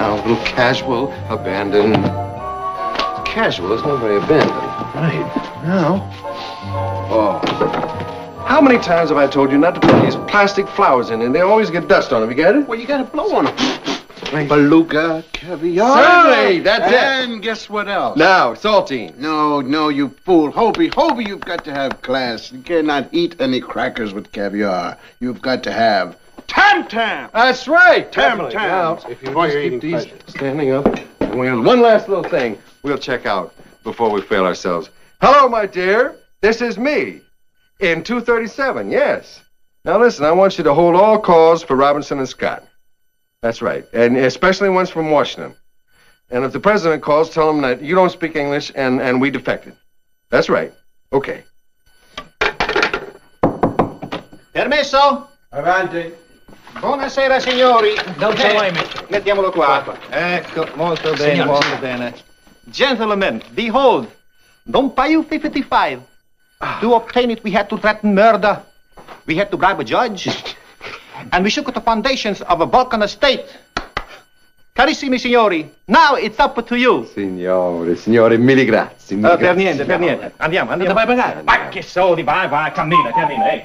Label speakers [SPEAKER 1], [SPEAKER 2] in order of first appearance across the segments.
[SPEAKER 1] now. A little casual abandon. Casual is not very abandoned.
[SPEAKER 2] Right. Now.
[SPEAKER 1] Oh. How many times have I told you not to put these plastic flowers in, and they always get dust on them? You get it?
[SPEAKER 2] Well, you gotta blow on them. Beluga, caviar.
[SPEAKER 1] Certainly, that's it.
[SPEAKER 2] And guess what else?
[SPEAKER 1] Now, saltine.
[SPEAKER 2] No, you fool. Hobie, you've got to have class. You cannot eat any crackers with caviar. You've got to have tam-tam.
[SPEAKER 1] That's right.
[SPEAKER 2] Tam-tam.
[SPEAKER 1] Now, if you
[SPEAKER 2] Before
[SPEAKER 1] just
[SPEAKER 2] you're
[SPEAKER 1] keep
[SPEAKER 2] eating
[SPEAKER 1] these
[SPEAKER 2] pleasure.
[SPEAKER 1] standing up, and one last little thing we'll check out before we fail ourselves. Hello, my dear. This is me in 237, yes. Now, listen, I want you to hold all calls for Robinson and Scott. That's right, and especially ones from Washington. And if the president calls, tell him that you don't speak English and we defected. That's right. Okay.
[SPEAKER 3] Permesso?
[SPEAKER 2] Avanti.
[SPEAKER 3] Buonasera, signori.
[SPEAKER 4] Don't blame me.
[SPEAKER 3] Mettiamolo qua. Ecco, molto bene,
[SPEAKER 4] Signor,
[SPEAKER 3] molto
[SPEAKER 4] signor.
[SPEAKER 3] bene. Gentlemen, behold, Don't pay you 55. To obtain it, we had to threaten murder. We had to bribe a judge. And we shook at the foundations of a Balkan estate. Carissimi signori, now it's up to you.
[SPEAKER 1] Signore, mille grazie.
[SPEAKER 3] Per niente, per niente. Andiamo.
[SPEAKER 4] Dove vai a pagare? Ma che soldi, vai, cammina, ehi.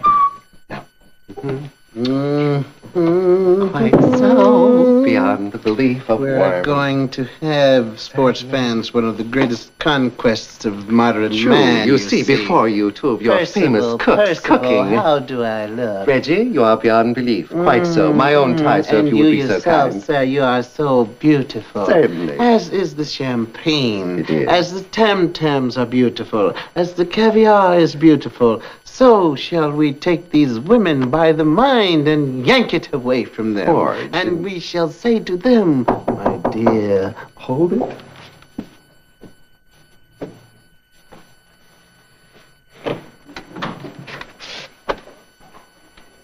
[SPEAKER 1] Quite so, beyond the belief of
[SPEAKER 2] We're going to have, sports fans, one of the greatest conquests of modern
[SPEAKER 1] True,
[SPEAKER 2] man.
[SPEAKER 1] you see before you two of your famous cooks cooking.
[SPEAKER 5] How do I look?
[SPEAKER 1] Reggie, you are beyond belief. Quite so. My own tie, sir,
[SPEAKER 5] And
[SPEAKER 1] if you would be so
[SPEAKER 5] yourself,
[SPEAKER 1] kind.
[SPEAKER 5] sir, you are so beautiful.
[SPEAKER 1] Certainly.
[SPEAKER 5] As is the champagne.
[SPEAKER 1] It is.
[SPEAKER 5] As the tam-tams are beautiful. As the caviar is beautiful. So shall we take these women by the mind and yank it away from them.
[SPEAKER 1] George.
[SPEAKER 5] And we shall say to them, my dear,
[SPEAKER 1] Hold it.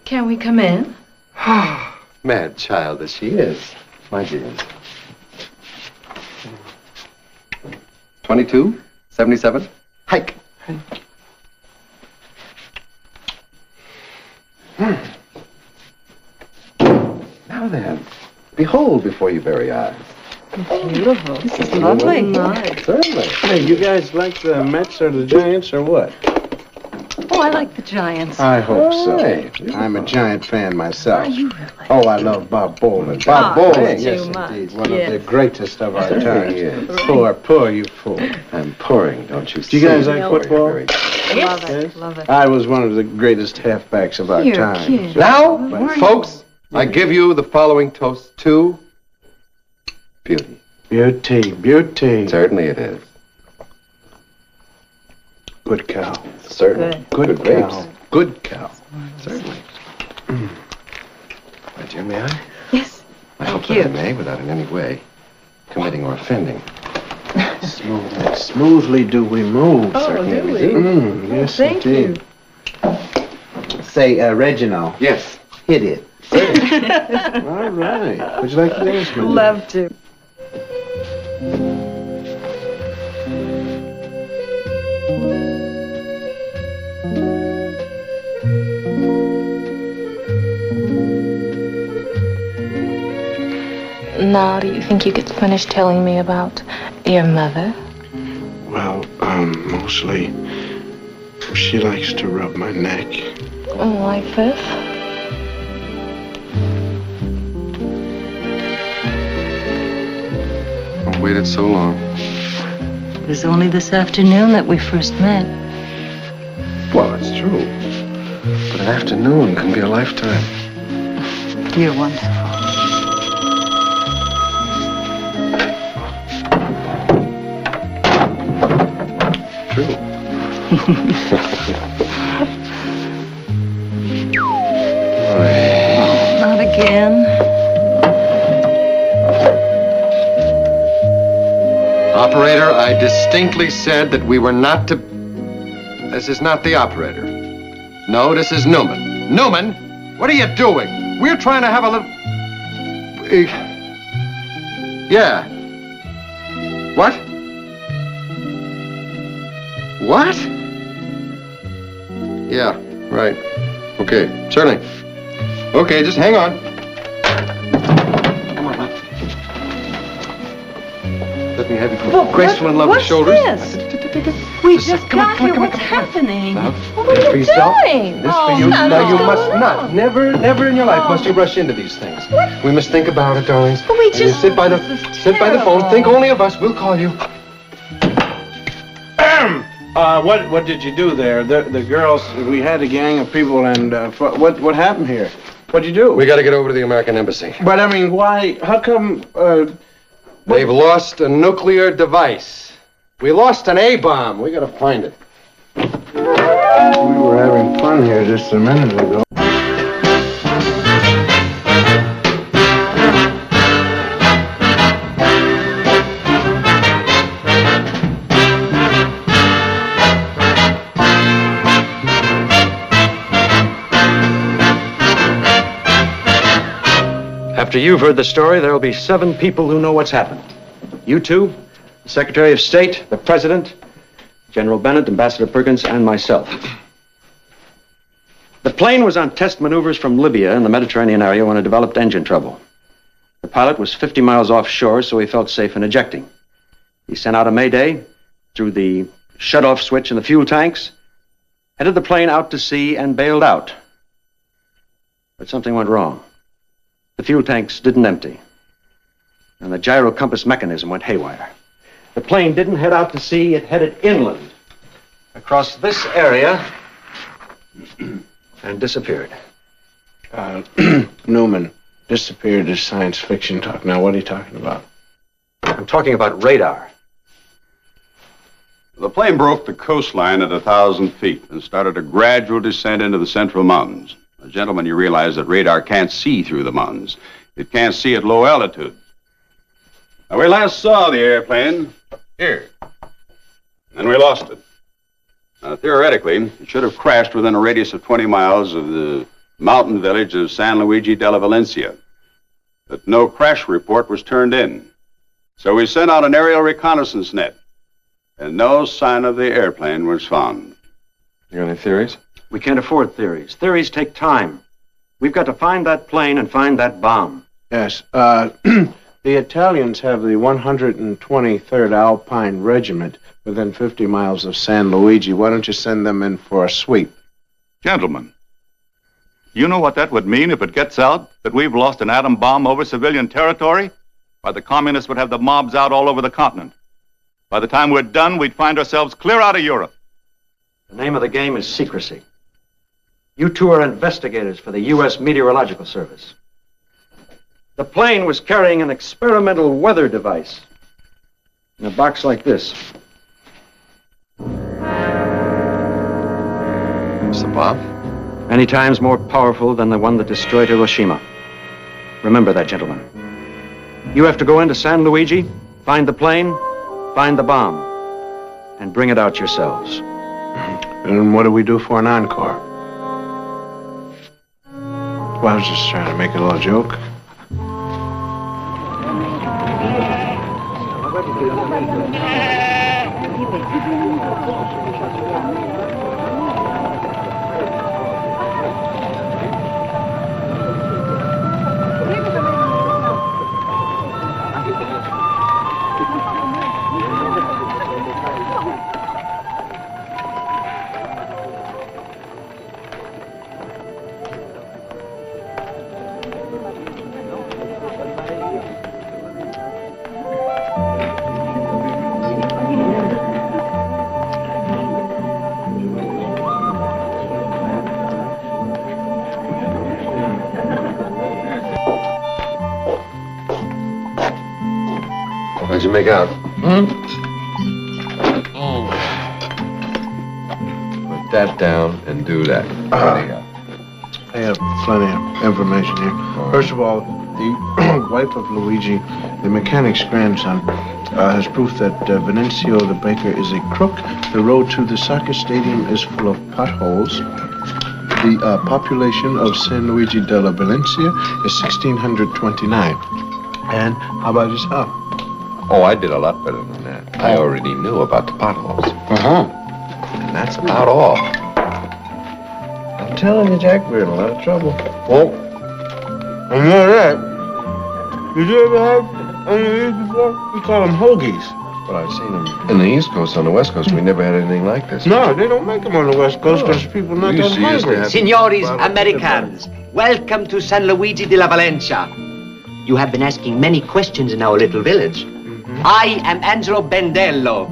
[SPEAKER 6] Can we come in?
[SPEAKER 1] Mad child as she is, my dears. 22, 77, hike. Now then, behold before your very eyes.
[SPEAKER 6] Beautiful. This is lovely. Nice.
[SPEAKER 1] Certainly.
[SPEAKER 2] Hey, you guys like the Mets or the Giants or what?
[SPEAKER 6] Oh, I like the Giants.
[SPEAKER 2] I hope so.
[SPEAKER 1] Hey,
[SPEAKER 2] I'm a Giant fan myself.
[SPEAKER 6] Are you really?
[SPEAKER 2] Oh, I love Bob Bolin.
[SPEAKER 1] Bob
[SPEAKER 6] Oh,
[SPEAKER 1] Bolin,
[SPEAKER 6] that's
[SPEAKER 2] Yes,
[SPEAKER 6] too much.
[SPEAKER 2] indeed. One
[SPEAKER 6] Yes.
[SPEAKER 2] of the greatest of our
[SPEAKER 1] Certainly
[SPEAKER 2] times.
[SPEAKER 1] is.
[SPEAKER 2] Poor you fool.
[SPEAKER 1] I'm pouring, don't you see?
[SPEAKER 2] Do you guys like football?
[SPEAKER 1] Very good.
[SPEAKER 6] Love it.
[SPEAKER 2] Yes?
[SPEAKER 6] Love it.
[SPEAKER 2] I was one of the greatest halfbacks of our
[SPEAKER 6] You're
[SPEAKER 2] time.
[SPEAKER 6] kidding.
[SPEAKER 1] Now,
[SPEAKER 6] Weren't
[SPEAKER 1] folks, I give you the following toast to beauty.
[SPEAKER 2] Beauty.
[SPEAKER 1] Certainly it is.
[SPEAKER 2] Good cow.
[SPEAKER 1] Certainly.
[SPEAKER 2] Good
[SPEAKER 1] grapes.
[SPEAKER 2] cow. Good cow.
[SPEAKER 1] Certainly. My dear, may I?
[SPEAKER 6] Yes.
[SPEAKER 1] I hope
[SPEAKER 6] Thank
[SPEAKER 1] that I
[SPEAKER 6] you.
[SPEAKER 1] may, without in any way committing or offending.
[SPEAKER 2] Smoothly do we move.
[SPEAKER 1] Certainly
[SPEAKER 6] do
[SPEAKER 1] we
[SPEAKER 6] we?
[SPEAKER 1] do.
[SPEAKER 2] Yes,
[SPEAKER 6] Thank
[SPEAKER 2] indeed.
[SPEAKER 5] say, Reginald,
[SPEAKER 1] Yes.
[SPEAKER 5] hit it.
[SPEAKER 2] All right. Would you like to dance, my dear?
[SPEAKER 6] Love to.
[SPEAKER 7] Now, do you think you could finish telling me about your mother?
[SPEAKER 2] Well, mostly she likes to rub my neck.
[SPEAKER 7] Like this?
[SPEAKER 1] I waited so long.
[SPEAKER 6] It was only this afternoon that we first met.
[SPEAKER 1] Well, it's true. But an afternoon can be a lifetime.
[SPEAKER 6] You're wonderful.
[SPEAKER 1] True.
[SPEAKER 6] Not again.
[SPEAKER 1] Operator, I distinctly said that we were not to... This is not the operator. No, this is Newman. Newman, what are you doing? We're trying to have a little... Yeah. What? What? Yeah, right. Okay, certainly. Okay, just hang on. Come on, me have you
[SPEAKER 6] But
[SPEAKER 1] graceful and lovely
[SPEAKER 6] what's
[SPEAKER 1] shoulders.
[SPEAKER 6] this? We just got here. What's happening?
[SPEAKER 1] Love,
[SPEAKER 6] What are
[SPEAKER 1] this
[SPEAKER 6] you
[SPEAKER 1] for yourself,
[SPEAKER 6] doing?
[SPEAKER 1] this for you.
[SPEAKER 6] no,
[SPEAKER 1] Now, you
[SPEAKER 6] no,
[SPEAKER 1] must
[SPEAKER 6] no.
[SPEAKER 1] not, never in your life must you rush into these things. We must think about it, darlings.
[SPEAKER 6] But we
[SPEAKER 1] And you
[SPEAKER 6] just-
[SPEAKER 1] sit by the
[SPEAKER 6] this is
[SPEAKER 1] sit by the phone.
[SPEAKER 6] terrible.
[SPEAKER 1] Think only of us. We'll call you.
[SPEAKER 2] What did you do there? The girls, we had a gang of people, and what happened here? What'd you do?
[SPEAKER 1] We got to get over to the American embassy.
[SPEAKER 2] But I mean, why? How come?
[SPEAKER 1] They've lost a nuclear device. We lost an A-bomb. We got to find it.
[SPEAKER 2] We were having fun here just a minute ago.
[SPEAKER 8] After you've heard the story, there will be 7 people who know what's happened. You two, the Secretary of State, the President, General Bennett, Ambassador Perkins, and myself. The plane was on test maneuvers from Libya in the Mediterranean area when it developed engine trouble. The pilot was 50 miles offshore, so he felt safe in ejecting. He sent out a mayday, threw the shut-off switch in the fuel tanks, headed the plane out to sea, and bailed out. But something went wrong. The fuel tanks didn't empty, and the gyro compass mechanism went haywire. The plane didn't head out to sea, it headed inland, across this area, and disappeared.
[SPEAKER 2] Newman, disappeared is science fiction talk. Now, what are you talking about?
[SPEAKER 8] I'm talking about radar.
[SPEAKER 9] The plane broke the coastline at 1,000 feet and started a gradual descent into the central mountains. Now, gentlemen, you realize that radar can't see through the mountains. It can't see at low altitude. Now, we last saw the airplane here, and we lost it. Now, theoretically, it should have crashed within a radius of 20 miles of the mountain village of San Luigi della Valencia. But no crash report was turned in. So we sent out an aerial reconnaissance net, and no sign of the airplane was found.
[SPEAKER 1] You got any theories?
[SPEAKER 8] We can't afford theories. Theories take time. We've got to find that plane and find that bomb.
[SPEAKER 2] Yes. The Italians have the 123rd Alpine Regiment within 50 miles of San Luigi. Why don't you send them in for a sweep?
[SPEAKER 10] Gentlemen, you know what that would mean if it gets out that we've lost an atom bomb over civilian territory? Why, the communists would have the mobs out all over the continent. By the time we're done, we'd find ourselves clear out of Europe.
[SPEAKER 8] The name of the game is secrecy. You two are investigators for the U.S. Meteorological Service. The plane was carrying an experimental weather device in a box like this.
[SPEAKER 1] It's the bomb.
[SPEAKER 8] Many times more powerful than the one that destroyed Hiroshima. Remember that, gentlemen. You have to go into San Luigi, find the plane, find the bomb, and bring it out yourselves.
[SPEAKER 2] And what do we do for an encore? Well, I was just trying to make a little joke.
[SPEAKER 1] How'd you make out? Put that down and do that.
[SPEAKER 2] I have plenty of information here. First of all, the wife of Luigi, the mechanic's grandson, has proof that Venancio the baker is a crook. The road to the soccer stadium is full of potholes. The population of San Luigi della Valencia is 1,629. And how about yourself?
[SPEAKER 11] Oh, I did a lot better than that. I already knew about the potholes. And that's about all.
[SPEAKER 2] I'm telling you, Jack, we're in a lot of trouble. Oh, I know that. Did you ever have on the eat before? We call them hoagies.
[SPEAKER 11] But I've seen them in the East Coast. On the West Coast, we never had anything like this.
[SPEAKER 2] No, they don't make them on the West Coast because people not that hungry.
[SPEAKER 12] Signores Americans, welcome to San Luigi de la Valencia. You have been asking many questions in our little village. I am Angelo Bendello,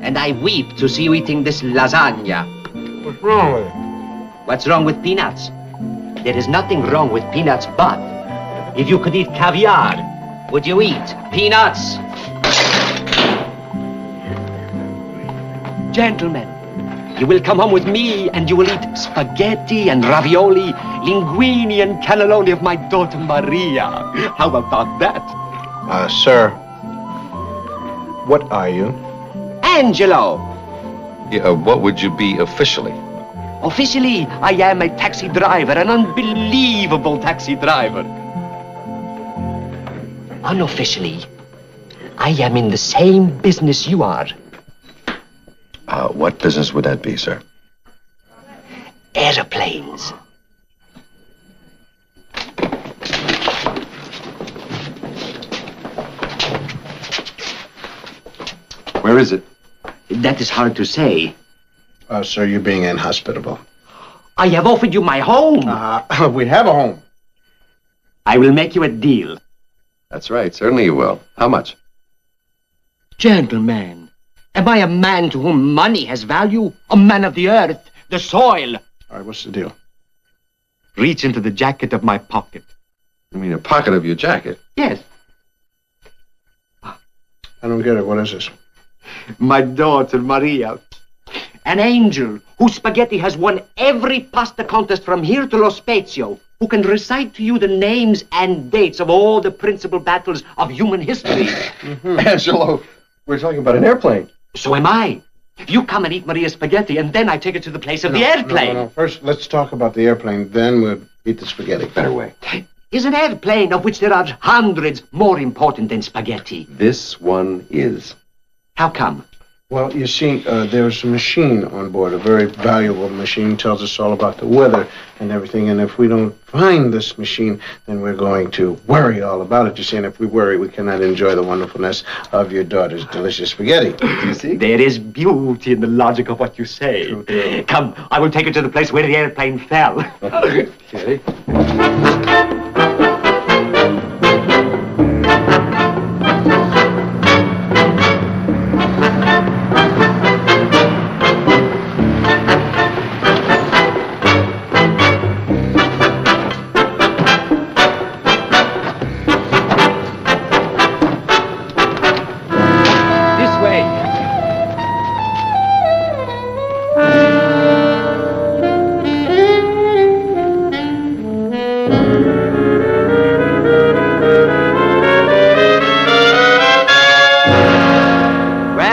[SPEAKER 12] and I weep to see you eating this lasagna.
[SPEAKER 2] What's wrong with it?
[SPEAKER 12] What's wrong with peanuts? There is nothing wrong with peanuts, but if you could eat caviar, would you eat peanuts? Gentlemen, you will come home with me and you will eat spaghetti and ravioli, linguine and cannelloni of my daughter Maria. How about that?
[SPEAKER 2] Sir, what are you?
[SPEAKER 12] Angelo.
[SPEAKER 11] Yeah, what would you be officially?
[SPEAKER 12] Officially, I am a taxi driver, an unbelievable taxi driver. Unofficially, I am in the same business you are.
[SPEAKER 11] What business would that be, sir?
[SPEAKER 12] Airplanes.
[SPEAKER 1] Where is it?
[SPEAKER 12] That is hard to say.
[SPEAKER 2] Sir, you're being inhospitable.
[SPEAKER 12] I have offered you my home.
[SPEAKER 2] We have a home.
[SPEAKER 12] I will make you a deal.
[SPEAKER 1] That's right. Certainly you will. How much?
[SPEAKER 12] Gentlemen, am I a man to whom money has value? A man of the earth, the soil.
[SPEAKER 2] All right, what's the deal?
[SPEAKER 12] Reach into the jacket of my pocket.
[SPEAKER 1] You mean a pocket of your jacket?
[SPEAKER 12] Yes.
[SPEAKER 2] I don't get it. What is this?
[SPEAKER 12] My daughter, Maria. An angel whose spaghetti has won every pasta contest from here to Lo Spezio, who can recite to you the names and dates of all the principal battles of human history.
[SPEAKER 1] Angelo, we're talking about an airplane.
[SPEAKER 12] So am I. You come and eat Maria's spaghetti, and then I take it to the place of the airplane.
[SPEAKER 2] No. First, let's talk about the airplane, then we'll eat the spaghetti.
[SPEAKER 1] Better way.
[SPEAKER 12] Is an airplane of which there are hundreds more important than spaghetti?
[SPEAKER 1] This one is.
[SPEAKER 12] How come?
[SPEAKER 2] Well, you see, there's a machine on board, a very valuable machine, tells us all about the weather and everything, and if we don't find this machine, then we're going to worry all about it, you see, and if we worry, we cannot enjoy the wonderfulness of your daughter's delicious spaghetti.
[SPEAKER 12] You see? There is beauty in the logic of what you say.
[SPEAKER 2] True.
[SPEAKER 12] Come, I will take you to the place where the airplane fell.
[SPEAKER 1] Okay.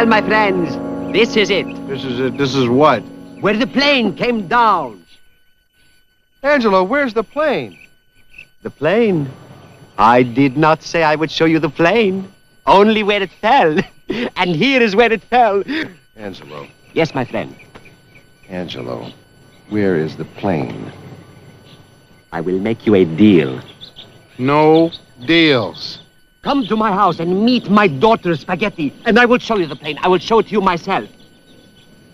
[SPEAKER 12] My friends, this is it.
[SPEAKER 2] This is it. This is what?
[SPEAKER 12] Where the plane came down.
[SPEAKER 1] Angelo, where's the plane?
[SPEAKER 12] The plane? I did not say I would show you the plane. Only where it fell. And here is where it fell.
[SPEAKER 1] Angelo.
[SPEAKER 12] Yes, my friend.
[SPEAKER 1] Angelo, where is the plane?
[SPEAKER 12] I will make you a deal.
[SPEAKER 2] No deals.
[SPEAKER 12] Come to my house and meet my daughter, Spaghetti, and I will show you the plane. I will show it to you myself.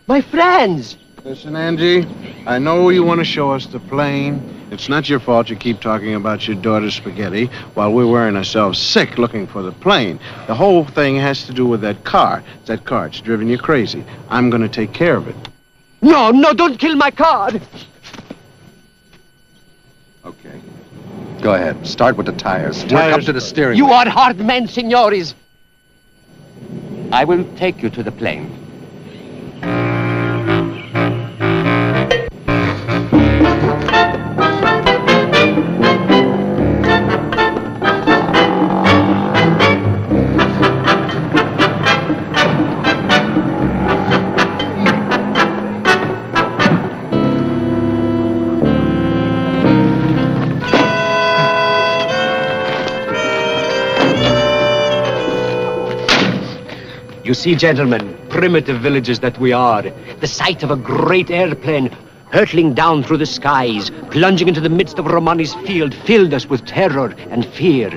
[SPEAKER 12] My friends!
[SPEAKER 2] Listen, Angie, I know you want to show us the plane. It's not your fault you keep talking about your daughter's spaghetti while we're wearing ourselves sick looking for the plane. The whole thing has to do with that car. That car, it's driven you crazy. I'm going to take care of it.
[SPEAKER 12] No, don't kill my car!
[SPEAKER 1] Okay. Go ahead. Start with the tires. Work up to the steering
[SPEAKER 12] You
[SPEAKER 1] wheel.
[SPEAKER 12] are hard men, signores. I will take you to the plane. You see, gentlemen, primitive villages that we are, the sight of a great airplane hurtling down through the skies, plunging into the midst of Romani's field, filled us with terror and fear.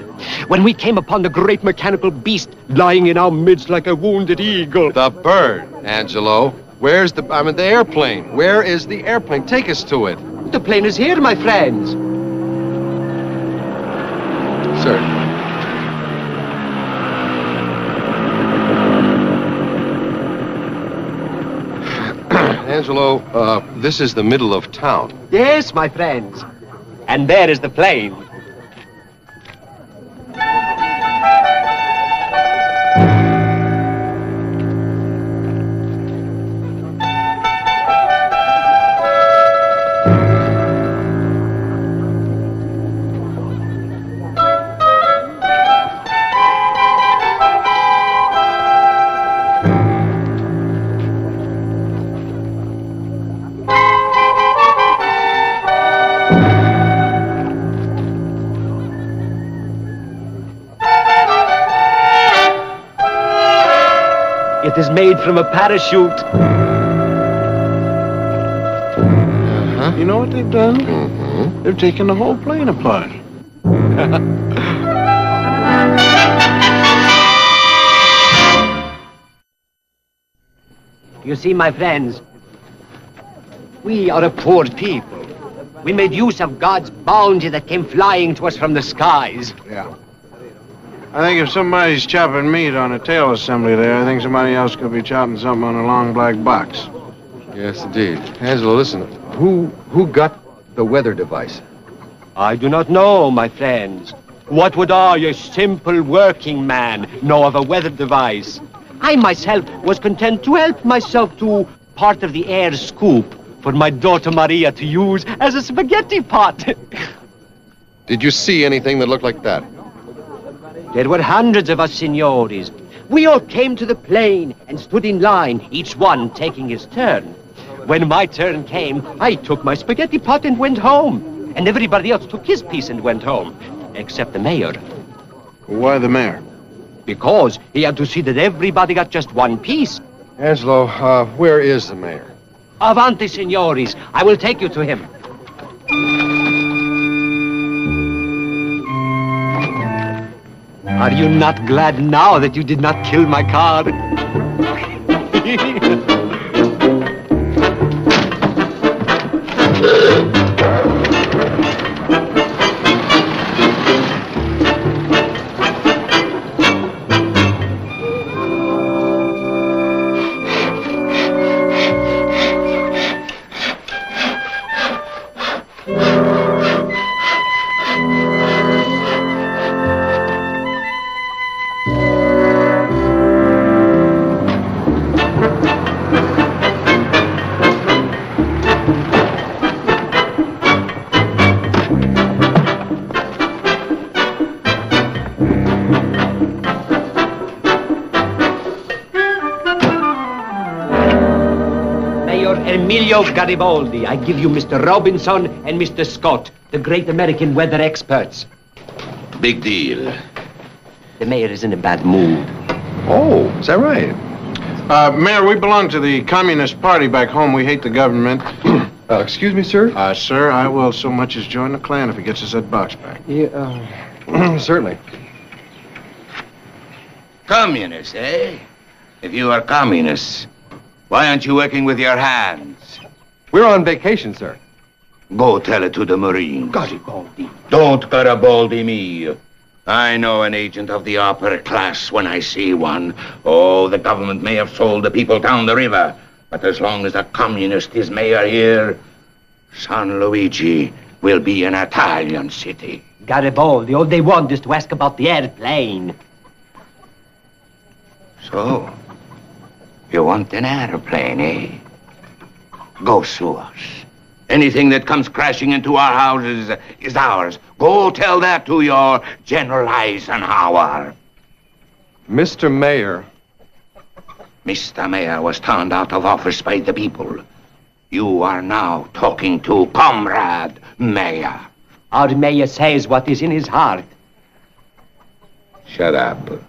[SPEAKER 12] When we came upon the great mechanical beast lying in our midst like a wounded eagle.
[SPEAKER 1] The bird, Angelo. Where's the airplane? Where is the airplane? Take us to it.
[SPEAKER 12] The plane is here, my friends.
[SPEAKER 1] Sir. Angelo, this is the middle of town.
[SPEAKER 12] Yes, my friends. And there is the plane. It is made from a parachute.
[SPEAKER 2] You know what they've done? They've taken the whole plane apart.
[SPEAKER 12] You see, my friends, we are a poor people. We made use of God's bounty that came flying to us from the skies.
[SPEAKER 2] Yeah. I think if somebody's chopping meat on a tail assembly there, I think somebody else could be chopping something on a long black box.
[SPEAKER 1] Yes, indeed. Angelo, listen. Who got the weather device?
[SPEAKER 12] I do not know, my friends. What would I, a simple working man, know of a weather device? I myself was content to help myself to part of the air scoop for my daughter Maria to use as a spaghetti pot.
[SPEAKER 1] Did you see anything that looked like that?
[SPEAKER 12] There were hundreds of us, signores. We all came to the plane and stood in line, each one taking his turn. When my turn came, I took my spaghetti pot and went home. And everybody else took his piece and went home, except the mayor.
[SPEAKER 2] Why the mayor?
[SPEAKER 12] Because he had to see that everybody got just one piece.
[SPEAKER 1] Angelo, where is the mayor?
[SPEAKER 12] Avanti, signores. I will take you to him. Are you not glad now that you did not kill my car? Garibaldi, I give you Mr. Robinson and Mr. Scott, the great American weather experts.
[SPEAKER 11] Big deal.
[SPEAKER 12] The mayor is in a bad mood.
[SPEAKER 1] Oh, is that right?
[SPEAKER 2] Mayor, we belong to the Communist Party back home. We hate the government.
[SPEAKER 1] Excuse me, sir?
[SPEAKER 2] Sir, I will so much as join the Klan if he gets us that box back.
[SPEAKER 1] Yeah, certainly.
[SPEAKER 11] Communists, eh? If you are communists, why aren't you working with your hands?
[SPEAKER 1] We're on vacation, sir.
[SPEAKER 11] Go tell it to the Marines.
[SPEAKER 12] Garibaldi.
[SPEAKER 11] Don't Garibaldi me. I know an agent of the upper class when I see one. Oh, the government may have sold the people down the river, but as long as a communist is mayor here, San Luigi will be an Italian city.
[SPEAKER 12] Garibaldi, all they want is to ask about the airplane.
[SPEAKER 11] So, you want an airplane, eh? Go sue us. Anything that comes crashing into our houses is ours. Go tell that to your General Eisenhower.
[SPEAKER 1] Mr. Mayor.
[SPEAKER 11] Mr. Mayor was turned out of office by the people. You are now talking to Comrade Mayor.
[SPEAKER 12] Our mayor says what is in his heart.
[SPEAKER 11] Shut up.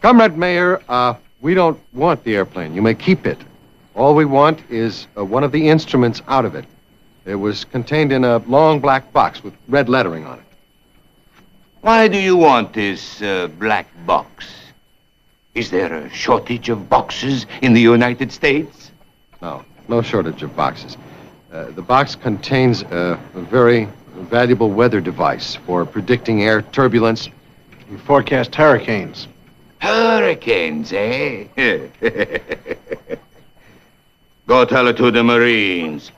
[SPEAKER 1] Comrade Mayor, we don't want the airplane. You may keep it. All we want is one of the instruments out of it. It was contained in a long black box with red lettering on it.
[SPEAKER 11] Why do you want this black box? Is there a shortage of boxes in the United States?
[SPEAKER 1] No shortage of boxes. The box contains a very valuable weather device for predicting air turbulence.
[SPEAKER 2] We forecast hurricanes.
[SPEAKER 11] Hurricanes, eh? Go tell it to the Marines.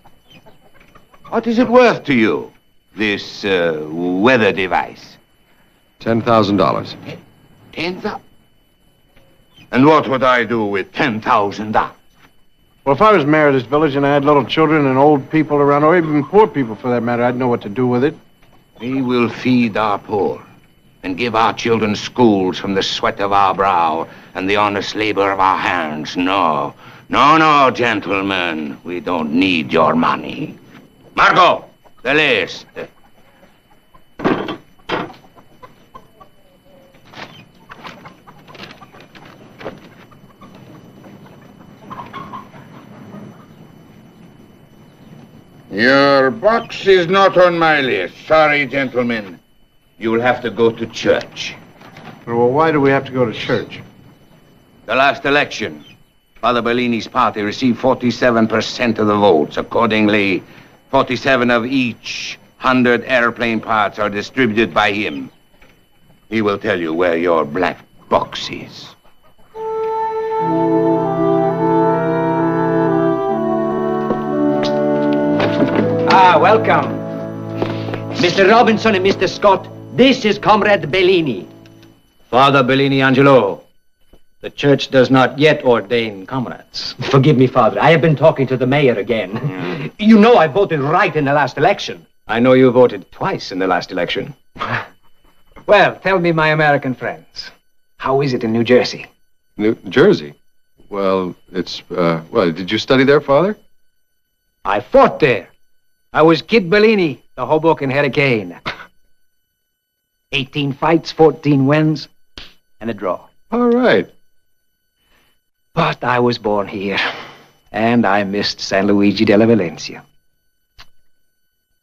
[SPEAKER 11] What is it worth to you, this weather device?
[SPEAKER 1] $10,000.
[SPEAKER 11] $10,000? And what would I do with $10,000?
[SPEAKER 2] Well, if I was mayor of this village and I had little children and old people around, or even poor people for that matter, I'd know what to do with it.
[SPEAKER 11] We will feed our poor and give our children schools from the sweat of our brow and the honest labor of our hands. No, gentlemen. We don't need your money. Margot, the list. Your box is not on my list. Sorry, gentlemen. You'll have to go to church.
[SPEAKER 2] Well, why do we have to go to church?
[SPEAKER 11] The last election, Father Bellini's party received 47% of the votes. Accordingly, 47 of each 100 airplane parts are distributed by him. He will tell you where your black box is.
[SPEAKER 12] Welcome. Mr. Robinson and Mr. Scott, this is Comrade Bellini.
[SPEAKER 13] Father Bellini Angelo, the church does not yet ordain comrades.
[SPEAKER 12] Forgive me, Father. I have been talking to the mayor again. You know I voted right in the last election.
[SPEAKER 13] I know you voted twice in the last election. Well, tell me, my American friends, how is it in New Jersey?
[SPEAKER 1] New Jersey? Well, it's, did you study there, Father?
[SPEAKER 13] I fought there. I was Kid Bellini, the Hoboken Hurricane. 18 fights, 14 wins, and a draw.
[SPEAKER 1] All right.
[SPEAKER 13] But I was born here, and I missed San Luigi della Valencia.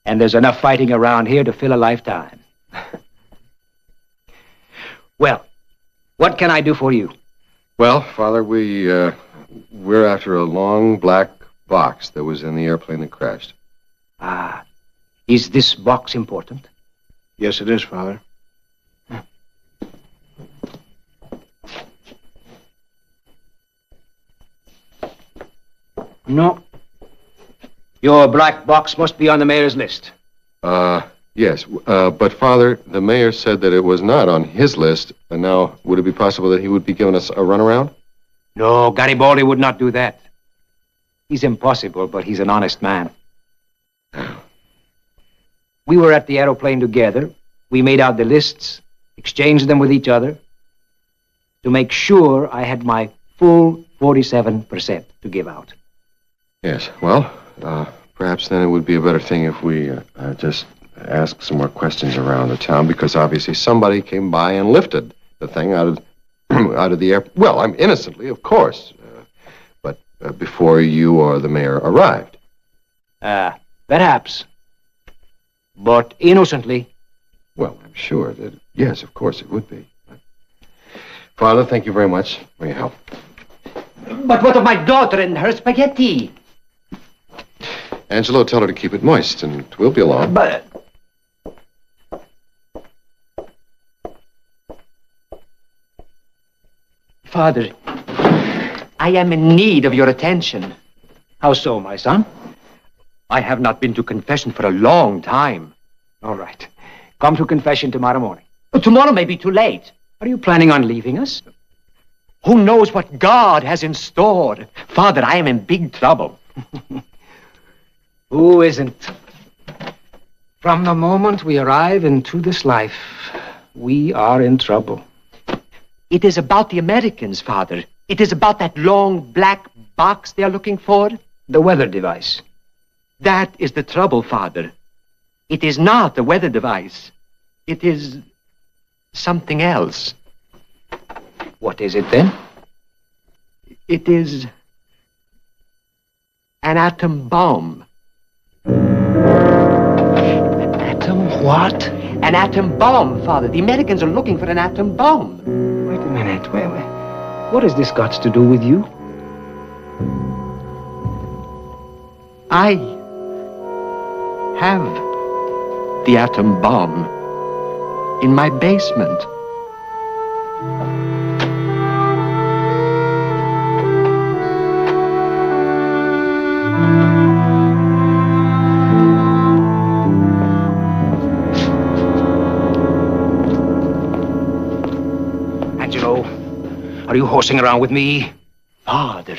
[SPEAKER 13] And there's enough fighting around here to fill a lifetime. Well, what can I do for you?
[SPEAKER 1] Well, Father, we're after a long black box that was in the airplane that crashed.
[SPEAKER 13] Is this box important?
[SPEAKER 2] Yes, it is, Father.
[SPEAKER 13] No. Your black box must be on the mayor's list.
[SPEAKER 1] Yes. But, Father, the mayor said that it was not on his list. And now, would it be possible that he would be giving us a runaround?
[SPEAKER 13] No, Garibaldi would not do that. He's impossible, but he's an honest man. We were at the aeroplane together. We made out the lists, exchanged them with each other to make sure I had my full 47% to give out.
[SPEAKER 1] Yes. Well, perhaps then it would be a better thing if we just ask some more questions around the town, because obviously somebody came by and lifted the thing out of the air. Well, I'm innocently, of course, but before you or the mayor arrived.
[SPEAKER 13] Perhaps. But innocently.
[SPEAKER 1] Well, I'm sure that, yes, of course it would be. Father, thank you very much for your help.
[SPEAKER 12] But what of my daughter and her spaghetti?
[SPEAKER 1] Angelo, tell her to keep it moist, and we'll be along.
[SPEAKER 12] But... Father, I am in need of your attention.
[SPEAKER 13] How so, my son?
[SPEAKER 12] I have not been to confession for a long time.
[SPEAKER 13] All right. Come to confession tomorrow morning.
[SPEAKER 12] Tomorrow may be too late.
[SPEAKER 13] Are you planning on leaving us?
[SPEAKER 12] Who knows what God has in store? Father, I am in big trouble.
[SPEAKER 13] Who isn't? From the moment we arrive into this life, we are in trouble.
[SPEAKER 12] It is about the Americans, Father. It is about that long black box they are looking for.
[SPEAKER 13] The weather device.
[SPEAKER 12] That is the trouble, Father. It is not the weather device. It is something else.
[SPEAKER 13] What is it then?
[SPEAKER 12] It is an atom bomb.
[SPEAKER 13] Atom what?
[SPEAKER 12] An atom bomb, Father. The Americans are looking for an atom bomb.
[SPEAKER 13] Wait a minute. Wait. What has this got to do with you?
[SPEAKER 12] I have the atom bomb in my basement.
[SPEAKER 13] Angelo, are you horsing around with me?
[SPEAKER 12] Father,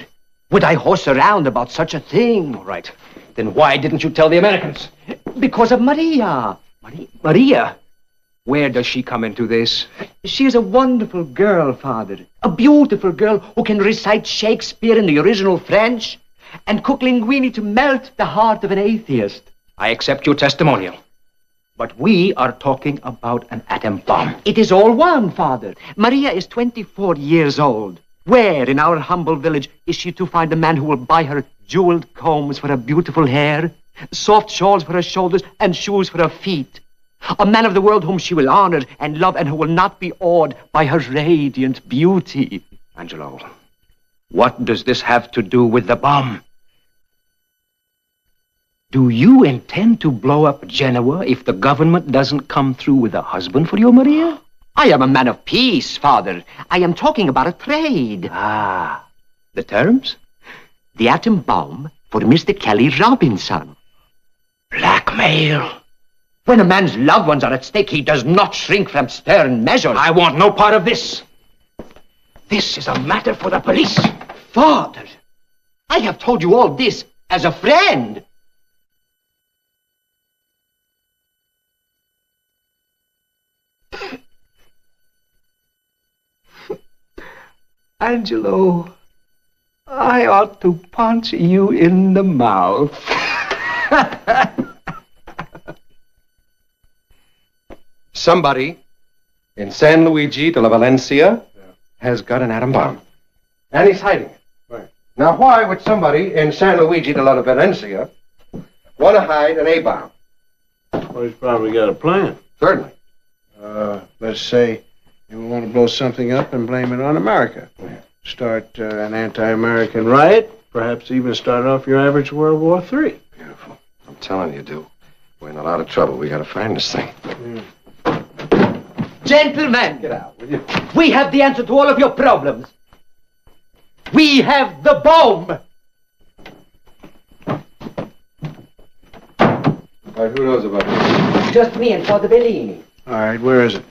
[SPEAKER 12] would I horse around about such a thing?
[SPEAKER 13] All right. Then why didn't you tell the Americans?
[SPEAKER 12] Because of Maria.
[SPEAKER 13] Maria? Where does she come into this?
[SPEAKER 12] She is a wonderful girl, Father. A beautiful girl who can recite Shakespeare in the original French and cook linguine to melt the heart of an atheist.
[SPEAKER 13] I accept your testimonial. But we are talking about an atom bomb.
[SPEAKER 12] It is all one, Father. Maria is 24 years old. Where in our humble village is she to find a man who will buy her jeweled combs for her beautiful hair, soft shawls for her shoulders, and shoes for her feet? A man of the world whom she will honor and love and who will not be awed by her radiant beauty.
[SPEAKER 13] Angelo, what does this have to do with the bomb? Do you intend to blow up Genoa if the government doesn't come through with a husband for your Maria?
[SPEAKER 12] I am a man of peace, Father. I am talking about a trade.
[SPEAKER 13] Ah, the terms?
[SPEAKER 12] The atom bomb for Mr. Kelly Robinson.
[SPEAKER 13] Blackmail.
[SPEAKER 12] When a man's loved ones are at stake, he does not shrink from stern measures.
[SPEAKER 13] I want no part of this. This is a matter for the police.
[SPEAKER 12] Father, I have told you all this as a friend.
[SPEAKER 13] Angelo, I ought to punch you in the mouth.
[SPEAKER 1] Somebody in San Luigi de la Valencia has got an atom bomb. And he's hiding it.
[SPEAKER 2] Right.
[SPEAKER 1] Now, why would somebody in San Luigi de la Valencia want to hide an A-bomb?
[SPEAKER 2] Well, he's probably got a plan.
[SPEAKER 1] Certainly.
[SPEAKER 2] Let's say you want to blow something up and blame it on America. Start an anti-American riot, perhaps even start off your average World War III.
[SPEAKER 1] Beautiful. I'm telling you, dude. We're in a lot of trouble. We got to find this thing.
[SPEAKER 12] Gentlemen,
[SPEAKER 1] Get out, will you?
[SPEAKER 12] we have the answer to all of your problems. We have the bomb.
[SPEAKER 1] All right, who knows about this?
[SPEAKER 12] Just me and Father Bellini.
[SPEAKER 2] All right, where is it?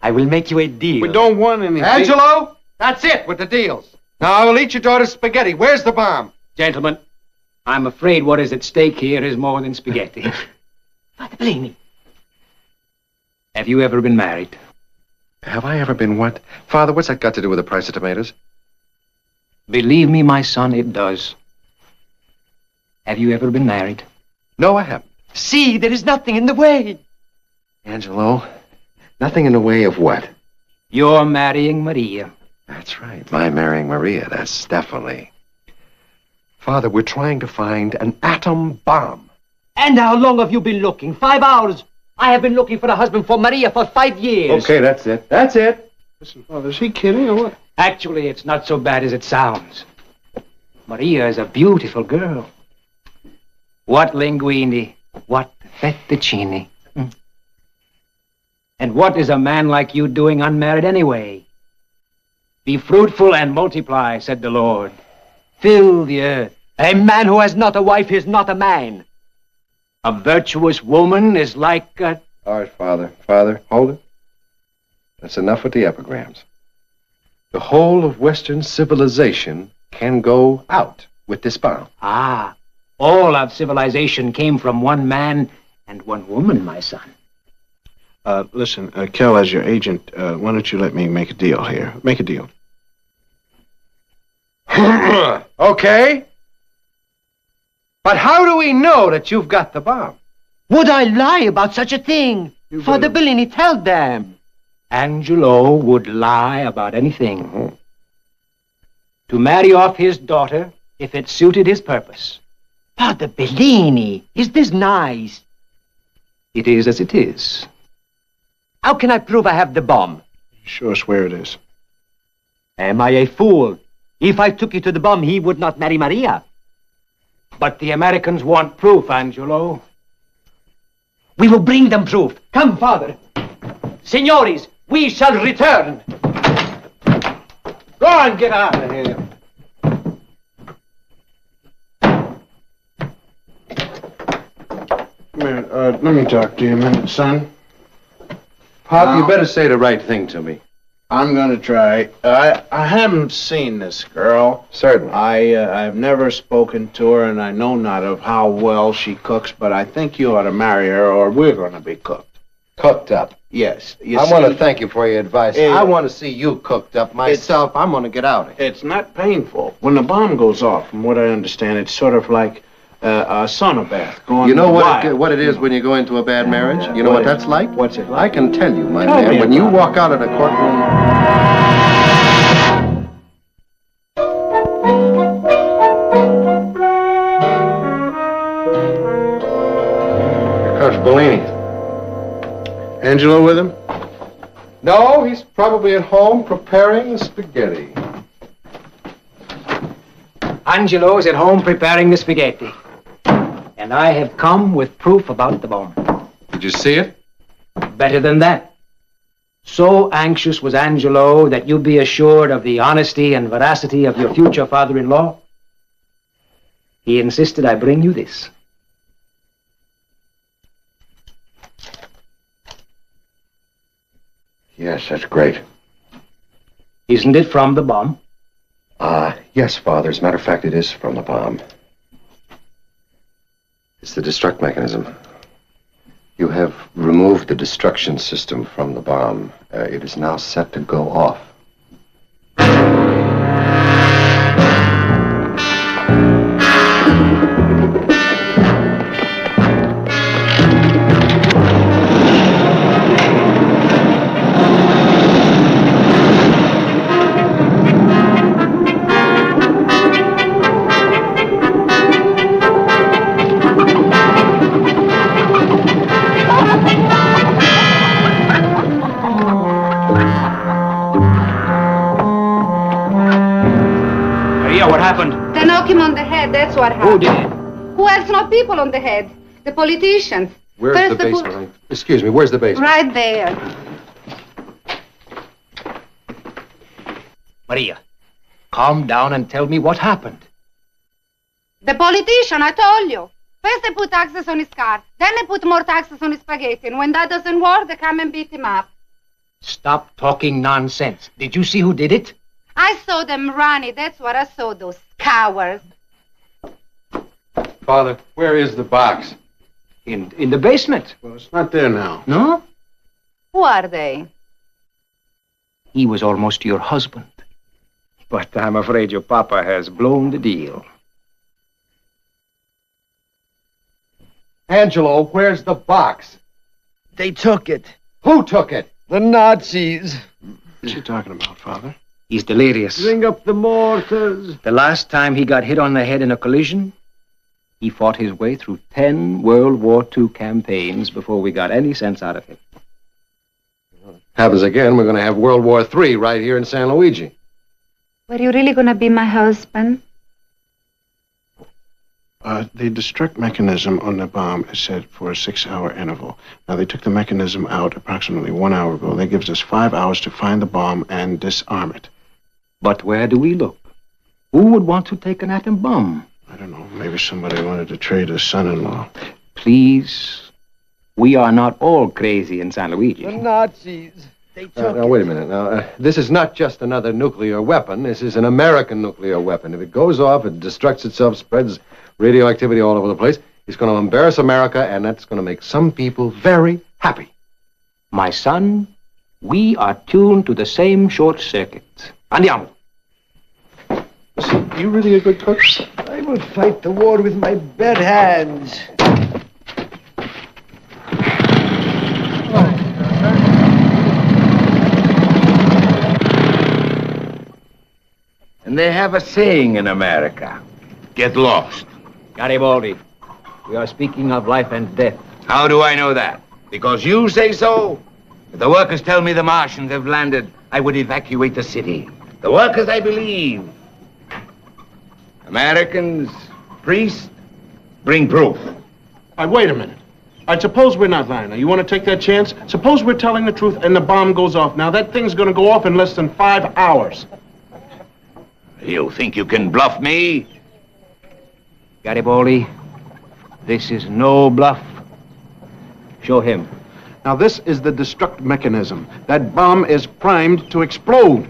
[SPEAKER 12] I will make you a deal.
[SPEAKER 2] We don't want any...
[SPEAKER 1] Angelo, that's it with the deals. Now, I will eat your daughter's spaghetti. Where's the bomb?
[SPEAKER 13] Gentlemen, I'm afraid what is at stake here is more than spaghetti.
[SPEAKER 12] Father Bellini.
[SPEAKER 13] Have you ever been married?
[SPEAKER 1] Have I ever been what? Father, what's that got to do with the price of tomatoes?
[SPEAKER 13] Believe me, my son, it does. Have you ever been married?
[SPEAKER 1] No, I haven't.
[SPEAKER 12] See, there is nothing in the way.
[SPEAKER 1] Angelo, nothing in the way of what?
[SPEAKER 13] You're marrying Maria.
[SPEAKER 1] That's right. My marrying Maria, that's definitely. Father, we're trying to find an atom bomb.
[SPEAKER 12] And how long have you been looking? 5 hours. I have been looking for a husband for Maria for 5 years.
[SPEAKER 1] Okay, that's it. That's it.
[SPEAKER 2] Listen, Father, is he kidding or what?
[SPEAKER 13] Actually, it's not so bad as it sounds. Maria is a beautiful girl. What linguine, what fettuccine. And what is a man like you doing unmarried anyway? Be fruitful and multiply, said the Lord. Fill the earth.
[SPEAKER 12] A man who has not a wife is not a man.
[SPEAKER 13] A virtuous woman is like a...
[SPEAKER 1] All right, Father. Father, hold it. That's enough with the epigrams. The whole of Western civilization can go out with this bomb.
[SPEAKER 13] Ah, all of civilization came from one man and one woman, my son.
[SPEAKER 2] Listen, Kel, as your agent, why don't you let me make a deal here? Make a deal.
[SPEAKER 1] Okay. But how do we know that you've got the bomb?
[SPEAKER 12] Would I lie about such a thing? Father Bellini, tell them.
[SPEAKER 13] Angelo would lie about anything. To marry off his daughter if it suited his purpose.
[SPEAKER 12] Father Bellini, is this nice?
[SPEAKER 13] It is as it is.
[SPEAKER 12] How can I prove I have the bomb?
[SPEAKER 2] Sure, swear it is.
[SPEAKER 12] Am I a fool? If I took you to the bomb, he would not marry Maria.
[SPEAKER 13] But the Americans want proof, Angelo.
[SPEAKER 12] We will bring them proof. Come, Father. Signores, we shall return.
[SPEAKER 13] Go on, get out of here.
[SPEAKER 2] Come here, let me talk to you a minute, son.
[SPEAKER 1] Pop, you better say the right thing to me.
[SPEAKER 2] I'm gonna try. I haven't seen this girl.
[SPEAKER 1] Certainly.
[SPEAKER 2] I've never spoken to her, and I know not of how well she cooks, but I think you ought to marry her, or we're gonna be cooked.
[SPEAKER 1] Cooked up.
[SPEAKER 2] Yes.
[SPEAKER 1] I want to thank you for your advice. I want to see you cooked up myself. I'm going to get out of here.
[SPEAKER 2] It's not painful. When the bomb goes off, from what I understand, it's sort of like a sauna bath going
[SPEAKER 1] You know
[SPEAKER 2] wild.
[SPEAKER 1] what it is when you go into a bad marriage? You know what that's like?
[SPEAKER 2] What's it like?
[SPEAKER 1] I can tell you, my
[SPEAKER 2] Tell
[SPEAKER 1] man.
[SPEAKER 2] me
[SPEAKER 1] When you
[SPEAKER 2] about
[SPEAKER 1] walk out of the courtroom... Here comes Bellini.
[SPEAKER 2] Angelo with him?
[SPEAKER 1] No, he's probably at home preparing the spaghetti.
[SPEAKER 13] Angelo is at home preparing the spaghetti. And I have come with proof about the bomb.
[SPEAKER 1] Did you see it?
[SPEAKER 13] Better than that. So anxious was Angelo that you be assured of the honesty and veracity of your future father-in-law, he insisted I bring you this.
[SPEAKER 1] Yes, that's great.
[SPEAKER 13] Isn't it from the bomb?
[SPEAKER 1] Yes, Father. As a matter of fact, it is from the bomb. It's the destruct mechanism. You have removed the destruction system from the bomb. It is now set to go off.
[SPEAKER 13] What happened?
[SPEAKER 14] They knock him on the head, that's what happened.
[SPEAKER 13] Who did?
[SPEAKER 14] Who else knocked people on the head? The politicians.
[SPEAKER 1] Where's
[SPEAKER 14] First
[SPEAKER 1] the basement? Excuse me, where's the basement?
[SPEAKER 14] Right there.
[SPEAKER 13] Maria, calm down and tell me what happened.
[SPEAKER 14] The politician, I told you. First they put taxes on his car, then they put more taxes on his spaghetti, and when that doesn't work, they come and beat him up.
[SPEAKER 13] Stop talking nonsense. Did you see who did it?
[SPEAKER 14] I saw them running, that's what I saw, those cowards.
[SPEAKER 1] Father, where is the box?
[SPEAKER 13] In the basement.
[SPEAKER 2] Well, it's not there now.
[SPEAKER 13] No?
[SPEAKER 14] Who are they?
[SPEAKER 13] He was almost your husband. But I'm afraid your papa has blown the deal.
[SPEAKER 1] Angelo, where's the box?
[SPEAKER 12] They took it.
[SPEAKER 1] Who took it?
[SPEAKER 12] The Nazis.
[SPEAKER 2] What's he talking about, Father?
[SPEAKER 13] He's delirious.
[SPEAKER 12] Bring up the mortars.
[SPEAKER 13] The last time he got hit on the head in a collision, he fought his way through 10 World War II campaigns before we got any sense out of him.
[SPEAKER 1] Happens again, we're going to have World War III right here in San Luigi.
[SPEAKER 14] Were you really gonna be my husband?
[SPEAKER 2] The destruct mechanism on the bomb is set for a 6-hour interval. Now, they took the mechanism out approximately 1 hour ago. That gives us 5 hours to find the bomb and disarm it.
[SPEAKER 13] But where do we look? Who would want to take an atom bomb?
[SPEAKER 2] I don't know. Maybe somebody wanted to trade his son-in-law.
[SPEAKER 13] Please, we are not all crazy in San Luigi.
[SPEAKER 12] The Nazis. They took
[SPEAKER 1] Now, wait a minute. Now, this is not just another nuclear weapon. This is an American nuclear weapon. If it goes off, it destructs itself, spreads radioactivity all over the place. It's going to embarrass America, and that's going to make some people very happy.
[SPEAKER 13] My son, we are tuned to the same short circuit. Andiamo.
[SPEAKER 2] You really a good cook?
[SPEAKER 12] I will fight the war with my bare hands.
[SPEAKER 11] And they have a saying in America. get lost.
[SPEAKER 13] Garibaldi, we are speaking of life and death.
[SPEAKER 11] How do I know that? Because you say so? If the workers tell me the Martians have landed, I would evacuate the city. The workers, I believe. Americans, priests, bring proof.
[SPEAKER 2] Wait a minute. Suppose we're not lying. Now, you want to take that chance? Suppose we're telling the truth and the bomb goes off. Now, that thing's going to go off in less than 5 hours.
[SPEAKER 11] You think you can bluff me?
[SPEAKER 13] Garibaldi, this is no bluff. Show him.
[SPEAKER 2] Now, this is the destruct mechanism. That bomb is primed to explode.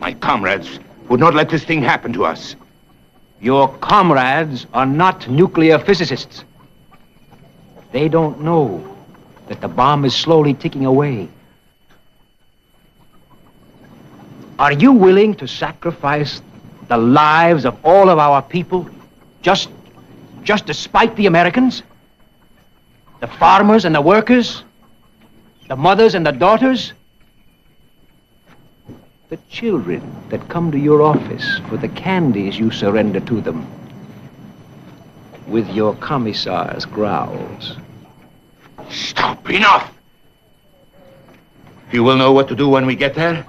[SPEAKER 11] My comrades would not let this thing happen to us.
[SPEAKER 13] Your comrades are not nuclear physicists. They don't know that the bomb is slowly ticking away. Are you willing to sacrifice the lives of all of our people just to spite the Americans? The farmers and the workers? The mothers and the daughters? The children that come to your office for the candies you surrender to them with your commissar's growls.
[SPEAKER 11] Stop, enough! You will know what to do when we get there?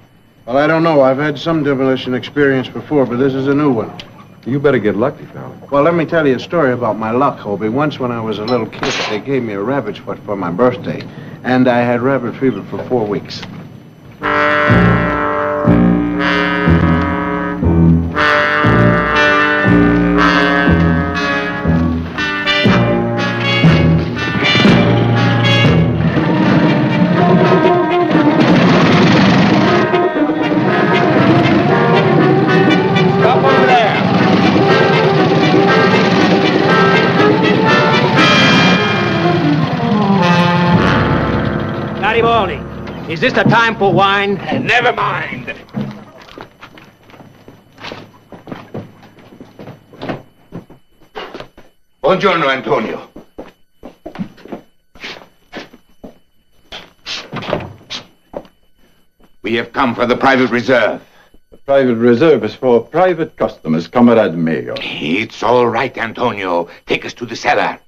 [SPEAKER 2] Well, I don't know. I've had some demolition experience before, but this is a new one.
[SPEAKER 1] You better get lucky, fella.
[SPEAKER 2] Well, let me tell you a story about my luck, Hobie. Once when I was a little kid, they gave me a rabbit's foot for my birthday, and I had rabbit fever for 4 weeks.
[SPEAKER 13] Garibaldi, is this the time for wine?
[SPEAKER 11] Never mind. Buongiorno, Antonio. We have come for the private reserve.
[SPEAKER 10] The private reserve is for private customers, Comrade Mayor.
[SPEAKER 11] It's all right, Antonio. Take us to the cellar.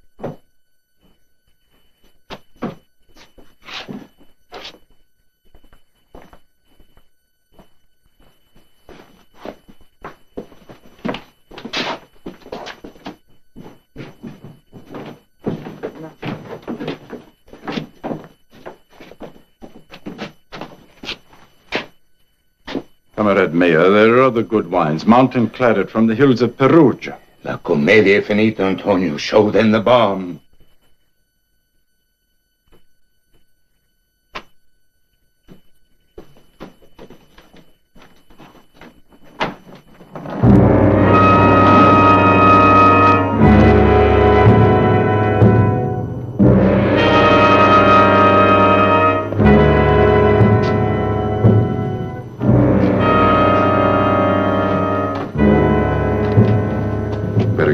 [SPEAKER 10] Comrade Mayor, there are other good wines, mountain claret from the hills of Perugia.
[SPEAKER 11] La commedia è finita, Antonio. Show them the bomb.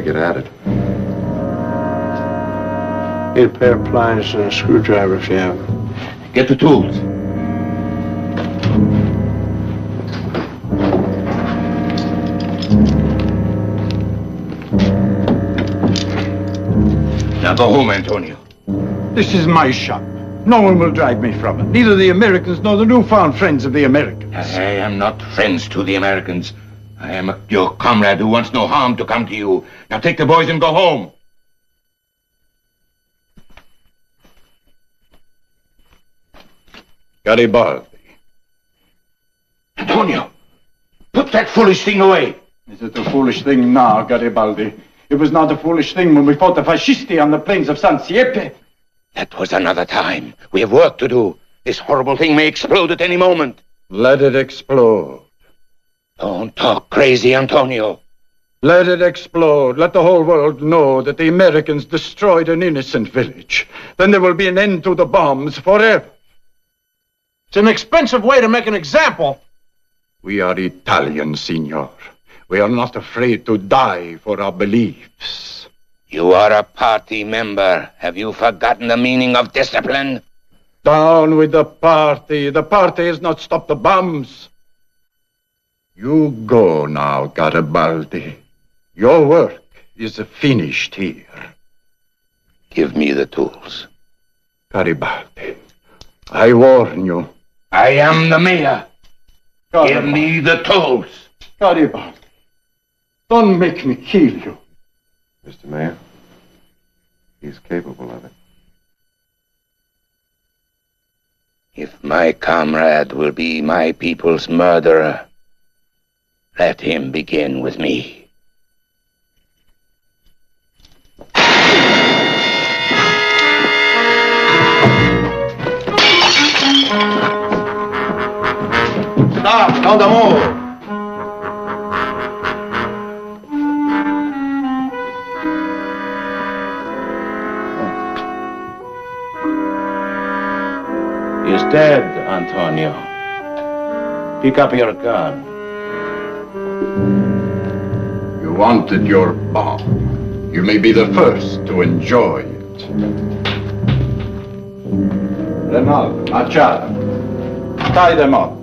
[SPEAKER 1] Get at it.
[SPEAKER 2] Need a pair of pliers and a screwdriver if you have them.
[SPEAKER 11] Get the tools. Now go home, Antonio.
[SPEAKER 10] This is my shop. No one will drive me from it. Neither the Americans nor the newfound friends of the Americans.
[SPEAKER 11] I am not friends to the Americans. I am your comrade who wants no harm to come to you. Now take the boys and go home.
[SPEAKER 10] Garibaldi.
[SPEAKER 11] Antonio, put that foolish thing away.
[SPEAKER 10] Is it a foolish thing now, Garibaldi? It was not a foolish thing when we fought the fascisti on the plains of San Siepe.
[SPEAKER 11] That was another time. We have work to do. This horrible thing may explode at any moment.
[SPEAKER 10] Let it explode.
[SPEAKER 11] Don't talk crazy, Antonio.
[SPEAKER 10] Let it explode. Let the whole world know that the Americans destroyed an innocent village. Then there will be an end to the bombs forever.
[SPEAKER 2] It's an expensive way to make an example.
[SPEAKER 10] We are Italian, Signor. We are not afraid to die for our beliefs.
[SPEAKER 11] You are a party member. Have you forgotten the meaning of discipline?
[SPEAKER 10] Down with the party. The party has not stopped the bombs.
[SPEAKER 15] You go now, Garibaldi. Your work is finished here.
[SPEAKER 11] Give me the tools.
[SPEAKER 15] Garibaldi, I warn you.
[SPEAKER 11] I am the mayor. Give me the tools.
[SPEAKER 15] Garibaldi, don't make me kill you.
[SPEAKER 1] Mr. Mayor, he's capable of it.
[SPEAKER 11] If my comrade will be my people's murderer, let him begin with me.
[SPEAKER 15] Stop, no more.
[SPEAKER 2] He's dead, Antonio. Pick up your gun.
[SPEAKER 15] You wanted your bomb. You may be the first to enjoy it. Renal, Machado, tie them up.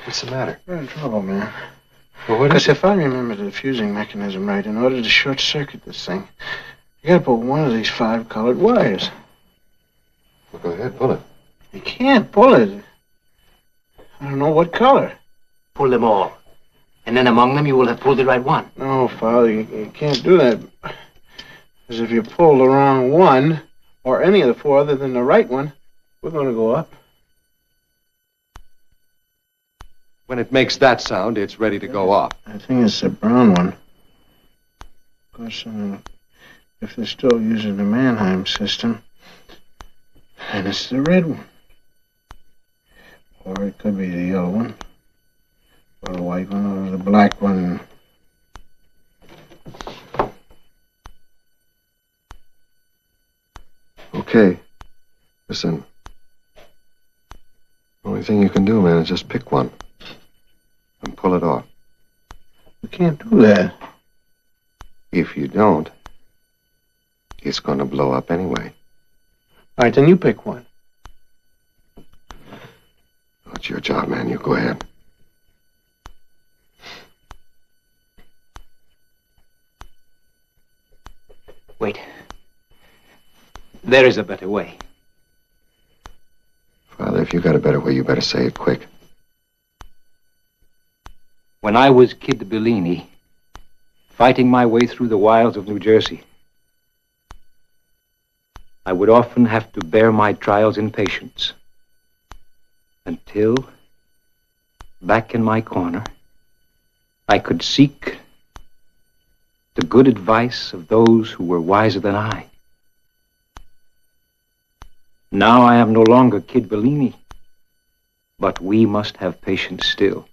[SPEAKER 1] What's the matter?
[SPEAKER 2] We're in trouble, man.
[SPEAKER 1] Well, what is
[SPEAKER 2] Because if I remember the fusing mechanism right, in order to short circuit this thing, you gotta put one of these 5 colored wires.
[SPEAKER 1] Well, go ahead, pull it.
[SPEAKER 2] You can't pull it. I don't know what color.
[SPEAKER 12] Pull them all. And then among them you will have pulled the right one.
[SPEAKER 2] No, Father, you can't do that. Because if you pull the wrong one, or any of the 4 other than the right one, we're going to go up.
[SPEAKER 1] When it makes that sound, it's ready to go off.
[SPEAKER 2] I think it's the brown one. Of course, if they're still using the Mannheim system, then it's the red one. Or it could be the yellow one, or the white one, or the black one.
[SPEAKER 1] Okay. Listen. The only thing you can do, man, is just pick one. And pull it off.
[SPEAKER 2] You can't do that.
[SPEAKER 1] If you don't, it's going to blow up anyway.
[SPEAKER 2] All right, then you pick one.
[SPEAKER 1] It's your job, man. You go ahead.
[SPEAKER 13] Wait. There is a better way.
[SPEAKER 1] Father, if you got a better way, you better say it quick.
[SPEAKER 13] When I was Kid Bellini, fighting my way through the wilds of New Jersey, I would often have to bear my trials in patience until, back in my corner, I could seek the good advice of those who were wiser than I. Now I am no longer Kid Bellini, but we must have patience still.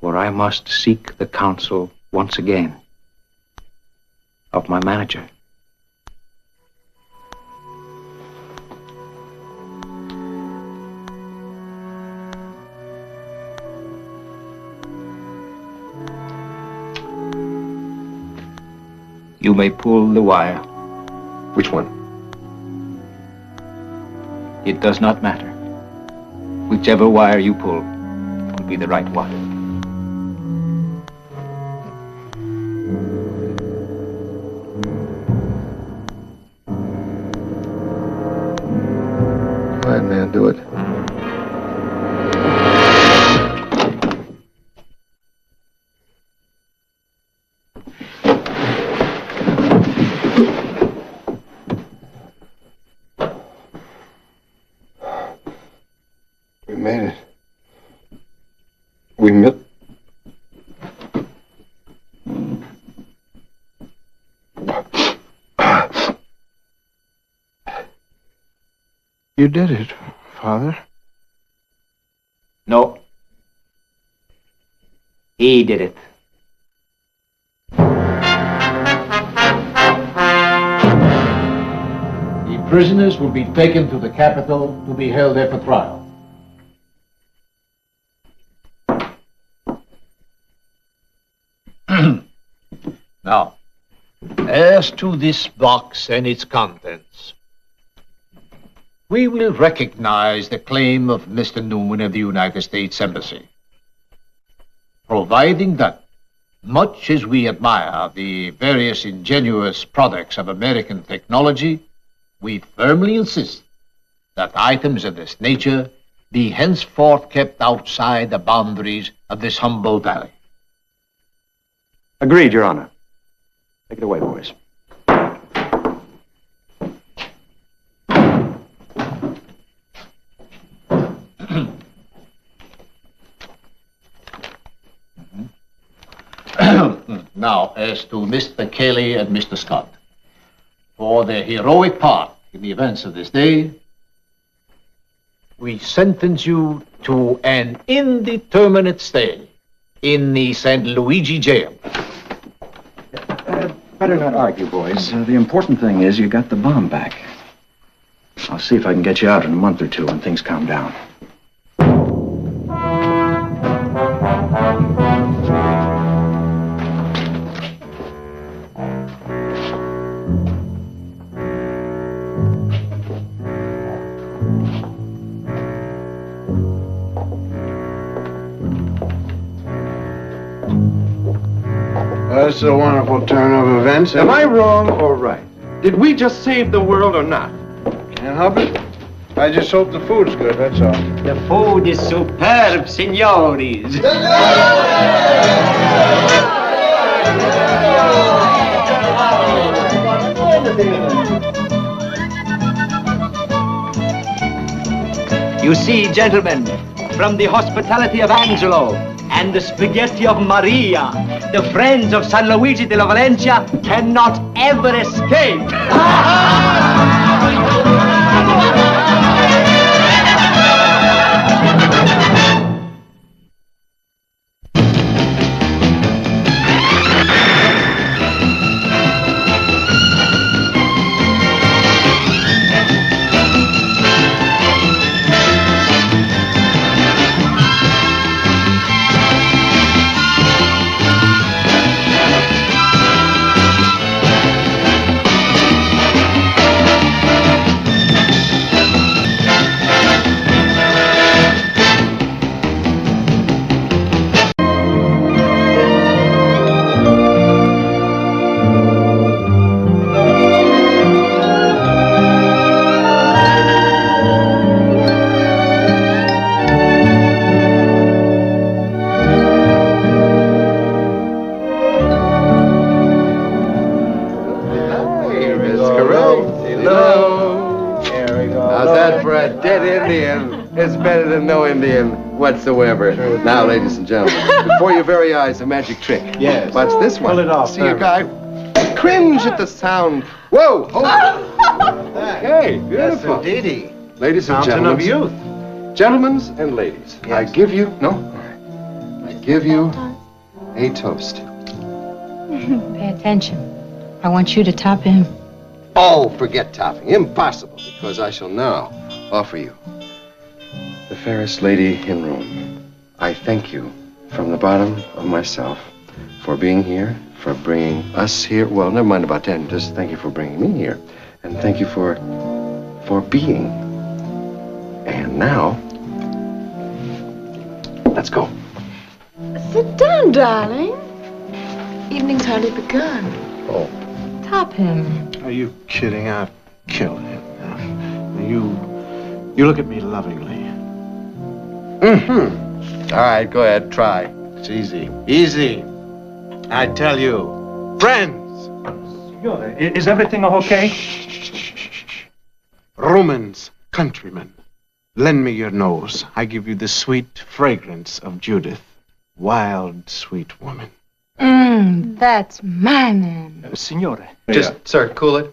[SPEAKER 13] For I must seek the counsel once again of my manager. You may pull the wire.
[SPEAKER 1] Which one?
[SPEAKER 13] It does not matter. Whichever wire you pull will be the right one.
[SPEAKER 1] Go ahead, man, do it. We made it. We met.
[SPEAKER 2] You did it, Father.
[SPEAKER 13] No. He did it.
[SPEAKER 16] The prisoners will be taken to the capital to be held there for trial. Now, as to this box and its contents, we will recognize the claim of Mr. Newman of the United States Embassy, providing that, much as we admire the various ingenious products of American technology, we firmly insist that items of this nature be henceforth kept outside the boundaries of this humble valley.
[SPEAKER 8] Agreed, Your Honor. Take it away, boys.
[SPEAKER 16] Now, as to Mr. Kelly and Mr. Scott, for their heroic part in the events of this day, we sentence you to an indeterminate stay in the St. Luigi jail.
[SPEAKER 8] Better not argue, boys. The important thing is you got the bomb back. I'll see if I can get you out in a month or two when things calm down.
[SPEAKER 2] That's a wonderful turn of events.
[SPEAKER 1] Am I wrong or right? Did we just save the world or not?
[SPEAKER 2] Can't help it. I just hope the food's good, that's all.
[SPEAKER 12] The food is superb, signores. You see, gentlemen, from the hospitality of Angelo and the spaghetti of Maria, the friends of San Luigi della Valencia cannot ever escape.
[SPEAKER 1] Indian is better than no Indian whatsoever. Now, ladies and gentlemen, before your very eyes, a magic trick.
[SPEAKER 2] Yes.
[SPEAKER 1] Watch this one.
[SPEAKER 2] Pull it off.
[SPEAKER 1] See a guy cringe at the sound. Whoa! Hold it. Okay, beautiful.
[SPEAKER 2] Yes, indeedy.
[SPEAKER 1] Ladies and
[SPEAKER 2] Fountain
[SPEAKER 1] gentlemen.
[SPEAKER 2] of youth.
[SPEAKER 1] Gentlemen and ladies, I give you, I give you a toast.
[SPEAKER 6] Pay attention. I want you to top him.
[SPEAKER 1] Oh, forget topping. Impossible, because I shall now offer you the fairest lady in Rome. I thank you from the bottom of myself for being here, for bringing us here. Well, never mind about that. Just thank you for bringing me here. And thank you for being. And now, let's go.
[SPEAKER 17] Sit down, darling. Evening's hardly begun.
[SPEAKER 1] Oh.
[SPEAKER 6] Top him.
[SPEAKER 2] Are you kidding? I'll kill him. You look at me lovingly.
[SPEAKER 1] Mm-hmm. All right, go ahead, try.
[SPEAKER 2] It's easy. Easy. I tell you. Friends.
[SPEAKER 4] Signore, is everything okay?
[SPEAKER 2] Romans, countrymen. Lend me your nose. I give you the sweet fragrance of Judith. Wild, sweet woman.
[SPEAKER 6] That's my man.
[SPEAKER 4] Signore.
[SPEAKER 1] Just, sir, cool it.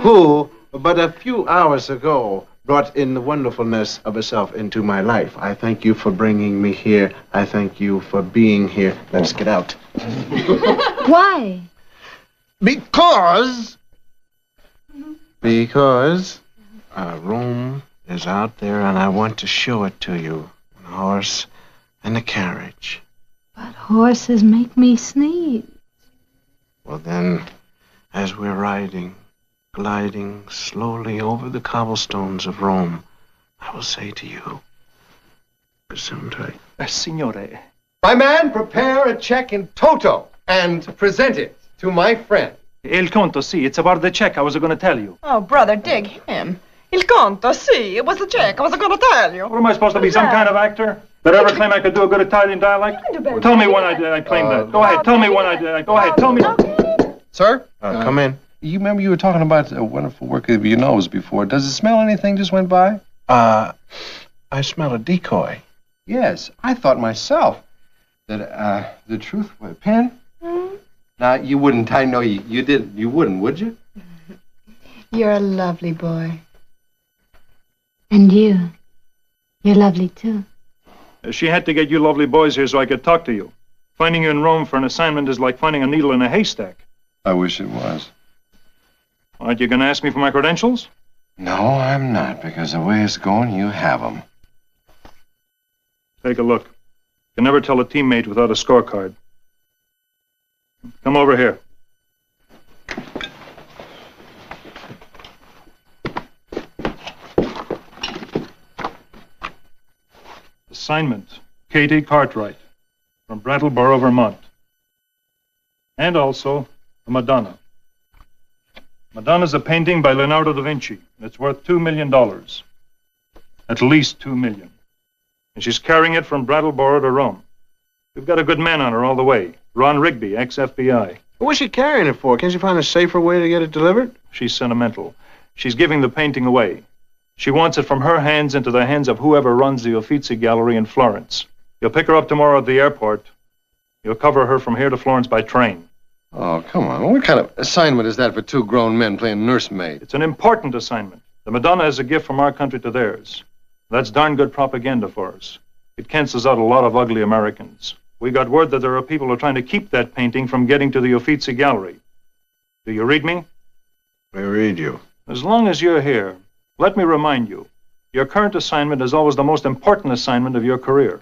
[SPEAKER 2] Who, but a few hours ago, brought in the wonderfulness of herself into my life. I thank you for bringing me here. I thank you for being here. Let's get out.
[SPEAKER 6] Why?
[SPEAKER 2] Because Rome is out there, and I want to show it to you. A horse and a carriage.
[SPEAKER 6] But horses make me sneeze.
[SPEAKER 2] Well, then, as we're riding, gliding slowly over the cobblestones of Rome, I will say to you, Gesundheit.
[SPEAKER 4] Signore.
[SPEAKER 1] My man, prepare a check in toto and present it to my friend.
[SPEAKER 4] Il conto, sì. It's about the check I was going to tell you.
[SPEAKER 17] Oh, brother, dig him. Il conto, sì. It was the check. I was going to tell you.
[SPEAKER 4] What am I supposed to be, some kind of actor? Did I ever claim I could do a good Italian dialect? Tell me when I claimed that. Go ahead, tell me when I did. Go ahead, tell me.
[SPEAKER 1] Sir?
[SPEAKER 2] Come in.
[SPEAKER 1] You remember you were talking about a wonderful work of your nose before. Does it smell anything just went by?
[SPEAKER 2] I smell a decoy.
[SPEAKER 1] Yes, I thought myself that the truth was... Pen? Now, you wouldn't. I know you didn't. You wouldn't, would you?
[SPEAKER 17] You're a lovely boy.
[SPEAKER 6] And you're lovely too.
[SPEAKER 4] She had to get you lovely boys here so I could talk to you. Finding you in Rome for an assignment is like finding a needle in a haystack.
[SPEAKER 1] I wish it was.
[SPEAKER 4] Aren't you going to ask me for my credentials?
[SPEAKER 1] No, I'm not, because the way it's going, you have them.
[SPEAKER 4] Take a look. You can never tell a teammate without a scorecard. Come over here. Assignment, Katie Cartwright, from Brattleboro, Vermont. And also, a Madonna. Madonna's a painting by Leonardo da Vinci. It's worth $2 million. At least $2 million. And she's carrying it from Brattleboro to Rome. We've got a good man on her all the way. Ron Rigby, ex-FBI.
[SPEAKER 2] What's she carrying it for? Can't you find a safer way to get it delivered?
[SPEAKER 4] She's sentimental. She's giving the painting away. She wants it from her hands into the hands of whoever runs the Uffizi Gallery in Florence. You'll pick her up tomorrow at the airport. You'll cover her from here to Florence by train.
[SPEAKER 1] Oh, come on. What kind of assignment is that for two grown men playing nursemaid?
[SPEAKER 4] It's an important assignment. The Madonna is a gift from our country to theirs. That's darn good propaganda for us. It cancels out a lot of ugly Americans. We got word that there are people who are trying to keep that painting from getting to the Uffizi Gallery. Do you read me?
[SPEAKER 2] I read you.
[SPEAKER 4] As long as you're here, let me remind you, your current assignment is always the most important assignment of your career.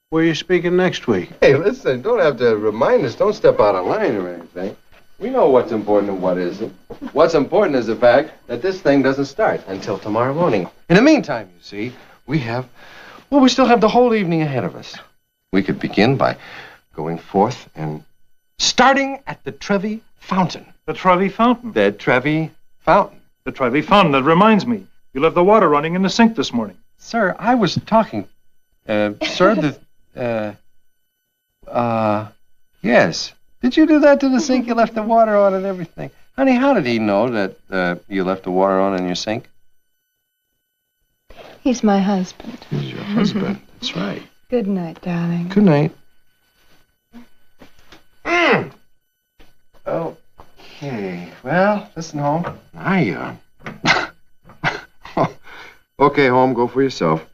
[SPEAKER 2] Where are you speaking next week?
[SPEAKER 1] Hey, listen, don't have to remind us. Don't step out of line or anything. We know what's important and what isn't. What's important is the fact that this thing doesn't start until tomorrow morning. In the meantime, you see, we still have the whole evening ahead of us. We could begin by going forth and starting at the Trevi Fountain.
[SPEAKER 4] The Trevi Fountain?
[SPEAKER 1] The Trevi Fountain.
[SPEAKER 4] The Trevi Fountain. That reminds me. You left the water running in the sink this morning.
[SPEAKER 1] Sir, I was talking... sir, yes. Did you do that to the sink? You left the water on and everything. Honey, how did he know that you left the water on in your sink?
[SPEAKER 6] He's my husband.
[SPEAKER 2] He's your husband. That's right.
[SPEAKER 6] Good night, darling.
[SPEAKER 2] Good night.
[SPEAKER 1] Okay. Well, listen, Holmes. Okay, Holmes, go for yourself.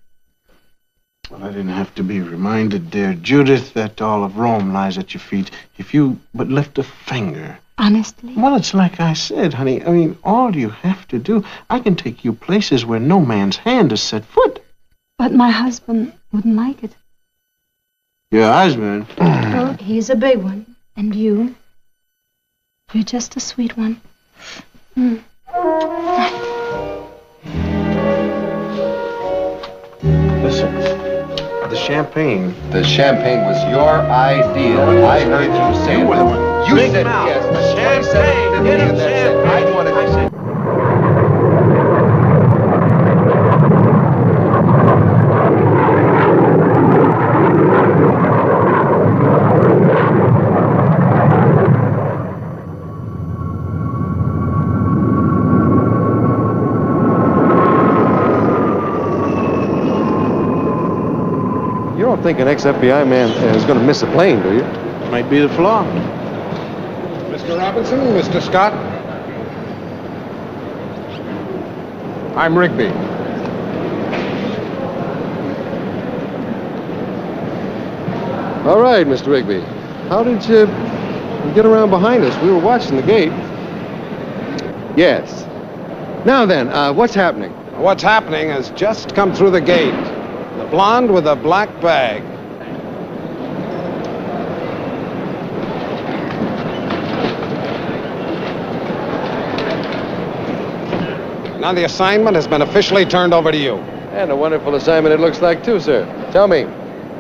[SPEAKER 2] Well, I didn't have to be reminded, dear Judith, that all of Rome lies at your feet. If you but lift a finger.
[SPEAKER 14] Honestly?
[SPEAKER 2] Well, it's like I said, honey. I mean, all you have to do, I can take you places where no man's hand has set foot.
[SPEAKER 14] But my husband wouldn't like it.
[SPEAKER 2] Your husband?
[SPEAKER 14] Well, he's a big one. And you're just a sweet one. Mm.
[SPEAKER 2] Listen, the champagne.
[SPEAKER 1] The champagne was your idea. I heard you say it. You said yes. Champagne. Get him champagne. I wanted to say. You don't think an ex-FBI man is going to miss a plane, do you?
[SPEAKER 2] Might be the flaw.
[SPEAKER 18] Mr. Robinson, Mr. Scott. I'm Rigby.
[SPEAKER 1] All right, Mr. Rigby. How did you get around behind us? We were watching the gate. Yes. Now then, what's happening?
[SPEAKER 18] What's happening has just come through the gate. The blonde with a black bag. Now the assignment has been officially turned over to you.
[SPEAKER 1] And a wonderful assignment it looks like, too, sir. Tell me,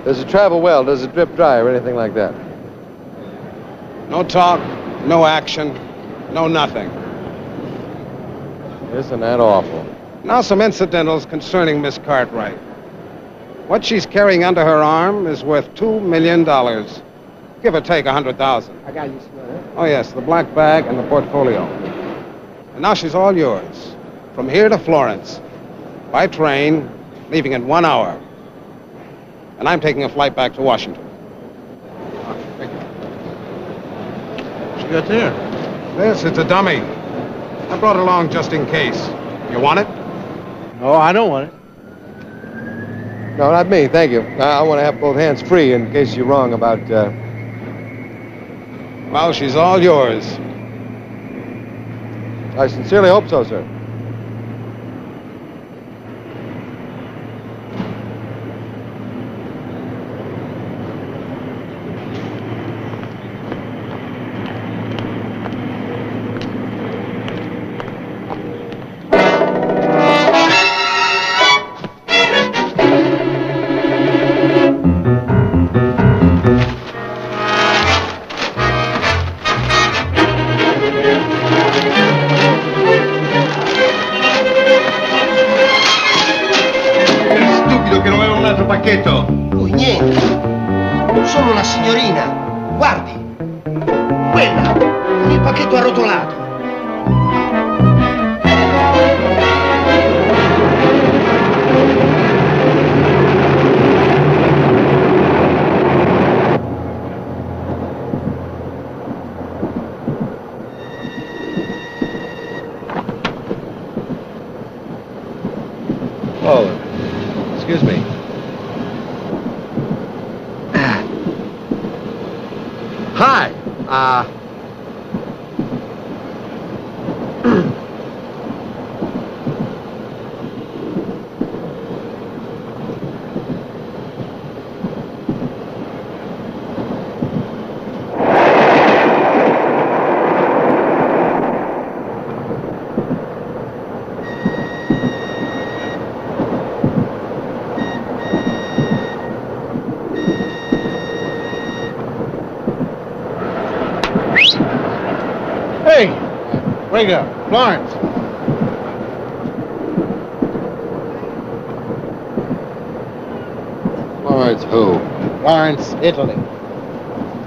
[SPEAKER 1] does it travel well? Does it drip dry or anything like that?
[SPEAKER 18] No talk, no action, no nothing.
[SPEAKER 1] Isn't that awful?
[SPEAKER 18] Now some incidentals concerning Miss Cartwright. What she's carrying under her arm is worth $2 million. Give or take 100,000.
[SPEAKER 12] I got you, sir.
[SPEAKER 18] Oh, yes, the black bag and the portfolio. And now she's all yours. From here to Florence. By train, leaving in 1 hour. And I'm taking a flight back to Washington.
[SPEAKER 2] What you got there?
[SPEAKER 18] This, it's a dummy. I brought it along just in case. You want it?
[SPEAKER 2] No, I don't want it.
[SPEAKER 1] No, not me, thank you. I want to have both hands free in case you're wrong about,
[SPEAKER 18] Well, she's all yours.
[SPEAKER 1] I sincerely hope so, sir.
[SPEAKER 19] pacchetto? Lui, niente. Solo una signorina. Guardi. Quella. Con il pacchetto arrotolato.
[SPEAKER 1] Oh, excuse me. Hi.
[SPEAKER 2] Hey, wake up, Florence.
[SPEAKER 1] Florence who?
[SPEAKER 2] Florence, Italy.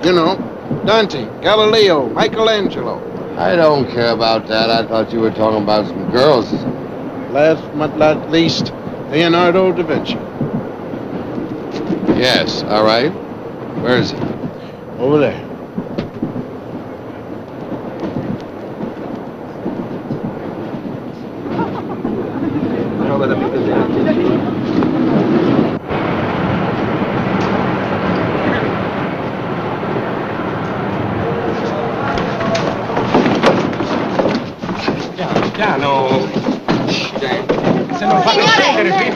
[SPEAKER 2] You know, Dante, Galileo, Michelangelo.
[SPEAKER 1] I don't care about that. I thought you were talking about some girls.
[SPEAKER 2] Last but not least, Leonardo da Vinci.
[SPEAKER 1] Yes, all right. Where is it?
[SPEAKER 2] Over there.
[SPEAKER 1] Piano.
[SPEAKER 14] Se non fanno scendere qui.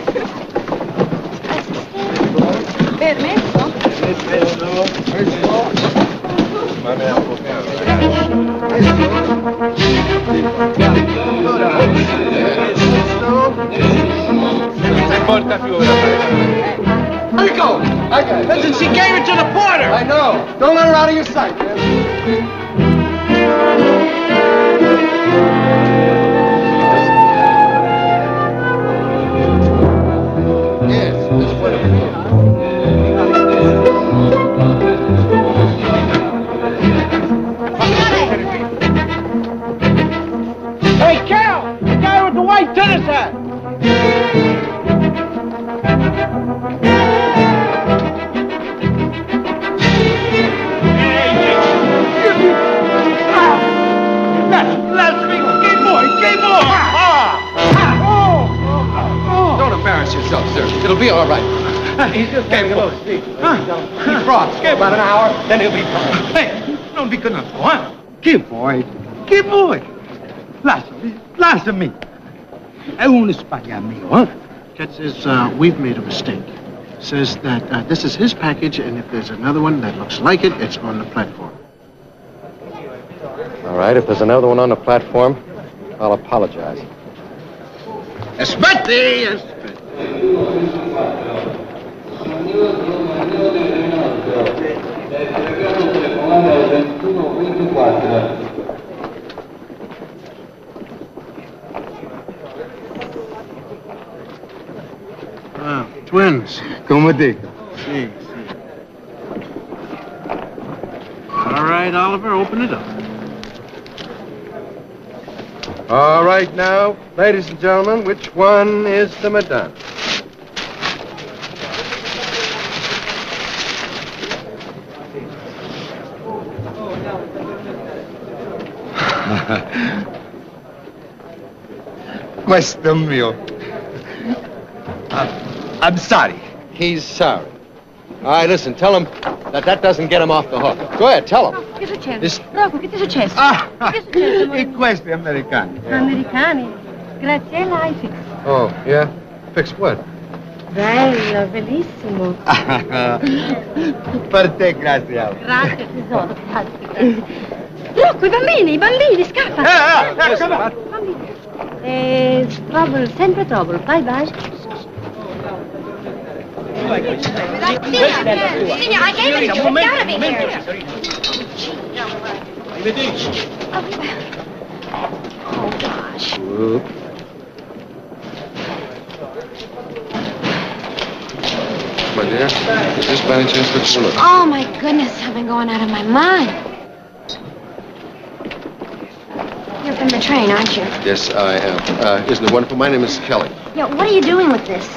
[SPEAKER 14] Permesso?
[SPEAKER 1] Let it go! I got it.
[SPEAKER 19] Listen, she gave it to the porter!
[SPEAKER 1] I know. Don't let her out of your sight, man.
[SPEAKER 19] Hey, Cal! The guy with the white tennis hat!
[SPEAKER 1] Don't embarrass yourself, sir. It'll be all right.
[SPEAKER 19] He's just getting a little sleep.
[SPEAKER 1] He froths. Give about an hour, then he'll be fine.
[SPEAKER 19] Hey, non vi conosco, eh? Che vuoi? Che vuoi? Lasciami. È un spagamento, eh?
[SPEAKER 2] Cat says, we've made a mistake. Says that this is his package, and if there's another one that looks like it, it's on the platform.
[SPEAKER 1] All right, if there's another one on the platform, I'll apologize.
[SPEAKER 19] Aspetti!
[SPEAKER 2] Ah, twins.
[SPEAKER 19] Come dico.
[SPEAKER 2] See. All right, Oliver, open it up.
[SPEAKER 1] All right, now, ladies and gentlemen, which one is the Madonna?
[SPEAKER 19] Questo mio. I'm sorry.
[SPEAKER 1] He's sorry. All right, listen, tell him that doesn't get him off the hook. Go ahead, tell him.
[SPEAKER 14] Che succede?
[SPEAKER 1] This-
[SPEAKER 14] Rocco, che ti è successo? Che succede? amore?
[SPEAKER 19] E questi americani.
[SPEAKER 14] Americani. Graziella, hai fix.
[SPEAKER 1] Oh, yeah? Fix what?
[SPEAKER 14] Bello, bellissimo.
[SPEAKER 19] Per te, grazie.
[SPEAKER 14] Grazie, tesoro, grazie. Rocco, i bambini, scappa. Trouble, sempre trouble. Bye bye.
[SPEAKER 20] Signor, I gave it to you. It's gotta be here.
[SPEAKER 14] Oh, gosh.
[SPEAKER 1] My dear, is this by any chance what you look?
[SPEAKER 20] Oh, my goodness, I've been going out of my mind. You're from the train, aren't you?
[SPEAKER 1] Yes, I am. Isn't it wonderful? My name is Kelly.
[SPEAKER 20] Yeah, what are you doing with this?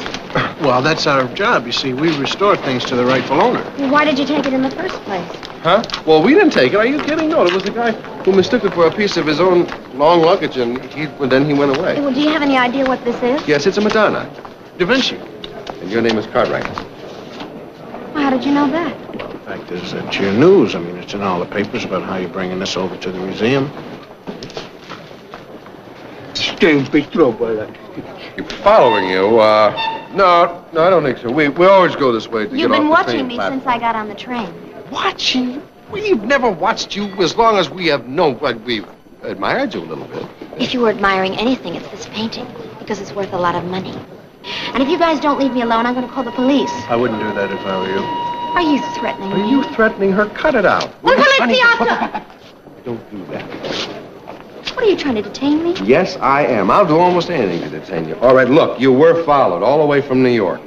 [SPEAKER 2] Well, that's our job. You see, we restore things to the rightful owner.
[SPEAKER 20] Why did you take it in the first place?
[SPEAKER 1] Huh? Well, we didn't take it. Are you kidding? No, it was the guy who mistook it for a piece of his own long luggage, and then he went away.
[SPEAKER 20] Well, do you have any idea what this is?
[SPEAKER 1] Yes, it's a Madonna. Da Vinci. And your name is Cartwright.
[SPEAKER 20] Well, how did you know that?
[SPEAKER 2] The fact is that your news, I mean, it's in all the papers about how you're bringing this over to the museum.
[SPEAKER 1] Keep following you. No, I don't think so. We always go this way to
[SPEAKER 20] You've
[SPEAKER 1] get
[SPEAKER 20] been
[SPEAKER 1] off the
[SPEAKER 20] watching
[SPEAKER 1] train
[SPEAKER 20] me
[SPEAKER 1] platform.
[SPEAKER 20] since I got on the train.
[SPEAKER 1] Watching? We've never watched you as long as we have known, but we've admired you a little bit.
[SPEAKER 20] If you were admiring anything, it's this painting, because it's worth a lot of money. And if you guys don't leave me alone, I'm going to call the police.
[SPEAKER 2] I wouldn't do that if I were you.
[SPEAKER 20] Are you threatening me?
[SPEAKER 1] Are you threatening her? Cut it out.
[SPEAKER 20] Un poliziotto!
[SPEAKER 1] Don't do that.
[SPEAKER 20] What are you trying to detain me?
[SPEAKER 1] Yes, I am. I'll do almost anything to detain you. All right, look, you were followed all the way from New York.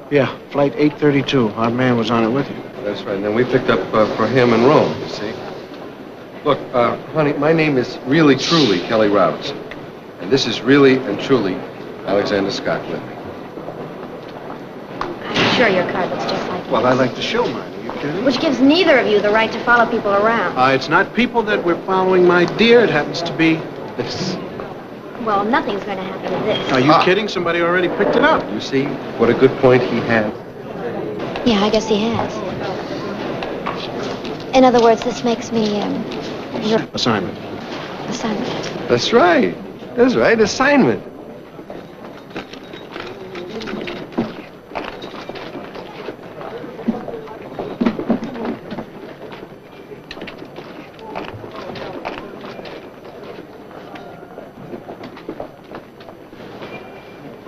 [SPEAKER 2] Yeah, flight 832. Our man was on it with you.
[SPEAKER 1] That's right. And then we picked up for him in Rome, you see. Look, honey, my name is really, truly Kelly Roberts. And this is really and truly Alexander Scott with me.
[SPEAKER 20] sure your card looks just like
[SPEAKER 2] Well, I like to show mine. Are you kidding?
[SPEAKER 20] Which gives neither of you the right to follow people around.
[SPEAKER 2] It's not people that we're following, my dear. It happens to be this.
[SPEAKER 20] Well, nothing's going to happen to this.
[SPEAKER 2] Are you kidding? Somebody already picked it up.
[SPEAKER 1] You see what a good point he has.
[SPEAKER 20] Yeah, I guess he has. In other words, this makes me, your
[SPEAKER 2] Assignment.
[SPEAKER 20] assignment.
[SPEAKER 1] That's right. That's right. Assignment.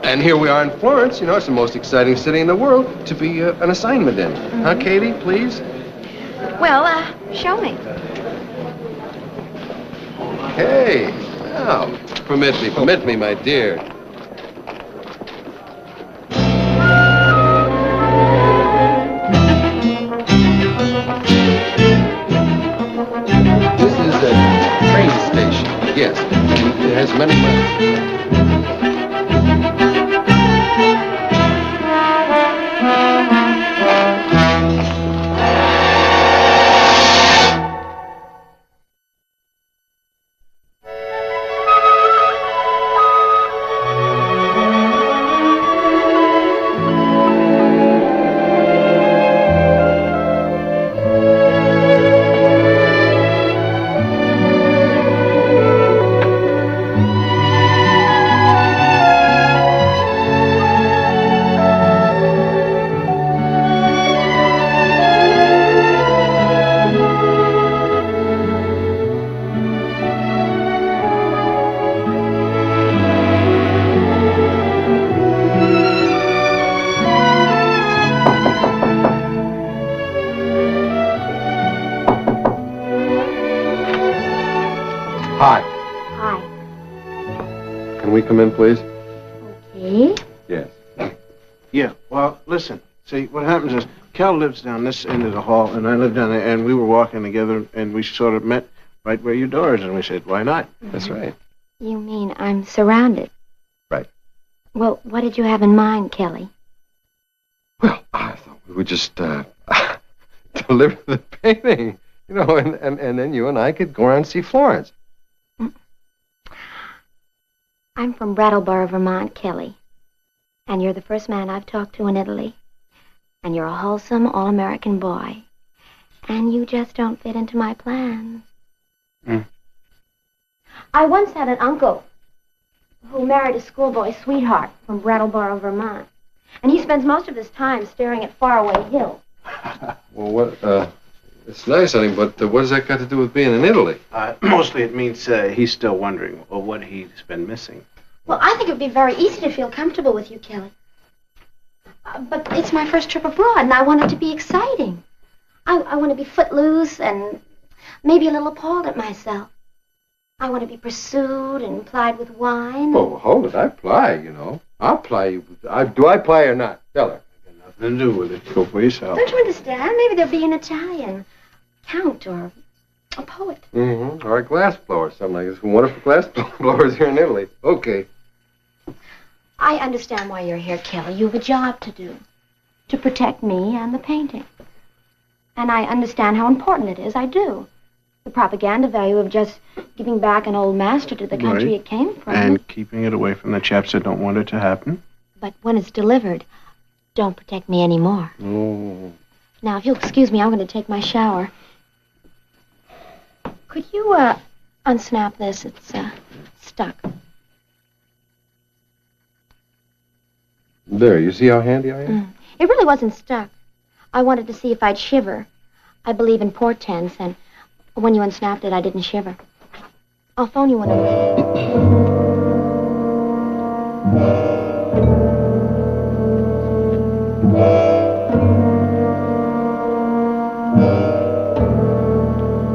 [SPEAKER 1] And here we are in Florence. You know, it's the most exciting city in the world to be an assignment in. Huh, Katie, please?
[SPEAKER 20] Well, show me.
[SPEAKER 1] Hey, now, permit me, my dear. This is a train station, yes. It has many. Hi.
[SPEAKER 20] Hi.
[SPEAKER 1] Can we come in, please?
[SPEAKER 20] Okay.
[SPEAKER 1] Yes.
[SPEAKER 2] Yeah, well, listen. See, what happens is, Cal lives down this end of the hall, and I live down there, and we were walking together, and we sort of met right where your door is, and we said, why not?
[SPEAKER 1] That's right.
[SPEAKER 20] You mean I'm surrounded?
[SPEAKER 1] Right.
[SPEAKER 20] Well, what did you have in mind, Kelly?
[SPEAKER 1] I thought we would just deliver the painting, you know, and then you and I could go around and see Florence.
[SPEAKER 20] I'm from Brattleboro, Vermont, Kelly. And you're the first man I've talked to in Italy. And you're a wholesome, all-American boy. And you just don't fit into my plans. I once had an uncle who married a schoolboy sweetheart from Brattleboro, Vermont. And he spends most of his time staring at faraway hills.
[SPEAKER 1] Well, what, it's nice, honey, but what does that got to do with being in Italy?
[SPEAKER 2] Mostly it means he's still wondering what he's been missing.
[SPEAKER 20] Well, I think it would be very easy to feel comfortable with you, Kelly. But it's my first trip abroad, and I want it to be exciting. I want to be footloose and maybe a little appalled at myself. I want to be pursued and plied with wine.
[SPEAKER 1] Oh, hold it. I ply, you know. I'll ply you. Do I ply or not? Tell her.
[SPEAKER 2] Nothing to do with it. Go for yourself.
[SPEAKER 20] Don't you understand? Maybe there'll be an Italian count or a poet.
[SPEAKER 1] Mm-hmm. Or a glass blower, something like this. Wonderful glass blowers here in Italy. Okay.
[SPEAKER 20] I understand why you're here, Kelly. You have a job to do. To protect me and the painting. And I understand how important it is. I do. The propaganda value of just giving back an old master to the country it came from.
[SPEAKER 2] And keeping it away from the chaps that don't want it to happen.
[SPEAKER 20] But when it's delivered, don't protect me anymore.
[SPEAKER 1] Oh.
[SPEAKER 20] Now, if you'll excuse me, I'm going to take my shower. Could you, unsnap this? It's, stuck.
[SPEAKER 1] There, you see how handy I am?
[SPEAKER 20] It really wasn't stuck. I wanted to see if I'd shiver. I believe in portents, and when you unsnapped it, I didn't shiver. I'll phone you when I'm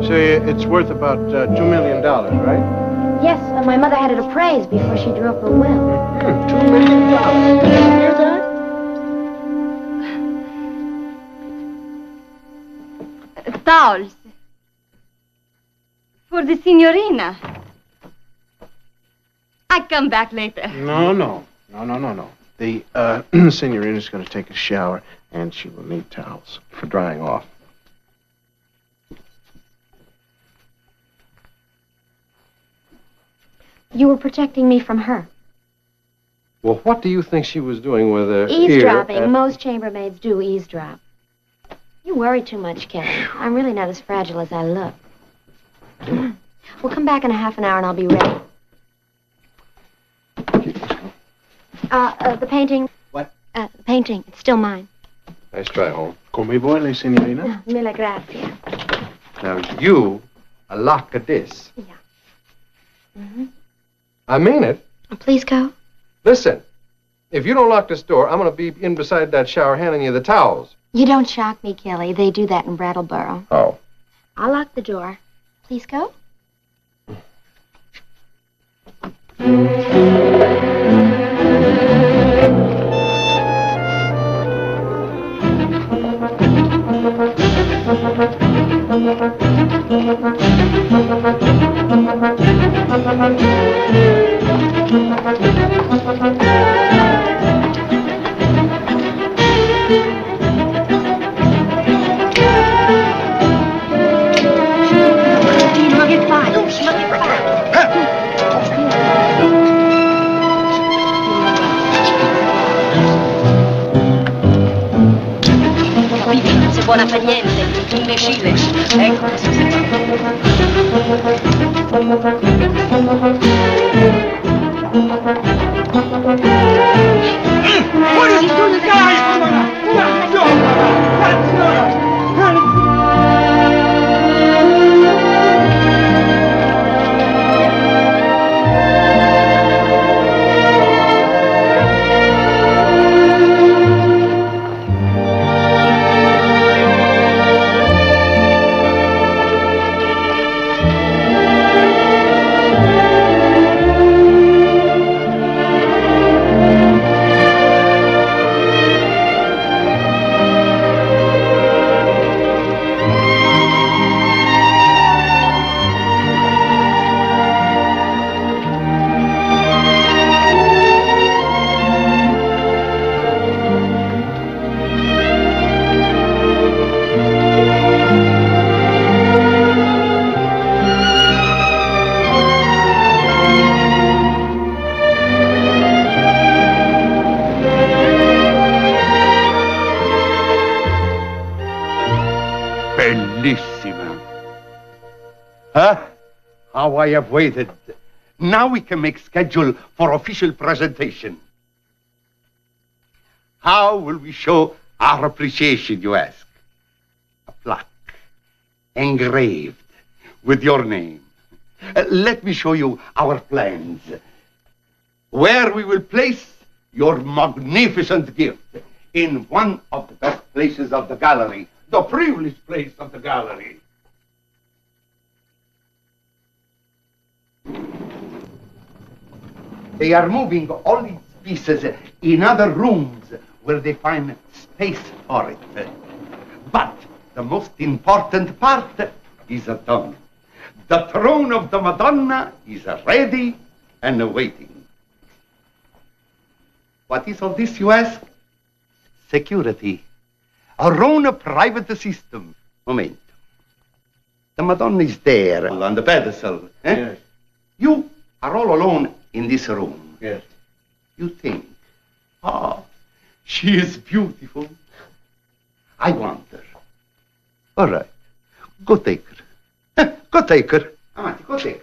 [SPEAKER 2] So it's worth about $2 million, right?
[SPEAKER 20] Yes, my mother had it appraised before she drew up her will.
[SPEAKER 2] $2 million.
[SPEAKER 20] Did you hear that?
[SPEAKER 21] Towels. For the signorina. I come back later.
[SPEAKER 2] No. The senorita's going to take a shower, and she will need towels
[SPEAKER 1] for drying off.
[SPEAKER 20] You were protecting me from her.
[SPEAKER 1] Well, what do you think she was doing with her
[SPEAKER 20] Eavesdropping.
[SPEAKER 1] ear at...
[SPEAKER 20] Most chambermaids do eavesdrop. You worry too much, Kelly. I'm really not as fragile as I look. We'll come back in a half an hour and I'll be ready. The painting.
[SPEAKER 2] What?
[SPEAKER 20] The painting. It's still mine.
[SPEAKER 1] Nice try, Holmes.
[SPEAKER 2] Come vuole, signorina?
[SPEAKER 20] Mille grazie.
[SPEAKER 1] Now, you lock this.
[SPEAKER 20] Yeah. Mm-hmm.
[SPEAKER 1] I mean it.
[SPEAKER 20] Please go.
[SPEAKER 1] Listen, if you don't lock this door, I'm going to be in beside that shower handing you the towels.
[SPEAKER 20] You don't shock me, Kelly. They do that in Brattleboro.
[SPEAKER 1] Oh.
[SPEAKER 20] I'll lock the door. Please go.
[SPEAKER 6] Non si può fare niente, imbecille. Ecco che si
[SPEAKER 19] What is he doing, guys?
[SPEAKER 11] Bellissima. Huh? How I have waited. Now we can make schedule for official presentation. How will we show our appreciation, you ask? A plaque, engraved with your name. Let me show you our plans. Where we will place your magnificent gift in one of the best places of the gallery. The privileged place of the gallery. They are moving all these pieces in other rooms where they find space for it. But the most important part is done. The throne of the Madonna is ready and waiting. What is all this, you ask? Security. Our own private system. Momento. The Madonna is there on the pedestal. Eh?
[SPEAKER 2] Yes.
[SPEAKER 11] You are all alone in this room.
[SPEAKER 2] Yes.
[SPEAKER 11] You think, she is beautiful. I want her. All right. Go take her. Go take her. Avanti, go take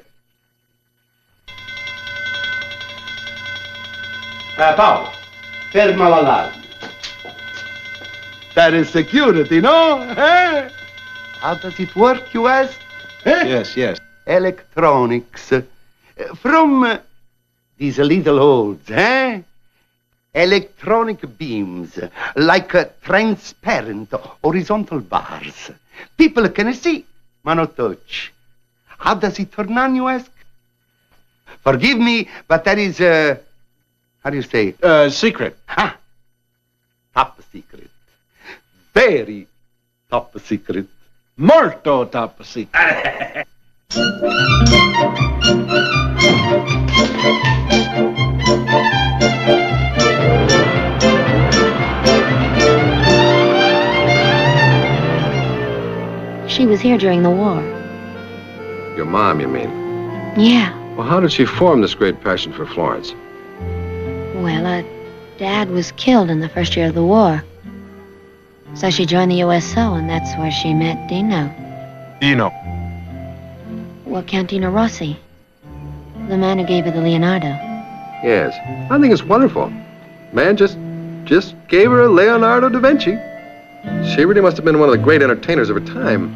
[SPEAKER 11] her. Paolo, ferma l'allarme. That is security, no? Eh? How does it work, you ask? Eh?
[SPEAKER 2] Yes, yes.
[SPEAKER 11] Electronics. From these little holes, eh? Electronic beams, like transparent horizontal bars. People can see, but not touch. How does it turn on, you ask? Forgive me, but that is, how do you say?
[SPEAKER 2] Secret.
[SPEAKER 11] Ha! Top secret. Very top secret.
[SPEAKER 2] Molto top secret.
[SPEAKER 3] here during the war.
[SPEAKER 1] Your mom, you mean?
[SPEAKER 3] Yeah.
[SPEAKER 1] Well, how did she form this great passion for Florence?
[SPEAKER 3] Well, Dad was killed in the first year of the war. So she joined the USO, and that's where she met Dino.
[SPEAKER 2] Dino.
[SPEAKER 3] Well, Count Dino Rossi. The man who gave her the Leonardo.
[SPEAKER 1] Yes. I think it's wonderful. Man just gave her a Leonardo da Vinci. She really must have been one of the great entertainers of her time.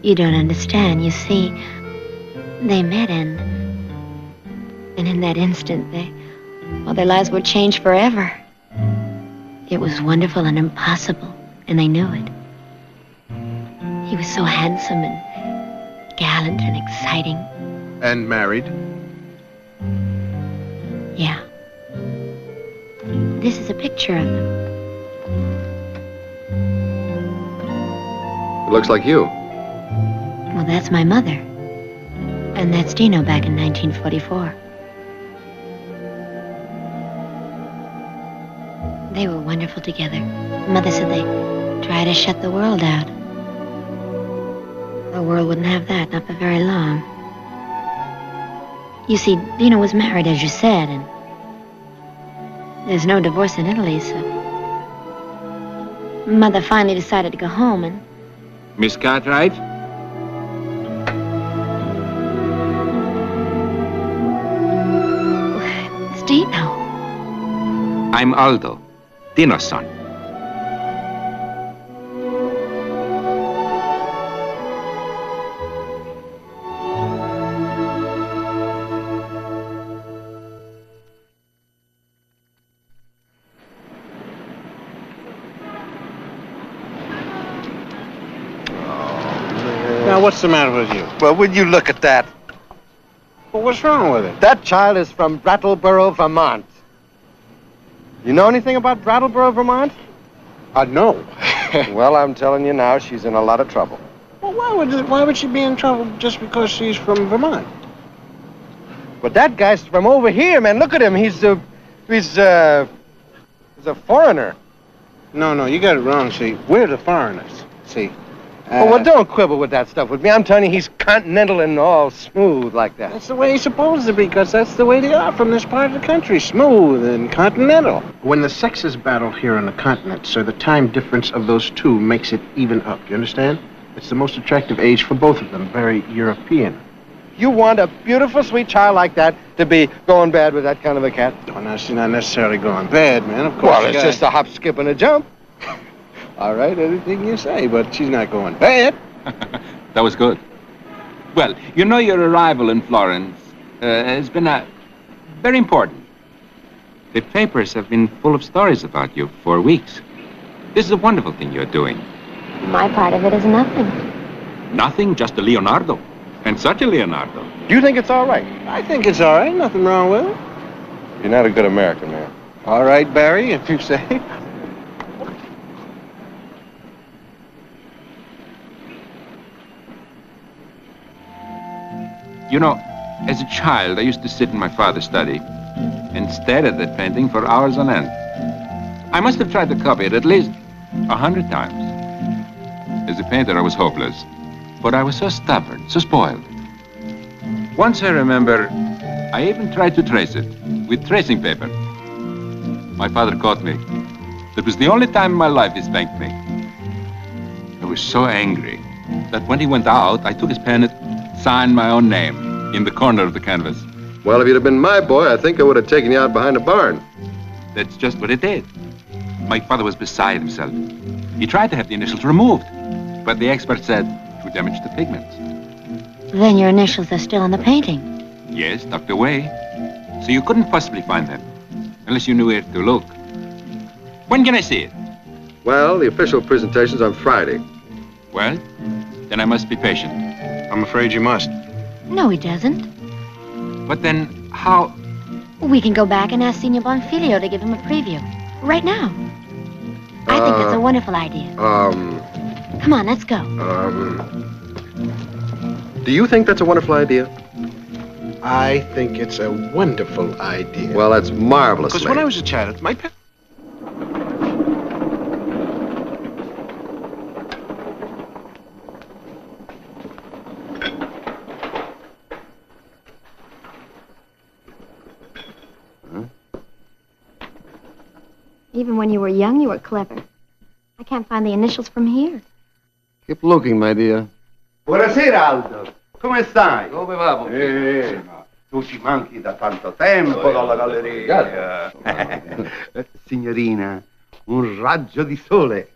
[SPEAKER 3] You don't understand. You see, they met and in that instant, their lives were changed forever. It was wonderful and impossible, and they knew it. He was so handsome and gallant and exciting.
[SPEAKER 2] And married?
[SPEAKER 3] Yeah. This is a picture of them.
[SPEAKER 1] It looks like you.
[SPEAKER 3] Well, that's my mother. And that's Dino back in 1944. They were wonderful together. Mother said they tried to shut the world out. The world wouldn't have that, not for very long. You see, Dino was married, as you said, and there's no divorce in Italy, so Mother finally decided to go home and...
[SPEAKER 11] Miss Cartwright?
[SPEAKER 3] It's Dino.
[SPEAKER 11] I'm Aldo, Dino's son.
[SPEAKER 2] Now, what's the matter with you?
[SPEAKER 22] Well, would you look at that?
[SPEAKER 2] Well, what's wrong with it?
[SPEAKER 22] That child is from Brattleboro, Vermont. You know anything about Brattleboro, Vermont?
[SPEAKER 2] No.
[SPEAKER 22] Well, I'm telling you now, she's in a lot of trouble.
[SPEAKER 2] Well, why would she be in trouble just because she's from Vermont?
[SPEAKER 22] But that guy's from over here, man. Look at him. He's a foreigner.
[SPEAKER 2] No, you got it wrong, see. We're the foreigners, see.
[SPEAKER 22] Well, don't quibble with that stuff with me. I'm telling you, he's continental and all smooth like that.
[SPEAKER 2] That's the way he's supposed to be, because that's the way they are from this part of the country. Smooth and continental. When the sexes battle here on the continent, sir, the time difference of those two makes it even up. You understand? It's the most attractive age for both of them. Very European.
[SPEAKER 22] You want a beautiful, sweet child like that to be going bad with that kind of a cat?
[SPEAKER 2] Oh, no, she's not necessarily going bad, man. Of course.
[SPEAKER 22] Well, it's just a hop, skip, and a jump.
[SPEAKER 2] All right, anything you say, but she's not going bad.
[SPEAKER 11] That was good. Well, you know your arrival in Florence has been very important. The papers have been full of stories about you for weeks. This is a wonderful thing you're doing.
[SPEAKER 3] My part of it is nothing.
[SPEAKER 11] Nothing, just a Leonardo. And such a Leonardo.
[SPEAKER 22] Do you think it's all right?
[SPEAKER 2] I think it's all right. Nothing wrong with it.
[SPEAKER 22] You're not a good American, man.
[SPEAKER 2] All right, Barry, if you say.
[SPEAKER 11] You know, as a child, I used to sit in my father's study and stare at that painting for hours on end. I must have tried to copy it at least 100 times. As a painter, I was hopeless, but I was so stubborn, so spoiled. Once I remember, I even tried to trace it with tracing paper. My father caught me. That was the only time in my life he spanked me. I was so angry that when he went out, I took his pen and signed my own name in the corner of the canvas.
[SPEAKER 1] Well, if you'd have been my boy, I think I would have taken you out behind a barn.
[SPEAKER 11] That's just what it did. My father was beside himself. He tried to have the initials removed, but the expert said it would damage the pigments.
[SPEAKER 3] Then your initials are still in the painting.
[SPEAKER 11] Yes, tucked away. So you couldn't possibly find them, unless you knew where to look. When can I see it?
[SPEAKER 1] Well, the official presentation's on Friday.
[SPEAKER 11] Well, then I must be patient.
[SPEAKER 2] I'm afraid you must.
[SPEAKER 3] No, he doesn't.
[SPEAKER 11] But then, how...
[SPEAKER 3] We can go back and ask Signor Bonfiglio to give him a preview. Right now. I think that's a wonderful idea. Come on, let's go.
[SPEAKER 1] Do you think that's a wonderful idea?
[SPEAKER 2] I think it's a wonderful idea.
[SPEAKER 1] Well, that's marvelous.
[SPEAKER 2] Because when I was a child, my pet...
[SPEAKER 20] Even when you were young, you were clever. I can't find the initials from here.
[SPEAKER 1] Keep looking, my dear.
[SPEAKER 5] Buonasera, Aldo. Come stai?
[SPEAKER 1] Dove va,
[SPEAKER 5] ma tu ci manchi da tanto tempo dalla galleria. Signorina, un raggio di sole.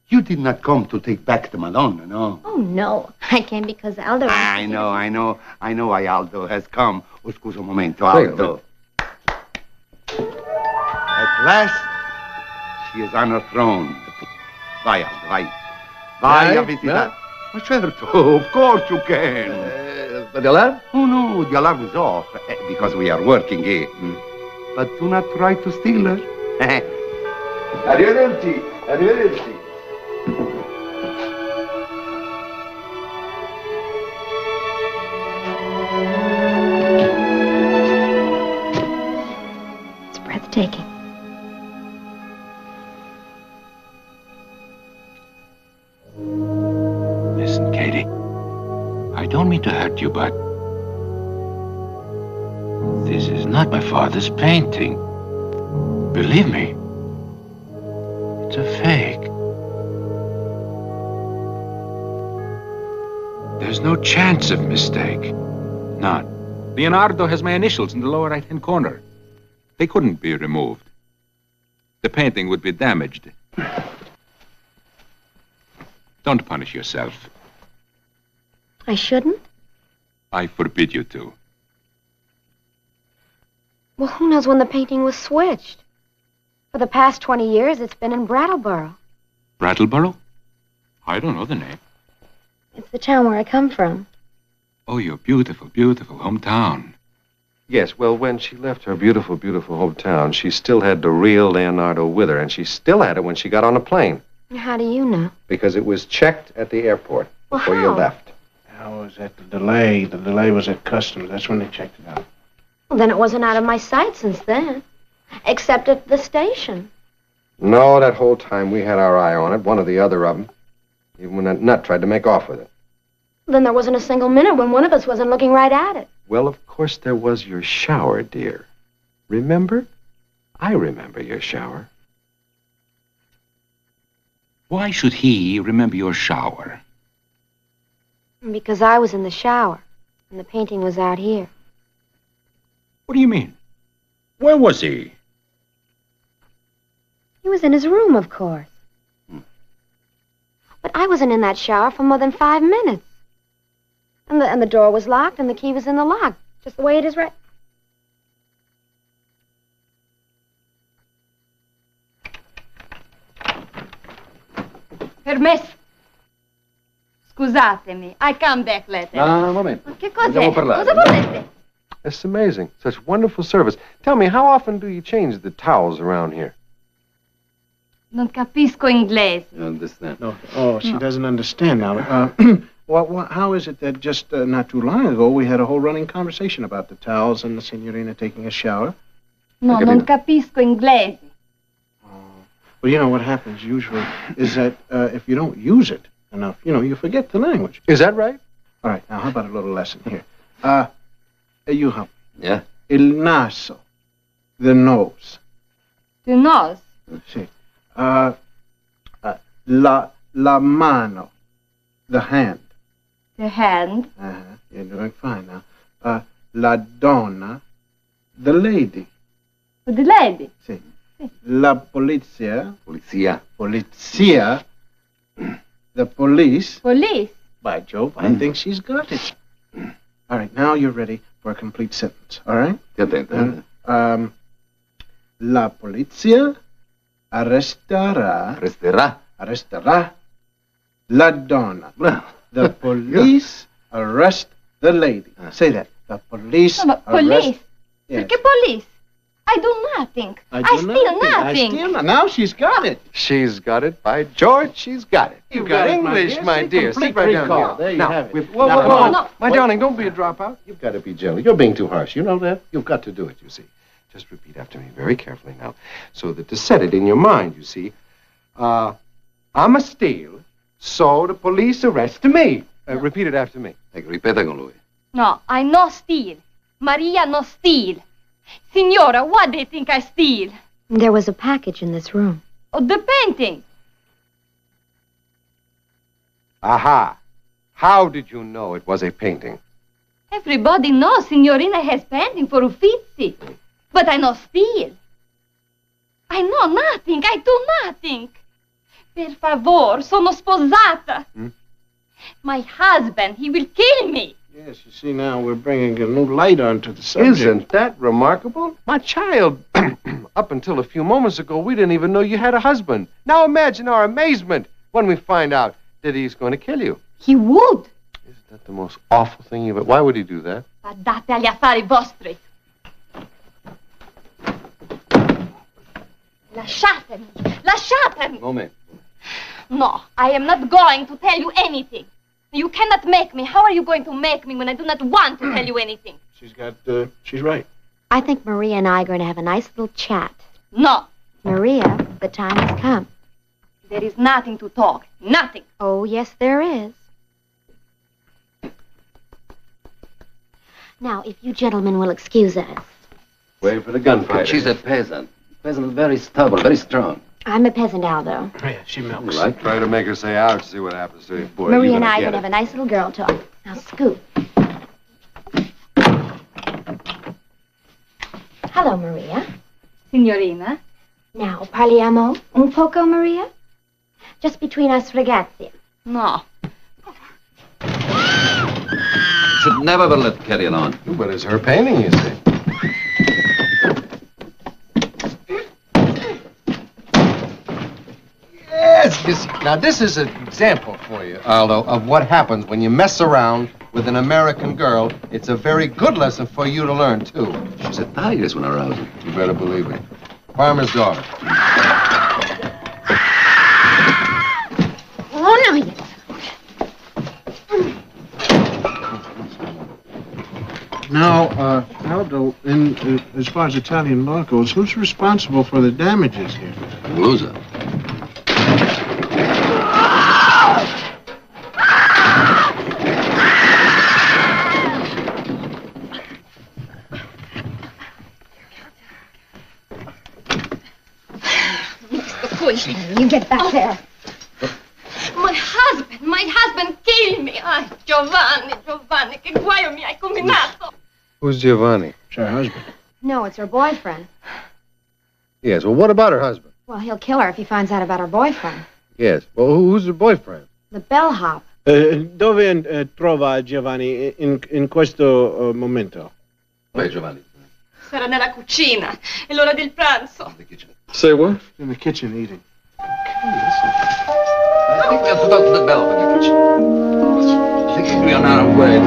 [SPEAKER 5] You did not come to take back the Madonna, no?
[SPEAKER 20] Oh, no. I came because Aldo...
[SPEAKER 5] I know why Aldo has come. Oh, scusa un momento, Aldo. At last, she is on her throne. Vai, Aldo, vai. Vai a visitare. Ma certo, of course you can.
[SPEAKER 1] The alarm?
[SPEAKER 5] Oh, no, the alarm is off, because we are working here. But do not try to steal her. Arrivederci, arrivederci.
[SPEAKER 20] It's breathtaking.
[SPEAKER 11] Listen, Katie. I don't mean to hurt you, but this is not my father's painting. Believe me. It's a fake. There's no chance of mistake.
[SPEAKER 7] None. Leonardo has my initials in the lower right-hand corner. They couldn't be removed. The painting would be damaged. Don't punish yourself.
[SPEAKER 20] I shouldn't?
[SPEAKER 7] I forbid you to.
[SPEAKER 20] Well, who knows when the painting was switched? For the past 20 years, it's been in Brattleboro.
[SPEAKER 7] Brattleboro? I don't know the name.
[SPEAKER 20] It's the town where I come from.
[SPEAKER 7] Oh, your beautiful, beautiful hometown.
[SPEAKER 1] Yes, well, when she left her beautiful, beautiful hometown, she still had the real Leonardo with her, and she still had it when she got on the plane.
[SPEAKER 20] How do you know?
[SPEAKER 1] Because it was checked at the airport before you left.
[SPEAKER 2] How was that the delay? The delay was at customs. That's when they checked it out.
[SPEAKER 20] Well, then it wasn't out of my sight since then. Except at the station.
[SPEAKER 1] No, that whole time we had our eye on it, one or the other of them. Even when that nut tried to make off with it.
[SPEAKER 20] Then there wasn't a single minute when one of us wasn't looking right at it.
[SPEAKER 1] Well, of course there was your shower, dear. Remember? I remember your shower.
[SPEAKER 7] Why should he remember your shower?
[SPEAKER 20] Because I was in the shower, and the painting was out here.
[SPEAKER 7] What do you mean? Where was he?
[SPEAKER 20] He was in his room, of course. But I wasn't in that shower for more than 5 minutes. And the door was locked, and the key was in the lock, just the way it is right.
[SPEAKER 21] Permesso. Scusatemi, I come back later.
[SPEAKER 1] Un momento.
[SPEAKER 21] Che cos'è?
[SPEAKER 1] Andiamo a parlare.
[SPEAKER 21] Cosa volete?
[SPEAKER 1] It's amazing. Such wonderful service. Tell me, how often do you change the towels around here?
[SPEAKER 21] Non capisco inglese.
[SPEAKER 1] You understand?
[SPEAKER 2] No. Oh, she doesn't understand now. Well, how is it that just not too long ago we had a whole running conversation about the towels and the signorina taking a shower?
[SPEAKER 21] No, non capisco inglese.
[SPEAKER 2] Well, you know what happens usually is that if you don't use it enough, you forget the language.
[SPEAKER 1] Is that right?
[SPEAKER 2] All right, now how about a little lesson here? You help.
[SPEAKER 1] Yeah.
[SPEAKER 2] Il naso, the nose.
[SPEAKER 21] The nose?
[SPEAKER 2] See. La mano, the hand.
[SPEAKER 21] The hand?
[SPEAKER 2] You're doing fine now. La donna, the lady.
[SPEAKER 21] The lady?
[SPEAKER 2] See. La polizia.
[SPEAKER 1] Polizia.
[SPEAKER 2] Polizia. The police.
[SPEAKER 21] Police?
[SPEAKER 2] By Jove, I think she's got it. All right, now you're ready for a complete sentence, all right? La polizia arresterà la donna. The police arrest the lady. Say that. The police
[SPEAKER 21] No, but police?
[SPEAKER 2] Yes.
[SPEAKER 21] Perché police? I do nothing. I steal nothing.
[SPEAKER 2] Now she's got it.
[SPEAKER 1] She's got it. By George, she's got it. You've got English, my dear. Sit right down here.
[SPEAKER 2] There you
[SPEAKER 1] now,
[SPEAKER 2] have it.
[SPEAKER 1] Whoa. My darling, don't be a dropout. You've got to be gentle. You're being too harsh. You know that? You've got to do it, you see. Just repeat after me very carefully now, so that to set it in your mind, you see. I'm a steal, so the police arrest me. Repeat it after me.
[SPEAKER 9] Ripeta con lui.
[SPEAKER 21] No, I no steal. Maria no steal. Signora, what do you think I steal?
[SPEAKER 3] There was a package in this room.
[SPEAKER 21] Oh, the painting.
[SPEAKER 1] Aha. How did you know it was a painting?
[SPEAKER 21] Everybody knows Signorina has painting for Uffizi. But I know steal. I know nothing. I do nothing. Per favor, sono sposata. My husband, he will kill me.
[SPEAKER 2] Yes, you see, now we're bringing a new light onto the subject.
[SPEAKER 1] Isn't that remarkable? My child, up until a few moments ago, we didn't even know you had a husband. Now imagine our amazement when we find out that he's going to kill you.
[SPEAKER 21] He would.
[SPEAKER 1] Isn't that the most awful thing you've ever... Why would he do that?
[SPEAKER 21] Badate agli affari vostri. Lasciatemi. Lasciatemi.
[SPEAKER 1] Moment.
[SPEAKER 21] No, I am not going to tell you anything. You cannot make me. How are you going to make me when I do not want to tell you anything?
[SPEAKER 2] She's right.
[SPEAKER 3] I think Maria and I are going to have a nice little chat.
[SPEAKER 21] No.
[SPEAKER 3] Maria, the time has come.
[SPEAKER 21] There is nothing to talk. Nothing.
[SPEAKER 3] Oh, yes, there is. Now, if you gentlemen will excuse us.
[SPEAKER 1] Wait for the gunfighter.
[SPEAKER 10] She's a peasant. Peasant very stubborn, very strong.
[SPEAKER 3] I'm a peasant, Aldo.
[SPEAKER 2] Yeah, she milks.
[SPEAKER 1] Right. Try to make her say ouch, see what happens to you. Boy,
[SPEAKER 3] Maria
[SPEAKER 1] you're
[SPEAKER 3] and I are
[SPEAKER 1] get
[SPEAKER 3] going to have a nice little girl talk. Now, scoot. Hello, Maria.
[SPEAKER 21] Signorina.
[SPEAKER 3] Now, parliamo un poco, Maria? Just between us ragazzi.
[SPEAKER 21] No.
[SPEAKER 10] Should never have let carry on.
[SPEAKER 1] But it's her painting, you see. Yes, you see. Now, this is an example for you, Aldo, of what happens when you mess around with an American girl. It's a very good lesson for you to learn, too.
[SPEAKER 10] She's a tigress when aroused.
[SPEAKER 1] You better believe it. Farmer's daughter.
[SPEAKER 3] Oh, no, you...
[SPEAKER 2] Now, Aldo, as far as Italian law goes, who's responsible for the damages here?
[SPEAKER 10] The loser.
[SPEAKER 3] You get back there.
[SPEAKER 21] My husband killed me. Ay, Giovanni, che guaio mi hai combinato.
[SPEAKER 1] Who's Giovanni?
[SPEAKER 2] It's her husband.
[SPEAKER 3] No, it's her boyfriend.
[SPEAKER 1] Yes, well, what about her husband?
[SPEAKER 3] Well, he'll kill her if he finds out about her boyfriend.
[SPEAKER 1] Yes, well, who's her boyfriend?
[SPEAKER 3] The bellhop.
[SPEAKER 2] Dove trova Giovanni in questo momento?
[SPEAKER 10] Where, Giovanni?
[SPEAKER 21] Sarà nella cucina. È l'ora del pranzo.
[SPEAKER 1] Say what?
[SPEAKER 2] In the kitchen eating.
[SPEAKER 10] I think we have to go to the bell in the kitchen. I think we are now away.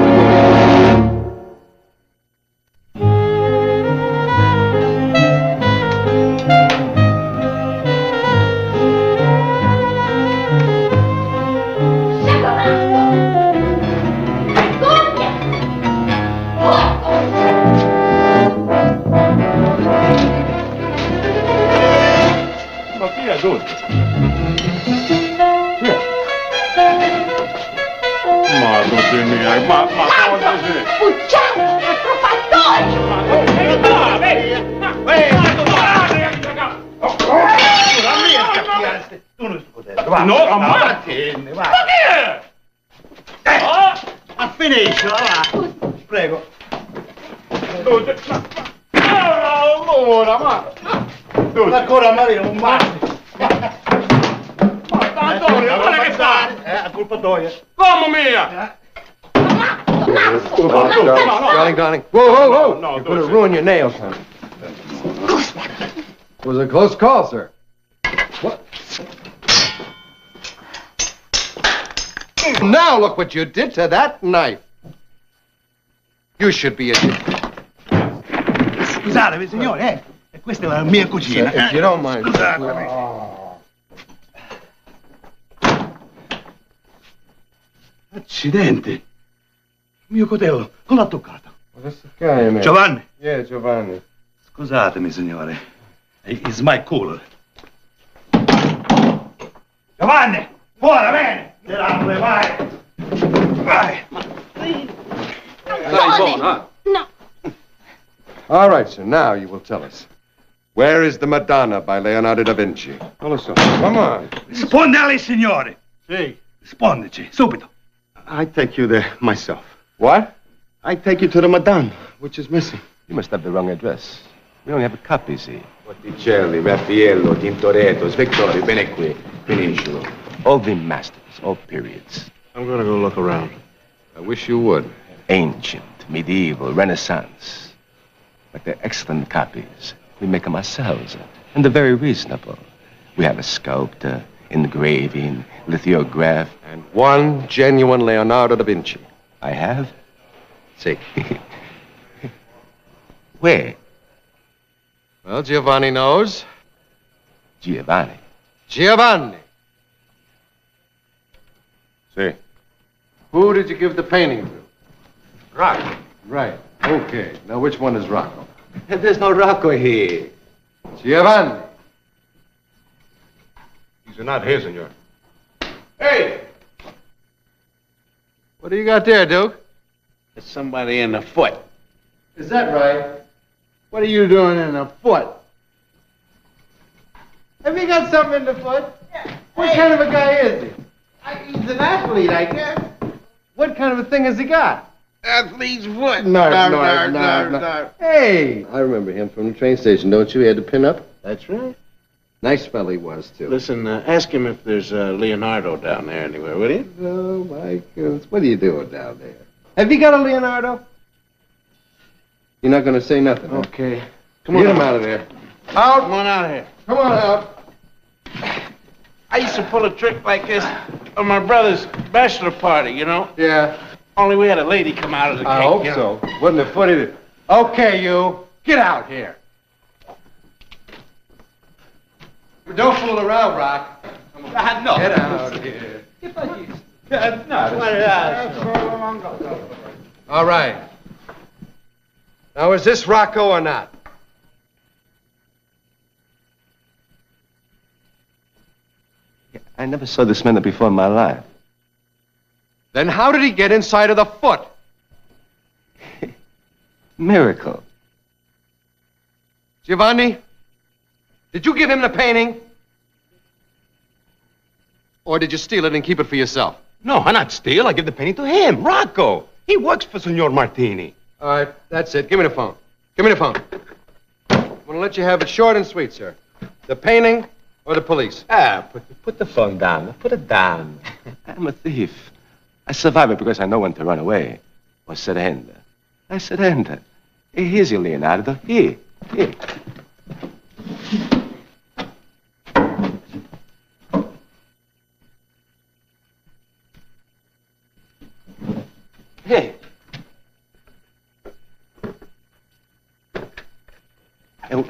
[SPEAKER 4] Ma chi è adulto? Ma tutti miei, ma cosa c'è?
[SPEAKER 21] Uccello,
[SPEAKER 19] No, ammatti! Ma chi è? Finisci, va! Prego. Allora, ma... Ancora Maria, un basti! Antonio, guarda che fa! È colpa tua. Come mia?
[SPEAKER 1] Darling. Whoa. You're going to ruin your nails, honey. It was a close call, sir. What? Now look what you did to that knife. You should be ashamed.
[SPEAKER 19] Scusate, signore, questa è la mia cucina.
[SPEAKER 1] If you don't mind.
[SPEAKER 19] Scusatemi. Accidenti. Mio coltello, con l'ha toccato. Giovanni.
[SPEAKER 1] Yeah, Giovanni.
[SPEAKER 19] Scusatemi, signore. It's my cooler. Giovanni, fuori, bene. Tirarle, vai. Vai.
[SPEAKER 21] Antonio! No.
[SPEAKER 1] All right, sir. Now you will tell us. Where is the Madonna by Leonardo da Vinci?
[SPEAKER 18] Adesso.
[SPEAKER 1] Come on.
[SPEAKER 19] Risponde a lei, signore.
[SPEAKER 18] Sì.
[SPEAKER 19] Rispondici, subito.
[SPEAKER 18] I take you there myself.
[SPEAKER 1] What?
[SPEAKER 18] I take you to the Madonna, which is missing.
[SPEAKER 1] You must have the wrong address. We only have a copy, see?
[SPEAKER 10] Botticelli, Raffaello, Tintoretto, Svectori, bene qui. Finiscilo.
[SPEAKER 1] All the masters, all periods.
[SPEAKER 2] I'm gonna go look around.
[SPEAKER 1] I wish you would. Ancient, medieval, Renaissance. But they're excellent copies. We make them ourselves, and they're very reasonable. We have a sculptor, engraving, lithograph, and one genuine Leonardo da Vinci. I have? See. Where? Well, Giovanni knows. Giovanni? Giovanni! See. Who did you give the painting to?
[SPEAKER 10] Rocco.
[SPEAKER 1] Right. Okay. Now, which one is Rocco?
[SPEAKER 10] There's no Rocco here.
[SPEAKER 1] Giovanni.
[SPEAKER 18] These are not here, senor.
[SPEAKER 1] Hey! What do you got there, Duke?
[SPEAKER 2] There's somebody in the foot.
[SPEAKER 1] Is that right?
[SPEAKER 2] What are you doing in the foot? Have you got something in the foot? What kind of a guy is he? He's an athlete, I guess.
[SPEAKER 1] What kind of a thing has he got?
[SPEAKER 2] Athlete's foot.
[SPEAKER 1] No. Hey! I remember him from the train station, don't you? He had to pin up.
[SPEAKER 2] That's right.
[SPEAKER 1] Nice fellow he was, too.
[SPEAKER 2] Listen, ask him if there's Leonardo down there anywhere, will you?
[SPEAKER 1] Oh, my goodness. What are you doing down there? Have you got a Leonardo? You're not going to say nothing, huh?
[SPEAKER 2] Okay.
[SPEAKER 1] Come on. Get him out of there. Out!
[SPEAKER 2] Come on out of here.
[SPEAKER 1] Come on out.
[SPEAKER 2] I used to pull a trick like this on my brother's bachelor party, you know?
[SPEAKER 1] Yeah.
[SPEAKER 2] Only we had a lady come out of the cake.
[SPEAKER 1] I hope
[SPEAKER 2] you know?
[SPEAKER 1] so. Wasn't it funny? Okay, you. Get out here. Don't fool around, Rock.
[SPEAKER 10] No.
[SPEAKER 1] Get out here. All right. Now, is this Rocco or not? I never saw this man before in my life. Then how did he get inside of the foot? Miracle. Giovanni, did you give him the painting? Or did you steal it and keep it for yourself?
[SPEAKER 18] No, I not steal. I give the painting to him, Rocco. He works for Senor Martini.
[SPEAKER 1] All right, that's it. Give me the phone. Give me the phone. I'm going to let you have it short and sweet, sir. The painting or the police?
[SPEAKER 18] Put the phone down. Put it down.
[SPEAKER 1] I'm a thief. I survive it because I know when to run away. Or surrender. I surrender. Here's your Leonardo. Here. Hey.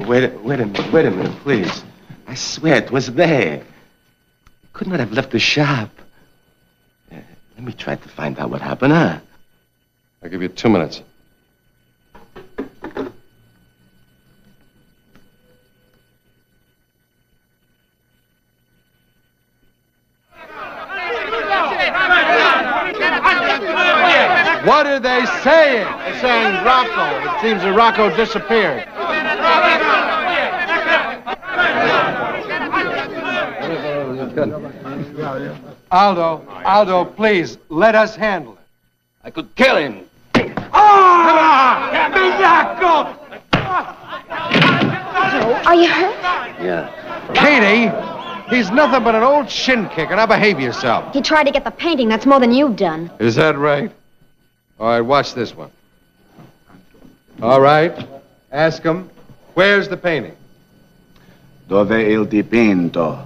[SPEAKER 1] Wait a minute, please. I swear it was there. You could not have left the shop. Let me try to find out what happened, huh? I'll give you 2 minutes. What are they saying?
[SPEAKER 2] They're saying Rocco. It seems that Rocco disappeared.
[SPEAKER 1] Aldo, please, let us handle it.
[SPEAKER 10] I could kill him.
[SPEAKER 20] Are you hurt?
[SPEAKER 1] Yeah. Katie, he's nothing but an old shin kicker. Now behave yourself.
[SPEAKER 20] He tried to get the painting. That's more than you've done.
[SPEAKER 1] Is that right? All right, watch this one. All right, ask him, where's the painting?
[SPEAKER 10] Dove il dipinto?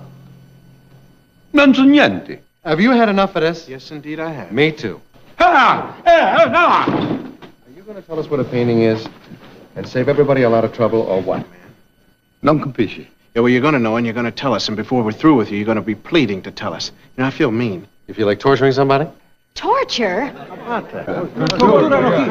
[SPEAKER 18] Non so niente.
[SPEAKER 1] Have you had enough of this?
[SPEAKER 2] Yes, indeed, I have.
[SPEAKER 1] Me too.
[SPEAKER 18] No.
[SPEAKER 1] Are you going to tell us what a painting is and save everybody a lot of trouble, or what?
[SPEAKER 18] Non capisci.
[SPEAKER 2] Yeah, well, you're going to know and you're going to tell us, and before we're through with you, you're going to be pleading to tell us. You know, I feel mean.
[SPEAKER 1] You feel like torturing somebody?
[SPEAKER 20] Torture?
[SPEAKER 2] How about that?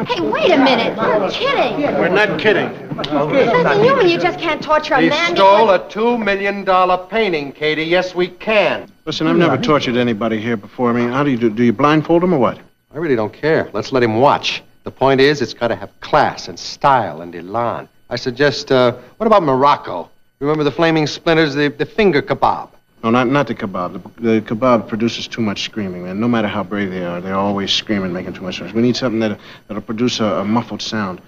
[SPEAKER 20] Hey, wait a minute. You're kidding.
[SPEAKER 2] We're not kidding.
[SPEAKER 20] Nothing human. You just can't torture a
[SPEAKER 1] He
[SPEAKER 20] man.
[SPEAKER 1] stole a $2 million painting, Katie. Yes, we can.
[SPEAKER 2] Listen, I've never tortured anybody here before. I mean, how do you do? Do you blindfold him or what?
[SPEAKER 1] I really don't care. Let's let him watch. The point is, it's got to have class and style and elan. I suggest, what about Morocco?
[SPEAKER 22] Remember the flaming splinters, the finger kebab?
[SPEAKER 2] No, not the kebab. The kebab produces too much screaming, man. No matter how brave they are, they're always screaming, making too much noise. We need something that'll produce a muffled sound.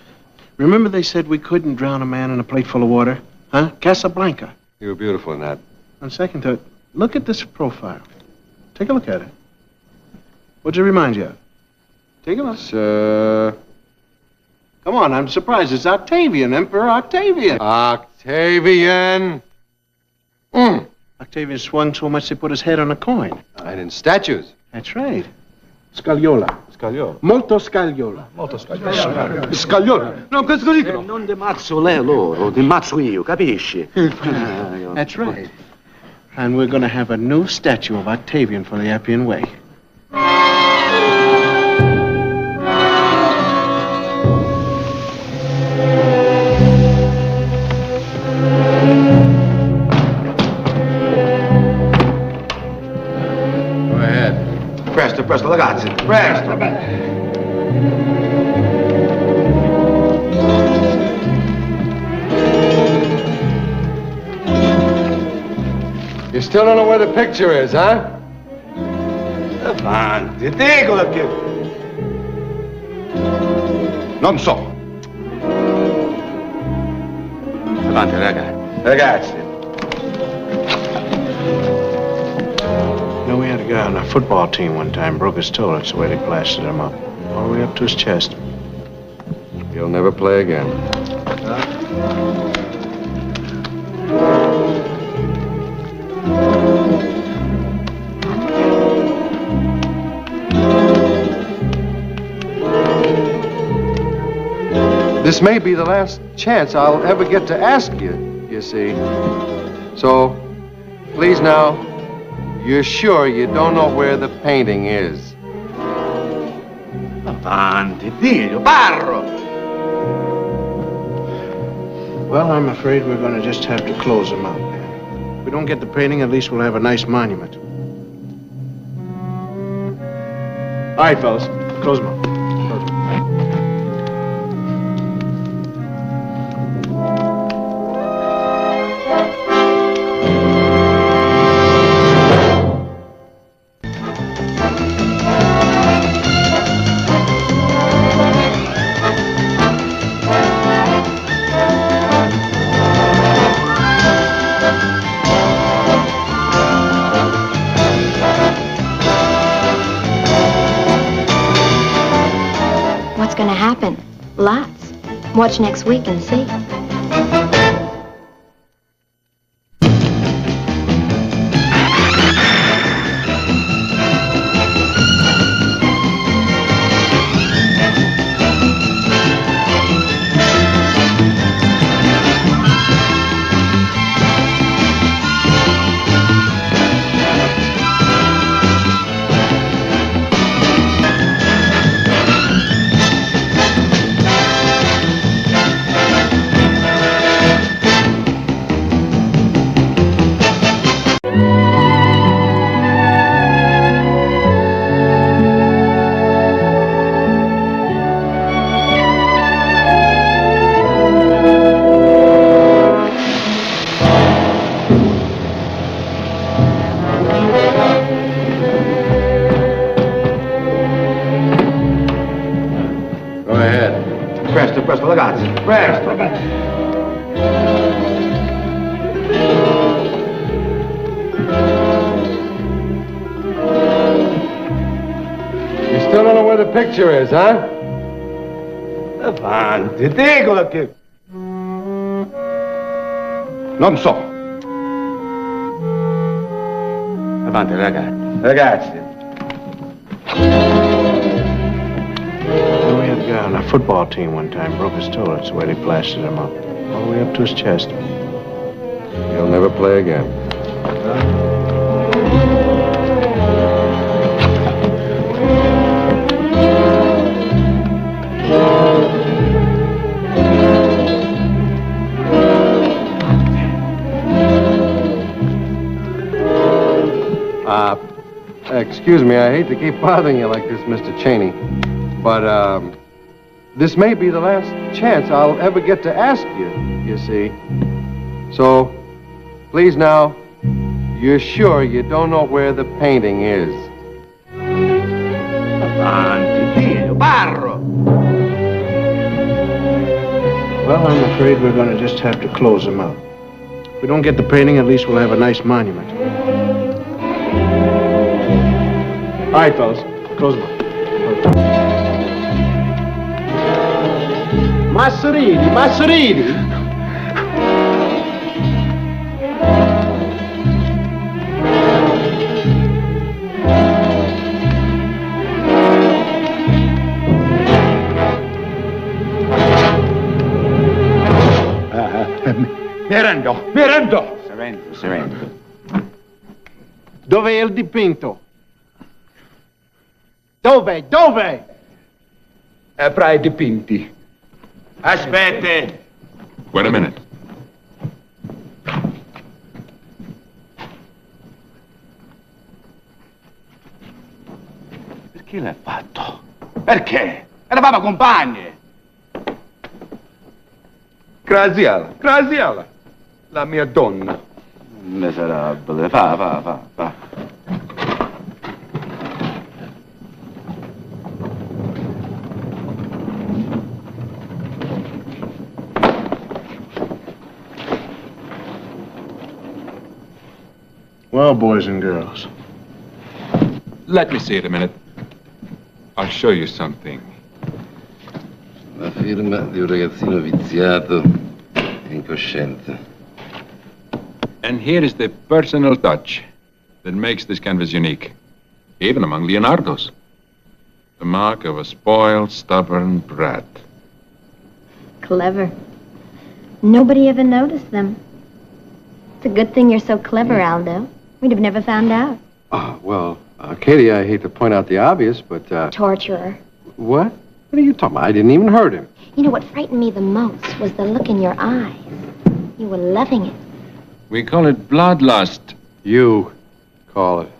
[SPEAKER 2] Remember they said we couldn't drown a man in a plate full of water? Huh? Casablanca.
[SPEAKER 1] You were beautiful in that.
[SPEAKER 2] On second thought, look at this profile. Take a look at it. What'd it remind you of? Take a look. Come on, I'm surprised. It's Octavian, Emperor Octavian.
[SPEAKER 1] Octavian.
[SPEAKER 2] Octavian swung so much they put his head on a coin.
[SPEAKER 1] And in statues.
[SPEAKER 2] That's right. Scagliola.
[SPEAKER 1] Scagliola.
[SPEAKER 2] Molto scagliola.
[SPEAKER 19] Molto scagliola.
[SPEAKER 2] Scagliola.
[SPEAKER 19] No, questo dicono.
[SPEAKER 8] Non ti mazzo loro, ti mazzo io, capisci?
[SPEAKER 2] That's right. And we're going to have a new statue of Octavian for the Appian Way.
[SPEAKER 1] Go ahead.
[SPEAKER 5] Presto, presto, ragazzi, presto.
[SPEAKER 1] You still don't know where the picture is, huh?
[SPEAKER 5] Avanti, dicola che... Non so. Avanti, ragazzi.
[SPEAKER 2] You know, we had a guy on our football team one time, broke his toe. That's the way they plastered him up. All the way up to his chest.
[SPEAKER 1] He'll never play again. This may be the last chance I'll ever get to ask you, you see. So, please now, you're sure you don't know where the painting is?
[SPEAKER 5] Avanti, Dio, parlo!
[SPEAKER 2] Well, I'm afraid we're going to just have to close him out. If we don't get the painting, at least we'll have a nice monument. All right, fellas, close him up.
[SPEAKER 3] What's going to happen? Lots. Watch next week and see.
[SPEAKER 5] Presto, ragazzi, presto.
[SPEAKER 1] You still don't know where the picture is, huh?
[SPEAKER 5] Avanti, dicola che... Non so. Avanti, ragazzi.
[SPEAKER 2] We had a guy on our football team one time, broke his toe. That's the way they plastered him up. All the way up to his chest.
[SPEAKER 1] He'll never play again. Excuse me, I hate to keep bothering you like this, Mr. Cheney, but, this may be the last chance I'll ever get to ask you, you see. So, Please now. You're sure you don't know where the painting is?
[SPEAKER 5] Avanti, figlio, parlo.
[SPEAKER 2] Well, I'm afraid we're going to just have to close them out. If we don't get the painting, at least we'll have a nice monument. All right, fellas, close them out. Masserini.
[SPEAKER 5] Mi rendo. Sereno.
[SPEAKER 2] Dove è il dipinto? Dove?
[SPEAKER 5] Fra i dipinti. Aspetta.
[SPEAKER 7] Wait a minute.
[SPEAKER 5] Perché l'hai fatto? Perché? Eravamo compagni. Graziella, la mia donna. Miserabile, va.
[SPEAKER 2] Well, boys and girls.
[SPEAKER 7] Let me see it a minute. I'll show you something.
[SPEAKER 13] La firma di un ragazzino viziato e incosciente.
[SPEAKER 7] And here is the personal touch that makes this canvas unique, even among Leonardo's. The mark of a spoiled, stubborn brat.
[SPEAKER 3] Clever. Nobody ever noticed them. It's a good thing you're so clever, Aldo. We'd have never found out.
[SPEAKER 1] Well, Katie, I hate to point out the obvious, but,
[SPEAKER 3] Torturer.
[SPEAKER 1] What? What are you talking about? I didn't even hurt him.
[SPEAKER 3] You know what frightened me the most was the look in your eyes. You were loving it.
[SPEAKER 7] We call it bloodlust.
[SPEAKER 1] You call it.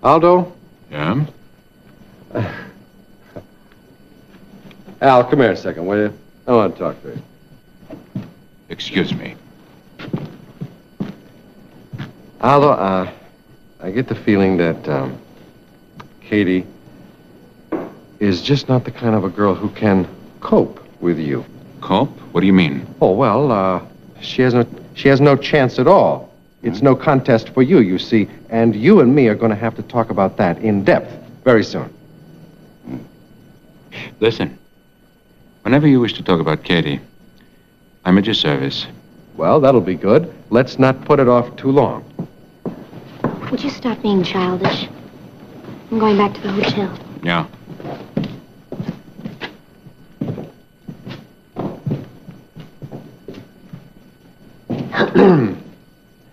[SPEAKER 1] Aldo?
[SPEAKER 7] Yeah?
[SPEAKER 1] Al, come here a second, will you? I want to talk to you.
[SPEAKER 7] Excuse me.
[SPEAKER 1] Aldo, I get the feeling that, Katie is just not the kind of a girl who can cope with you.
[SPEAKER 7] Cope? What do you mean?
[SPEAKER 1] Oh, well, she has no chance at all. It's no contest for you, you see, and you and me are going to have to talk about that in depth very soon.
[SPEAKER 7] Listen, whenever you wish to talk about Katie, I'm at your service.
[SPEAKER 1] Well, that'll be good. Let's not put it off too long.
[SPEAKER 3] Would you stop being childish? I'm going back to the hotel.
[SPEAKER 7] Yeah.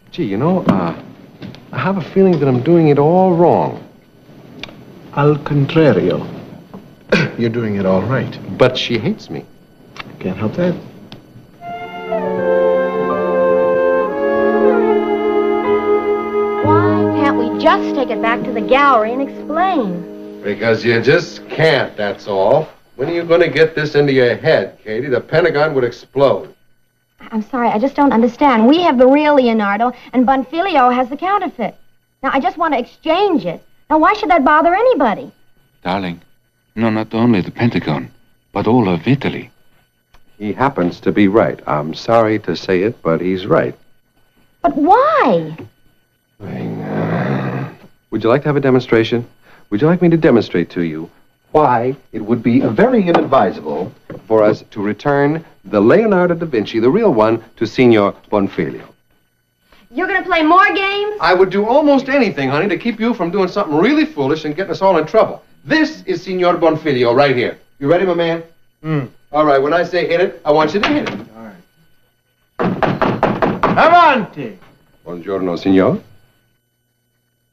[SPEAKER 1] Gee, you know, I have a feeling that I'm doing it all wrong.
[SPEAKER 2] Al contrario. You're doing it all right.
[SPEAKER 1] But she hates me.
[SPEAKER 2] Can't help that.
[SPEAKER 3] Why can't we just take it back to the gallery and explain?
[SPEAKER 1] Because you just can't, that's all. When are you going to get this into your head, Katie? The Pentagon would explode.
[SPEAKER 3] I'm sorry, I just don't understand. We have the real Leonardo, and Bonfiglio has the counterfeit. Now, I just want to exchange it. Now, why should that bother anybody?
[SPEAKER 7] Darling, no, not only the Pentagon, but all of Italy.
[SPEAKER 1] He happens to be right. I'm sorry to say it, but he's right.
[SPEAKER 3] But why?
[SPEAKER 1] Would you like to have a demonstration? Would you like me to demonstrate to you why it would be very inadvisable for us to return the Leonardo da Vinci, the real one, to Signor Bonfiglio?
[SPEAKER 3] You're going to play more games?
[SPEAKER 1] I would do almost anything, honey, to keep you from doing something really foolish and getting us all in trouble. This is Signor Bonfiglio right here. You ready, my man? All right, when I say hit it, I want you to hit it.
[SPEAKER 2] All right. Avanti!
[SPEAKER 1] Buongiorno, signor.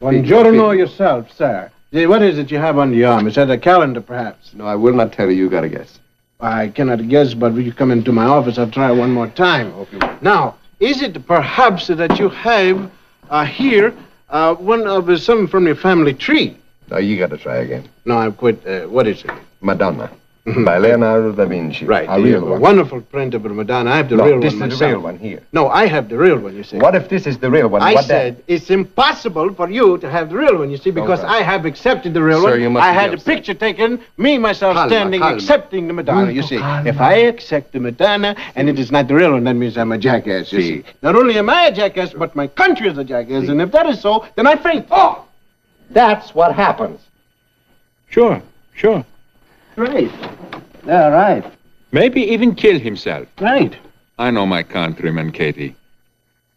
[SPEAKER 2] Buongiorno yourself, sir. What is it you have under your arm? Is that a calendar, perhaps?
[SPEAKER 1] No, I will not tell you. You got to guess.
[SPEAKER 2] I cannot guess, but will you come into my office? I'll try one more time. Now, is it perhaps that you have here one of something from your family tree?
[SPEAKER 1] No, you got to try again.
[SPEAKER 2] No, I've quit. What is it?
[SPEAKER 1] Madonna. By Leonardo da Vinci.
[SPEAKER 2] Right.
[SPEAKER 1] A real one.
[SPEAKER 2] Wonderful print of a Madonna. I have the
[SPEAKER 1] No,
[SPEAKER 2] real
[SPEAKER 1] this
[SPEAKER 2] one
[SPEAKER 1] is the
[SPEAKER 2] myself.
[SPEAKER 1] real one here.
[SPEAKER 2] No, I have the real one, you see.
[SPEAKER 1] What if this is the real one?
[SPEAKER 2] I
[SPEAKER 1] What
[SPEAKER 2] said it's impossible for you to have the real one, you see, because
[SPEAKER 1] Okay.
[SPEAKER 2] I have accepted the real
[SPEAKER 1] Sir,
[SPEAKER 2] one.
[SPEAKER 1] you must
[SPEAKER 2] I
[SPEAKER 1] be
[SPEAKER 2] had a
[SPEAKER 1] upset.
[SPEAKER 2] picture taken, me, myself,
[SPEAKER 1] Calma,
[SPEAKER 2] standing,
[SPEAKER 1] calma.
[SPEAKER 2] accepting the Madonna, you see. If I accept the Madonna and it is not the real one, that means I'm a jackass, you see. Not only am I a jackass, but my country is a jackass, and if that is so, then I faint.
[SPEAKER 1] Oh! That's what happens.
[SPEAKER 7] Sure.
[SPEAKER 2] Right. Yeah, right.
[SPEAKER 7] Maybe even kill himself.
[SPEAKER 2] Right.
[SPEAKER 7] I know my countrymen, Katie.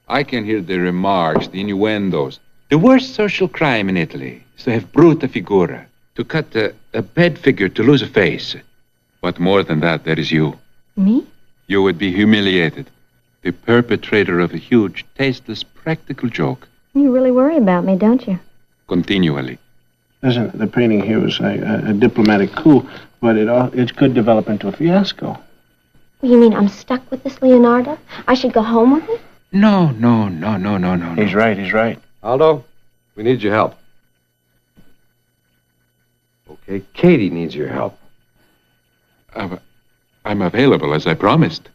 [SPEAKER 7] I can hear the remarks, the innuendos. The worst social crime in Italy is to have bruta figura, to cut a bad figure, to lose a face. But more than that, there is you.
[SPEAKER 21] Me?
[SPEAKER 7] You would be humiliated. The perpetrator of a huge, tasteless, practical joke.
[SPEAKER 3] You really worry about me, don't you?
[SPEAKER 7] Continually.
[SPEAKER 2] Listen, the painting here was a diplomatic coup, but it could develop into a fiasco.
[SPEAKER 20] You mean I'm stuck with this Leonardo? I should go home with him?
[SPEAKER 7] No.
[SPEAKER 2] He's right.
[SPEAKER 1] Aldo, we need your help. Okay, Katie needs your help.
[SPEAKER 7] I'm available, as I promised.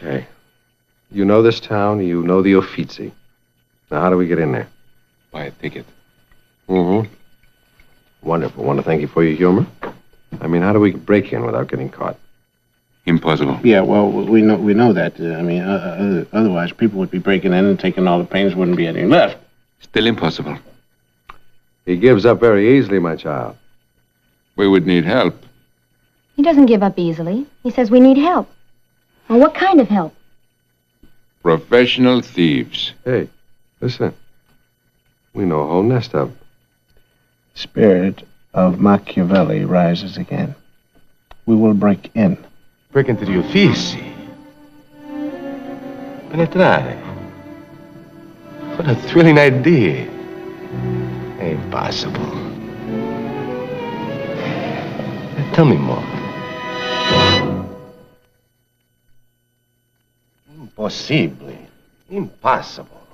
[SPEAKER 1] Okay. You know this town, you know the Uffizi. Now, how do we get in there?
[SPEAKER 7] Buy a ticket.
[SPEAKER 1] Mm-hmm. Wonderful. Want to thank you for your humor. I mean, how do we break in without getting caught?
[SPEAKER 7] Impossible.
[SPEAKER 2] Yeah, well, we know that. Otherwise, people would be breaking in and taking all the pains, wouldn't be any left.
[SPEAKER 7] Still impossible.
[SPEAKER 1] He gives up very easily, my child.
[SPEAKER 7] We would need help.
[SPEAKER 3] He doesn't give up easily. He says we need help. Well, what kind of help?
[SPEAKER 7] Professional thieves.
[SPEAKER 1] Hey, listen. We know a whole nest of them.
[SPEAKER 2] Spirit of Machiavelli rises again. We will break in.
[SPEAKER 1] Break into the Uffizi. Penetrare. What a thrilling idea. Impossible. Tell me more. Impossible. Impossible.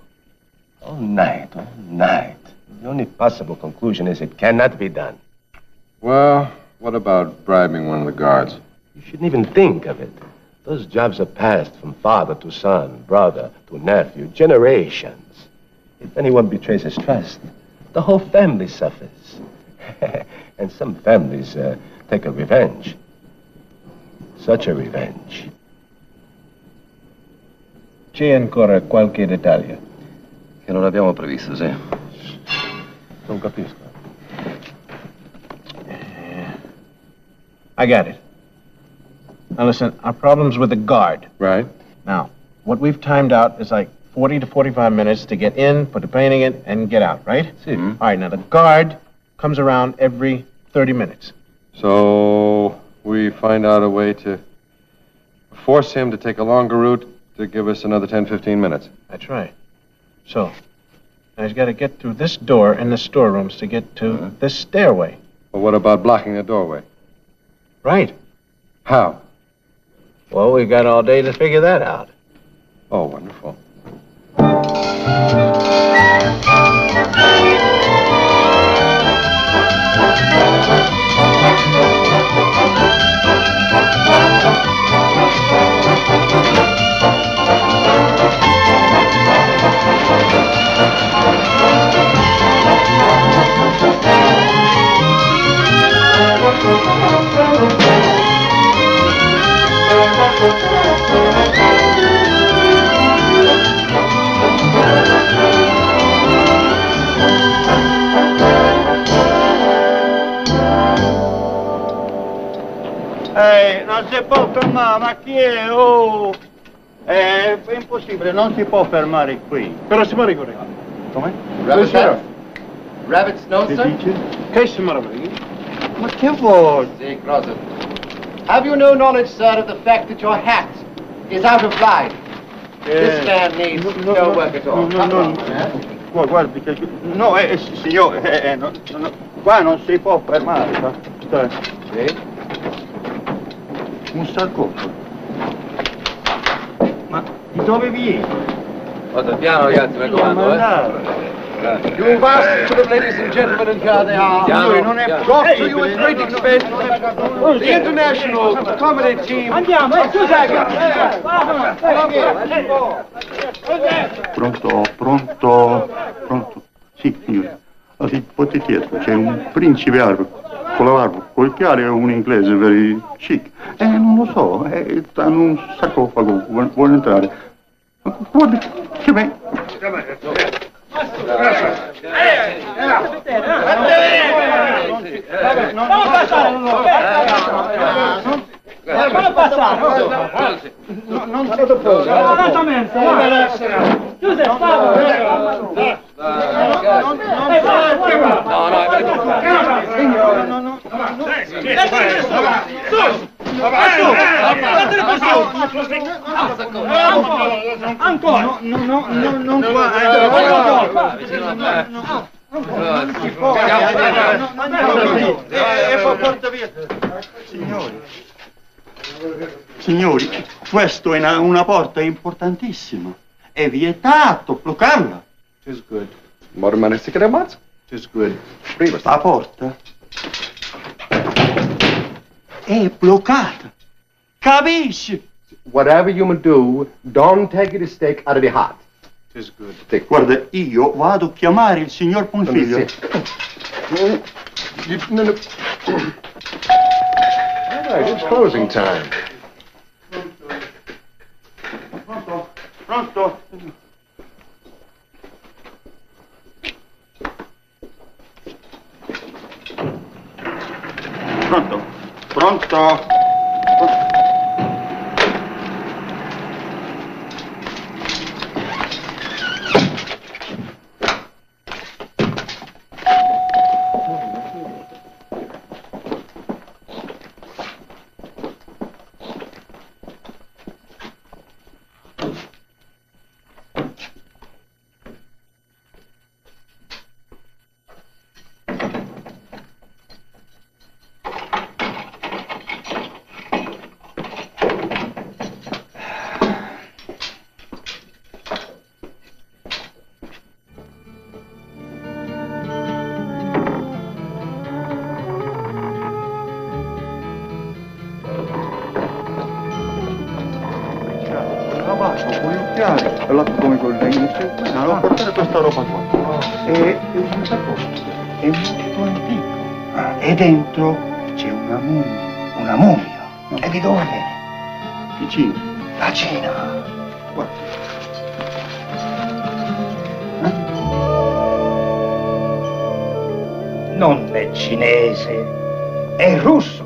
[SPEAKER 1] All night. The only possible conclusion is it cannot be done.
[SPEAKER 13] Well, what about bribing one of the guards?
[SPEAKER 1] You shouldn't even think of it. Those jobs are passed from father to son, brother to nephew, generations. If anyone betrays his trust, the whole family suffers. And some families take a revenge. Such a revenge.
[SPEAKER 2] C'è ancora qualche dettaglio?
[SPEAKER 13] Che non abbiamo previsto, sì.
[SPEAKER 1] Non capisco.
[SPEAKER 2] I got it. Now listen, our problem's with the guard.
[SPEAKER 1] Right.
[SPEAKER 2] Now, what we've timed out is like 40 to 45 minutes to get in, put the painting in, and get out, right?
[SPEAKER 1] See.
[SPEAKER 2] All right, now the guard comes around every 30 minutes.
[SPEAKER 1] So we find out a way to force him to take a longer route to give us another 10, 15 minutes.
[SPEAKER 2] That's right. So, now he's got to get through this door in the storerooms to get to this stairway.
[SPEAKER 1] But what about blocking the doorway?
[SPEAKER 2] Right.
[SPEAKER 1] How?
[SPEAKER 2] Well, we've got all day to figure that out.
[SPEAKER 1] Oh, wonderful.
[SPEAKER 15] Non si può fermare, ma chi è? Oh! È impossibile, non si può fermare qui.
[SPEAKER 2] Però si muore corretto.
[SPEAKER 15] Come?
[SPEAKER 13] Rabbit's nose, sir?
[SPEAKER 2] Che si muore?
[SPEAKER 15] Ma che vuoi?
[SPEAKER 13] Sì, closet. Have you no knowledge, sir, of the fact that your hat is out of line? This man needs no work at all.
[SPEAKER 15] Guardi che... No, signore, qua non si può fermare.
[SPEAKER 13] Sì?
[SPEAKER 15] Un sarcofago. Ma di dove vieni?
[SPEAKER 13] Vado piano, ragazzi, mi raccomando, You must to the ladies and gentlemen, and here they are. Brought to you at great expense, the international comedy team.
[SPEAKER 5] Pronto. Sì, signore. Ah, sì, potete dietro, c'è un principe arabo con la barba, col occhiale e un inglese very chic. Non lo so, sta in un sarcofago, vuole entrare. Guardi, che bene.
[SPEAKER 15] Non passare! Non passare! Non sottoporre! Avanzamento! Giuseppe, ancora! Non porta via.
[SPEAKER 5] Signori, questo è una porta importantissima. È vietato bloccarla.
[SPEAKER 2] Tis good.
[SPEAKER 1] Mormane si cremaz?
[SPEAKER 2] Tis good.
[SPEAKER 5] La porta è bloccata. Capisci?
[SPEAKER 1] Whatever you may do, don't take the steak out of the hot.
[SPEAKER 2] Tis good.
[SPEAKER 5] Guarda, io vado a chiamare il signor Ponfiglio.
[SPEAKER 1] All right, it's closing time.
[SPEAKER 5] Pronto? Pronto? Con gli occhiali, parlato come con lei, devo portare questa roba qua. È molto antico. E dentro c'è una mummia. E di dove viene? Vicino. La Cina. Guarda.
[SPEAKER 11] Non è cinese, è russo.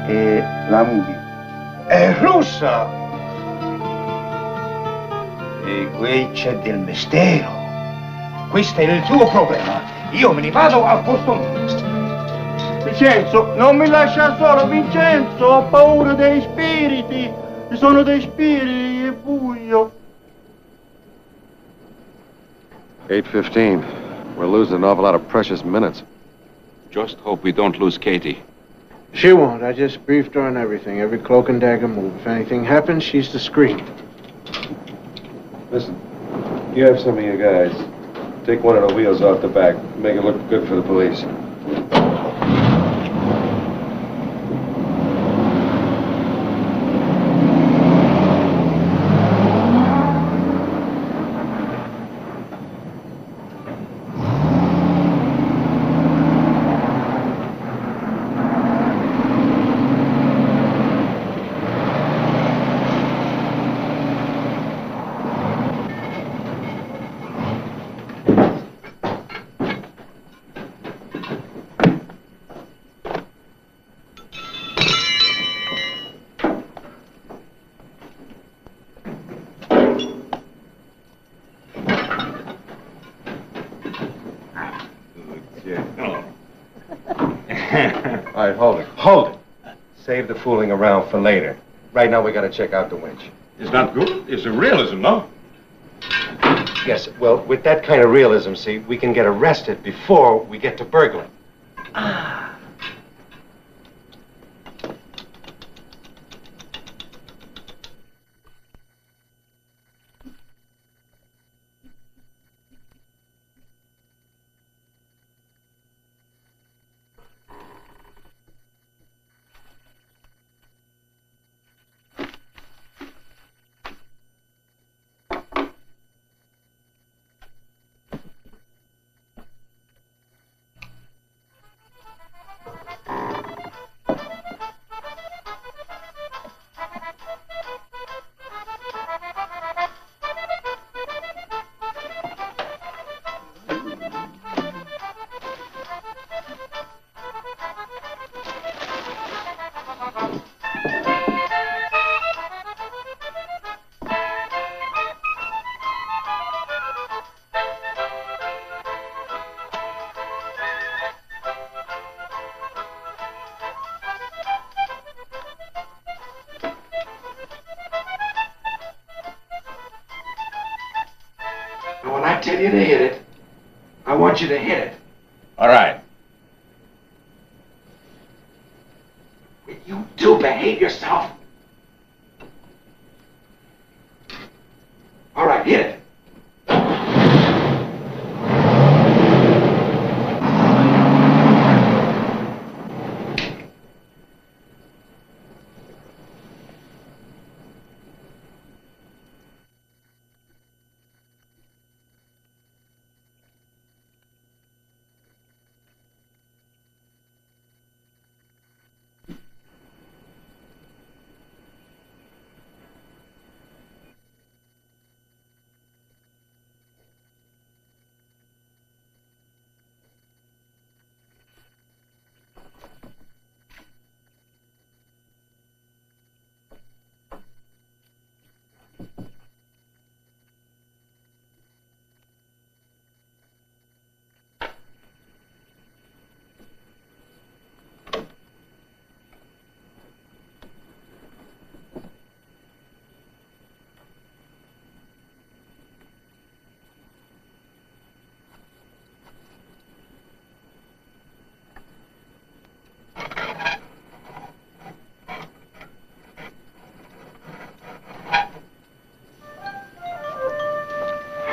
[SPEAKER 5] E la mummia?
[SPEAKER 11] È russa! E qui c'è del mistero. Questo è il tuo problema. Io me ne vado al posto mio.
[SPEAKER 5] Vincenzo, non mi lascia solo, Vincenzo! Ho paura dei spiriti! Ci sono dei spiriti, è buio.
[SPEAKER 1] 8:15. We're losing an awful lot of precious minutes.
[SPEAKER 7] Just hope we don't lose Katie.
[SPEAKER 2] She won't. I just briefed her on everything, every cloak and dagger move. If anything happens, she's discreet.
[SPEAKER 16] Listen, you have some of your guys. Take one of the wheels off the back. Make it look good for the police.
[SPEAKER 1] All right, hold it. Hold it. Save the fooling around for later. Right now, we gotta check out the winch.
[SPEAKER 16] It's not good. It's a realism, no?
[SPEAKER 1] Yes, well, with that kind of realism, see, we can get arrested before we get to burgling.
[SPEAKER 11] tell you to hit it, I want you to hit it. All right. Will you two behave yourself? All right, hit it.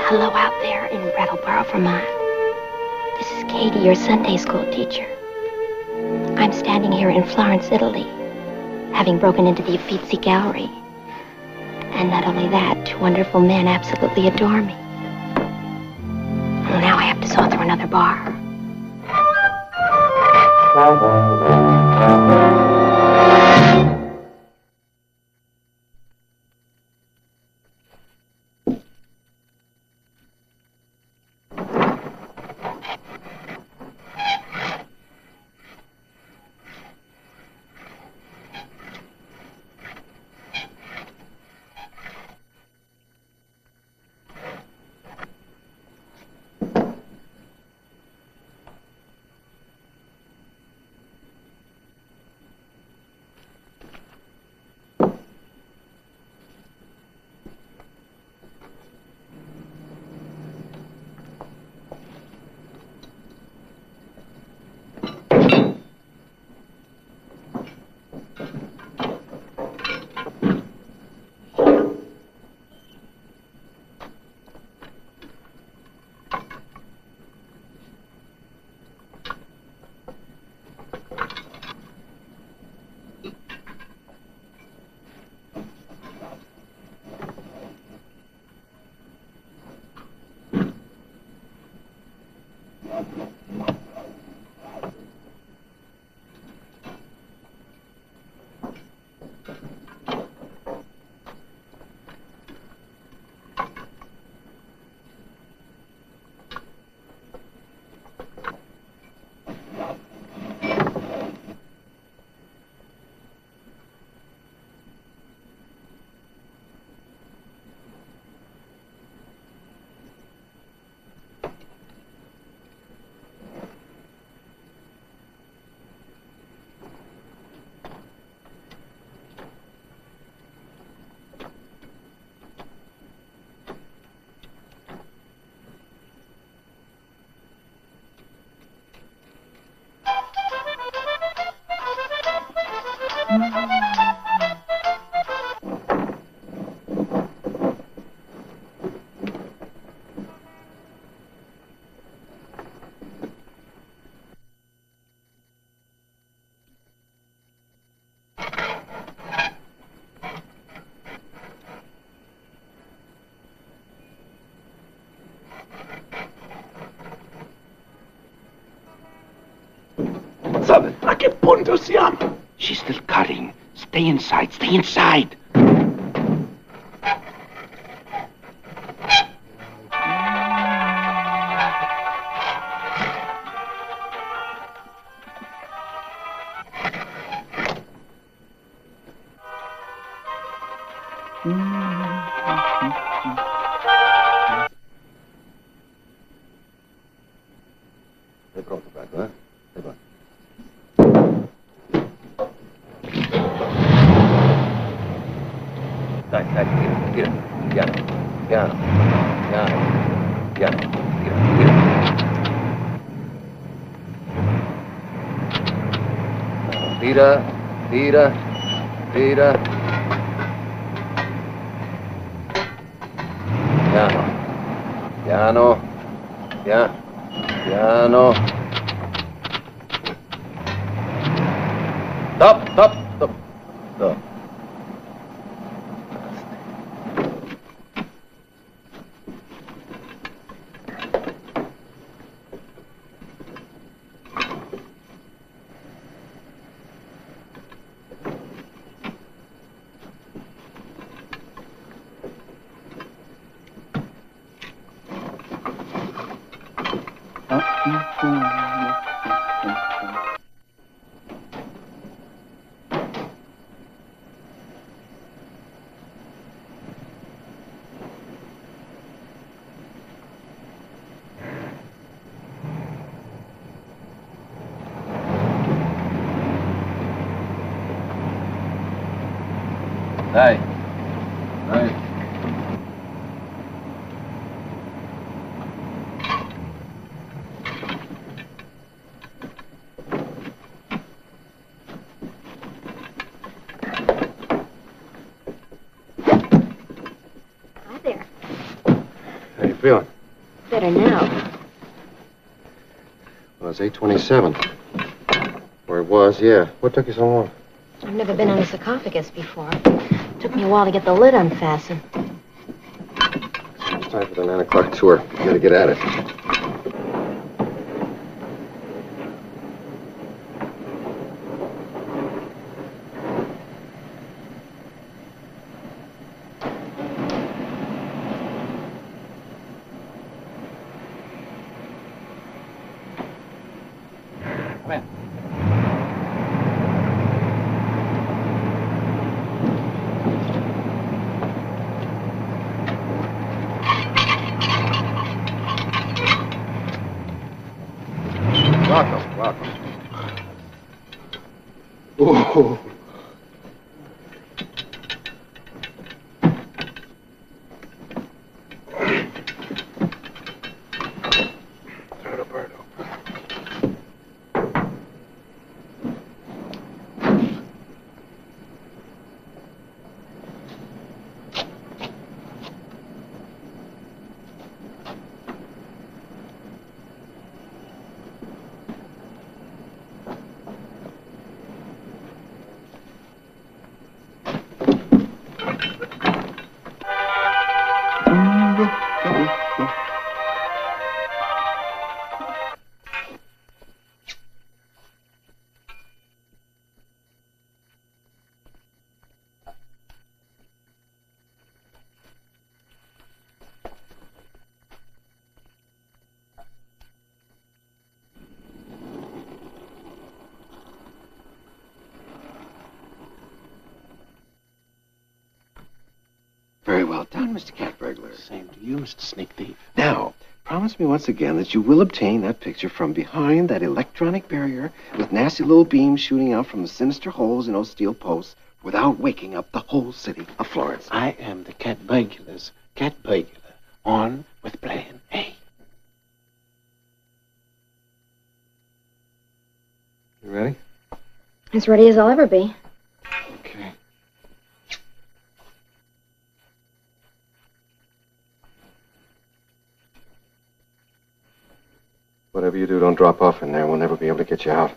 [SPEAKER 20] Hello out there in Brattleboro, Vermont. This is Katie, your Sunday school teacher. I'm standing here in Florence, Italy, having broken into the Uffizi Gallery. And not only that, two wonderful men absolutely adore me. Well, now I have to saw through another bar.
[SPEAKER 11] A che punto siamo? She's still cutting. Stay inside. Stay inside.
[SPEAKER 1] Sei pronto, Franco, eh? Sei pronto. Dai, tira, piano, piano, piano, piano. Peter, Peter, Peter. Piano. Piano. Stop. Hey.
[SPEAKER 3] Hi there.
[SPEAKER 1] How you feeling?
[SPEAKER 3] Better now.
[SPEAKER 1] Well, it's 8:27. Where it was, yeah. What took you so long?
[SPEAKER 3] I've never been on a sarcophagus before. Took me a while to get the lid unfastened.
[SPEAKER 1] It's time for the 9 o'clock tour. You gotta get at it. Welcome. Ooh. Throw the bird open. Very well done, Mr. Cat Burglar.
[SPEAKER 2] Same to you, Mr. Snake Thief.
[SPEAKER 1] Now, promise me once again that you will obtain that picture from behind that electronic barrier with nasty little beams shooting out from the sinister holes in those steel posts without waking up the whole city of Florence.
[SPEAKER 2] I am the Cat Burglar's Cat Burglar. On with plan A.
[SPEAKER 1] You ready?
[SPEAKER 3] As ready as I'll ever be.
[SPEAKER 1] Okay. Whatever you do, don't drop off in there. We'll never be able to get you out.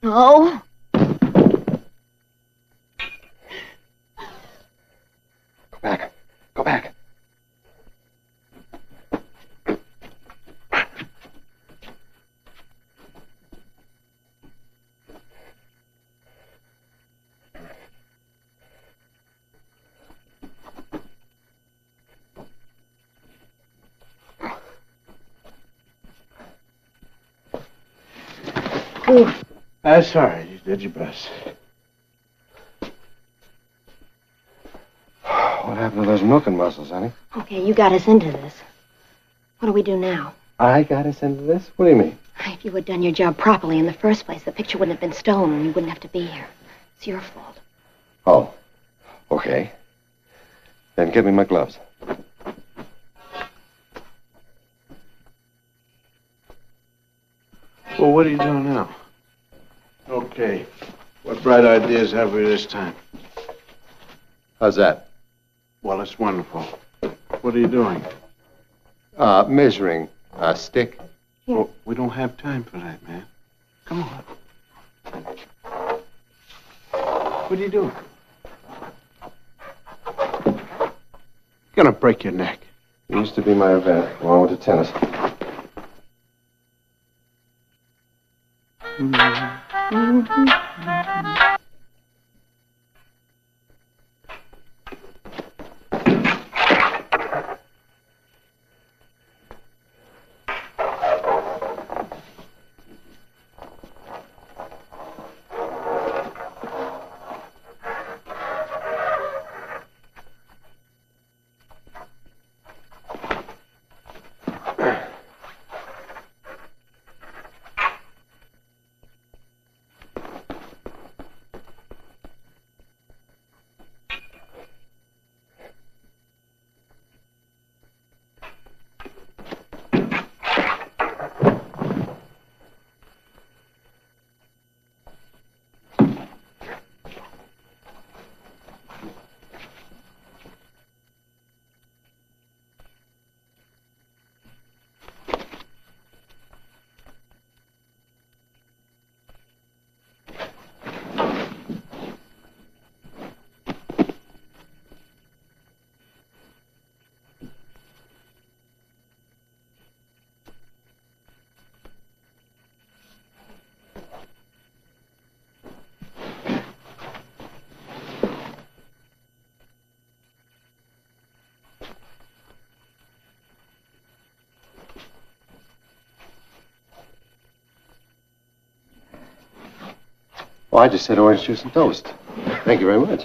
[SPEAKER 3] No.
[SPEAKER 1] Go back. Go back.
[SPEAKER 3] Ooh.
[SPEAKER 2] That's all right. You did your best.
[SPEAKER 1] What happened to those milking muscles, honey?
[SPEAKER 3] Okay, you got us into this. What do we do now?
[SPEAKER 1] I got us into this? What do you mean?
[SPEAKER 3] If you had done your job properly in the first place, the picture wouldn't have been stolen and you wouldn't have to be here. It's your fault.
[SPEAKER 1] Oh, okay. Then give me my gloves.
[SPEAKER 2] Well, what are you doing now? Okay. What bright ideas have we this time?
[SPEAKER 1] How's that?
[SPEAKER 2] Well, it's wonderful. What are you doing?
[SPEAKER 1] Measuring a stick.
[SPEAKER 2] Well, we don't have time for that, man. Come on. What are you doing? You're gonna break your neck.
[SPEAKER 1] It used to be my event when I went to tennis. Oh, I just said orange juice and toast. Thank you very much.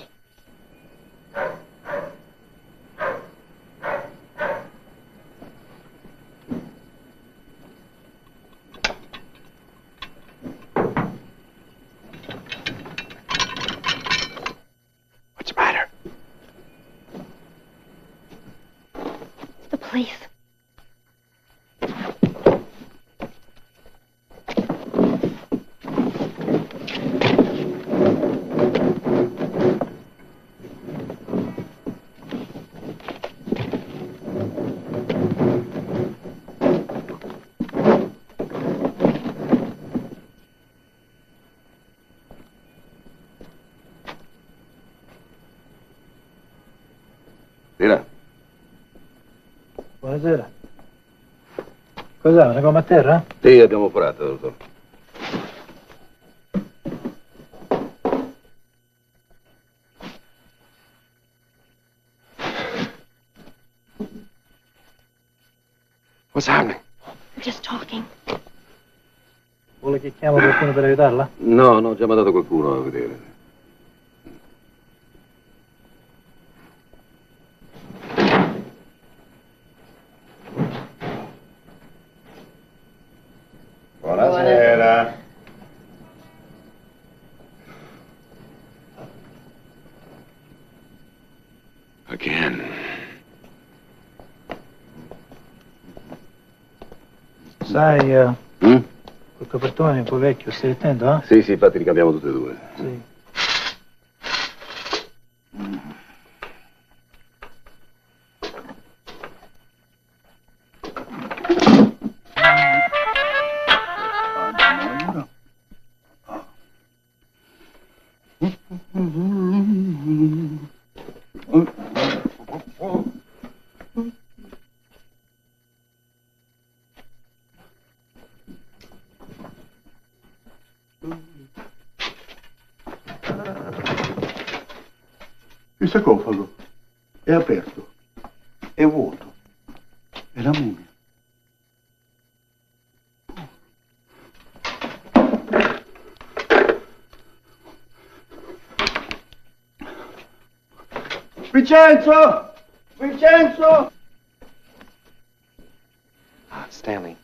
[SPEAKER 2] What's the matter?
[SPEAKER 3] The police.
[SPEAKER 16] Lina.
[SPEAKER 12] Buonasera. Cos'è, una gomma a terra?
[SPEAKER 16] Sì, abbiamo forato, dottor.
[SPEAKER 1] What's happening?
[SPEAKER 3] We're just talking.
[SPEAKER 12] Vuole che chiamo qualcuno per aiutarla?
[SPEAKER 16] No, ho già mandato qualcuno a vedere.
[SPEAKER 2] Buonasera.
[SPEAKER 7] Again.
[SPEAKER 12] Sai, quel copertone è un po' vecchio, stai attento, eh?
[SPEAKER 16] Sì, infatti li cambiamo tutti e due.
[SPEAKER 12] Sì.
[SPEAKER 5] Il sarcofago è aperto, è vuoto, è la mummia.
[SPEAKER 15] Vincenzo! Vincenzo!
[SPEAKER 1] Stanley,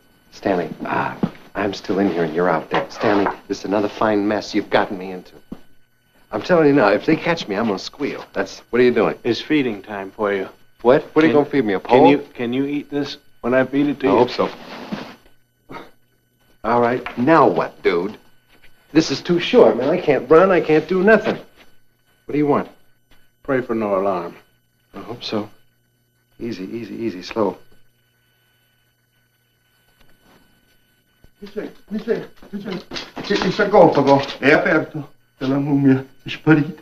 [SPEAKER 1] I'm still in here and you're out there. Stanley, this is another fine mess you've gotten me into. I'm telling you now, if they catch me, I'm gonna squeal. What are you doing?
[SPEAKER 2] It's feeding time for you.
[SPEAKER 1] What? What are you gonna feed me, a pole?
[SPEAKER 2] Can you eat this when I feed it to you?
[SPEAKER 1] I hope so. All right, now what, dude? This is too short, man. I can't run, I can't do nothing. What do you want?
[SPEAKER 2] Pray for no alarm.
[SPEAKER 1] I hope so. Easy, slow.
[SPEAKER 5] Vicente, il sarcofago è aperto e la mummia è sparita.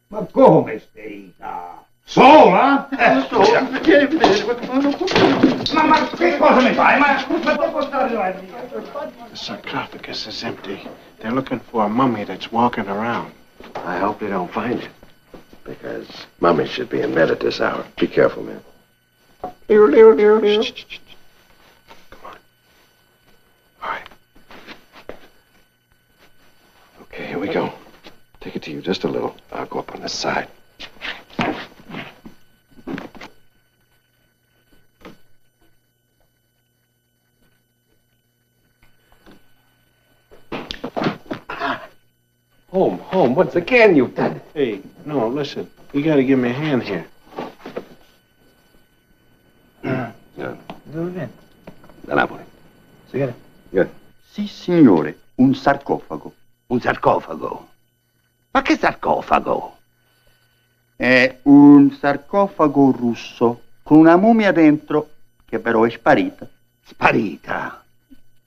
[SPEAKER 15] Ma come sperita? Sola?
[SPEAKER 5] Vieni a vedere,
[SPEAKER 15] ma che cosa mi fai? Ma devo stare davanti.
[SPEAKER 2] The sarcophagus is empty. They're looking for a mummy that's walking around.
[SPEAKER 1] I hope they don't find it. Because mummies should be in bed at this hour. Be careful, man. Shh. Come on. All right. Okay, here we go. Take it to you just a little. I'll go up on this side. Home, once again you've done it.
[SPEAKER 2] Hey, no, listen. You gotta give me a hand here.
[SPEAKER 12] Dove vieni?
[SPEAKER 5] Da Napoli.
[SPEAKER 12] Sigara?
[SPEAKER 5] Sì, signore, un sarcofago.
[SPEAKER 15] Un sarcofago? Ma che sarcofago?
[SPEAKER 5] È un sarcofago russo con una mummia dentro che però è sparita.
[SPEAKER 15] Sparita?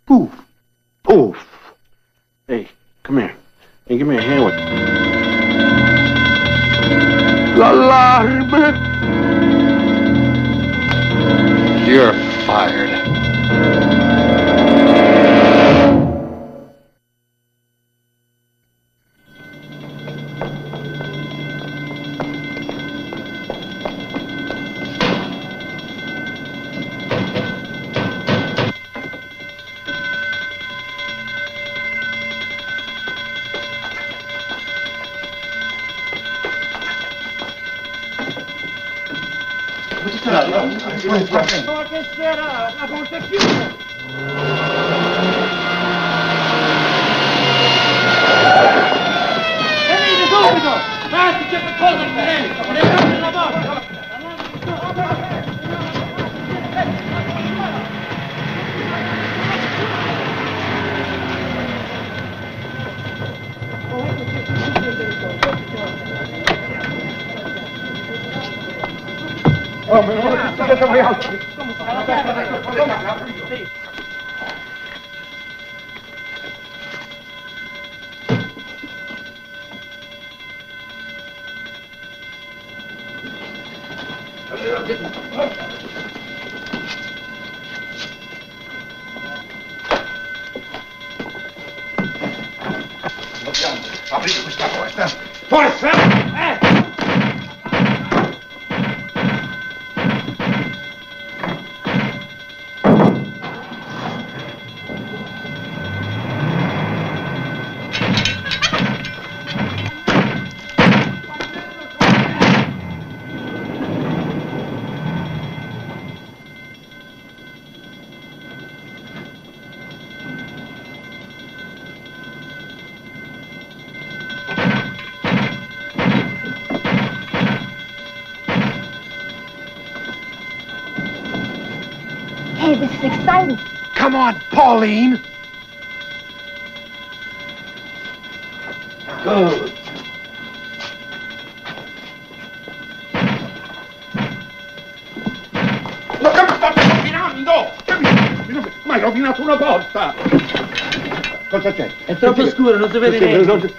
[SPEAKER 5] Puff.
[SPEAKER 2] Hey, come here. Hey, give me a hand with
[SPEAKER 1] L'allarme! You're fired.
[SPEAKER 15] Ma che sarà? La porta è chiusa! Venite subito! Ragazzi, c'è qualcosa qui dentro! Le apri la porta!
[SPEAKER 1] Oh, ma non siete voi altri!
[SPEAKER 15] Aprite questa porta! Forza!
[SPEAKER 20] Hey, this is exciting.
[SPEAKER 1] Come on, Pauline! Good.
[SPEAKER 15] Ma che mi state rovinando? Ma hai rovinato una porta! Cosa c'è?
[SPEAKER 12] È troppo scuro, non si vede niente.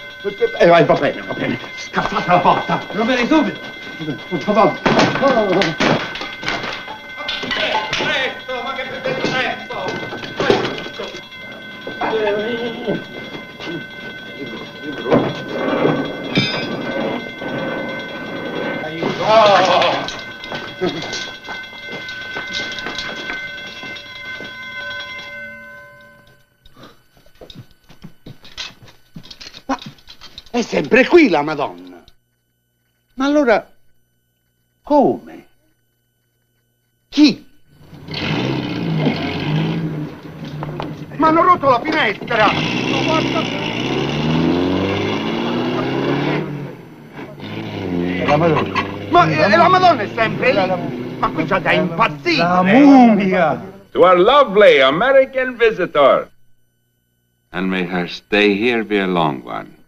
[SPEAKER 15] Va bene. Scassate la porta!
[SPEAKER 12] Lo vedi subito.
[SPEAKER 15] Presto, ma che perdete tempo! È sempre qui la Madonna. Ma allora, come? Chi? Ma hanno rotto la finestra!
[SPEAKER 2] La Madonna.
[SPEAKER 15] Ma la Madonna è sempre lì! Ma qui c'è da impazzire!
[SPEAKER 19] La mummia!
[SPEAKER 7] To our lovely American visitor. And may her stay here be a long one.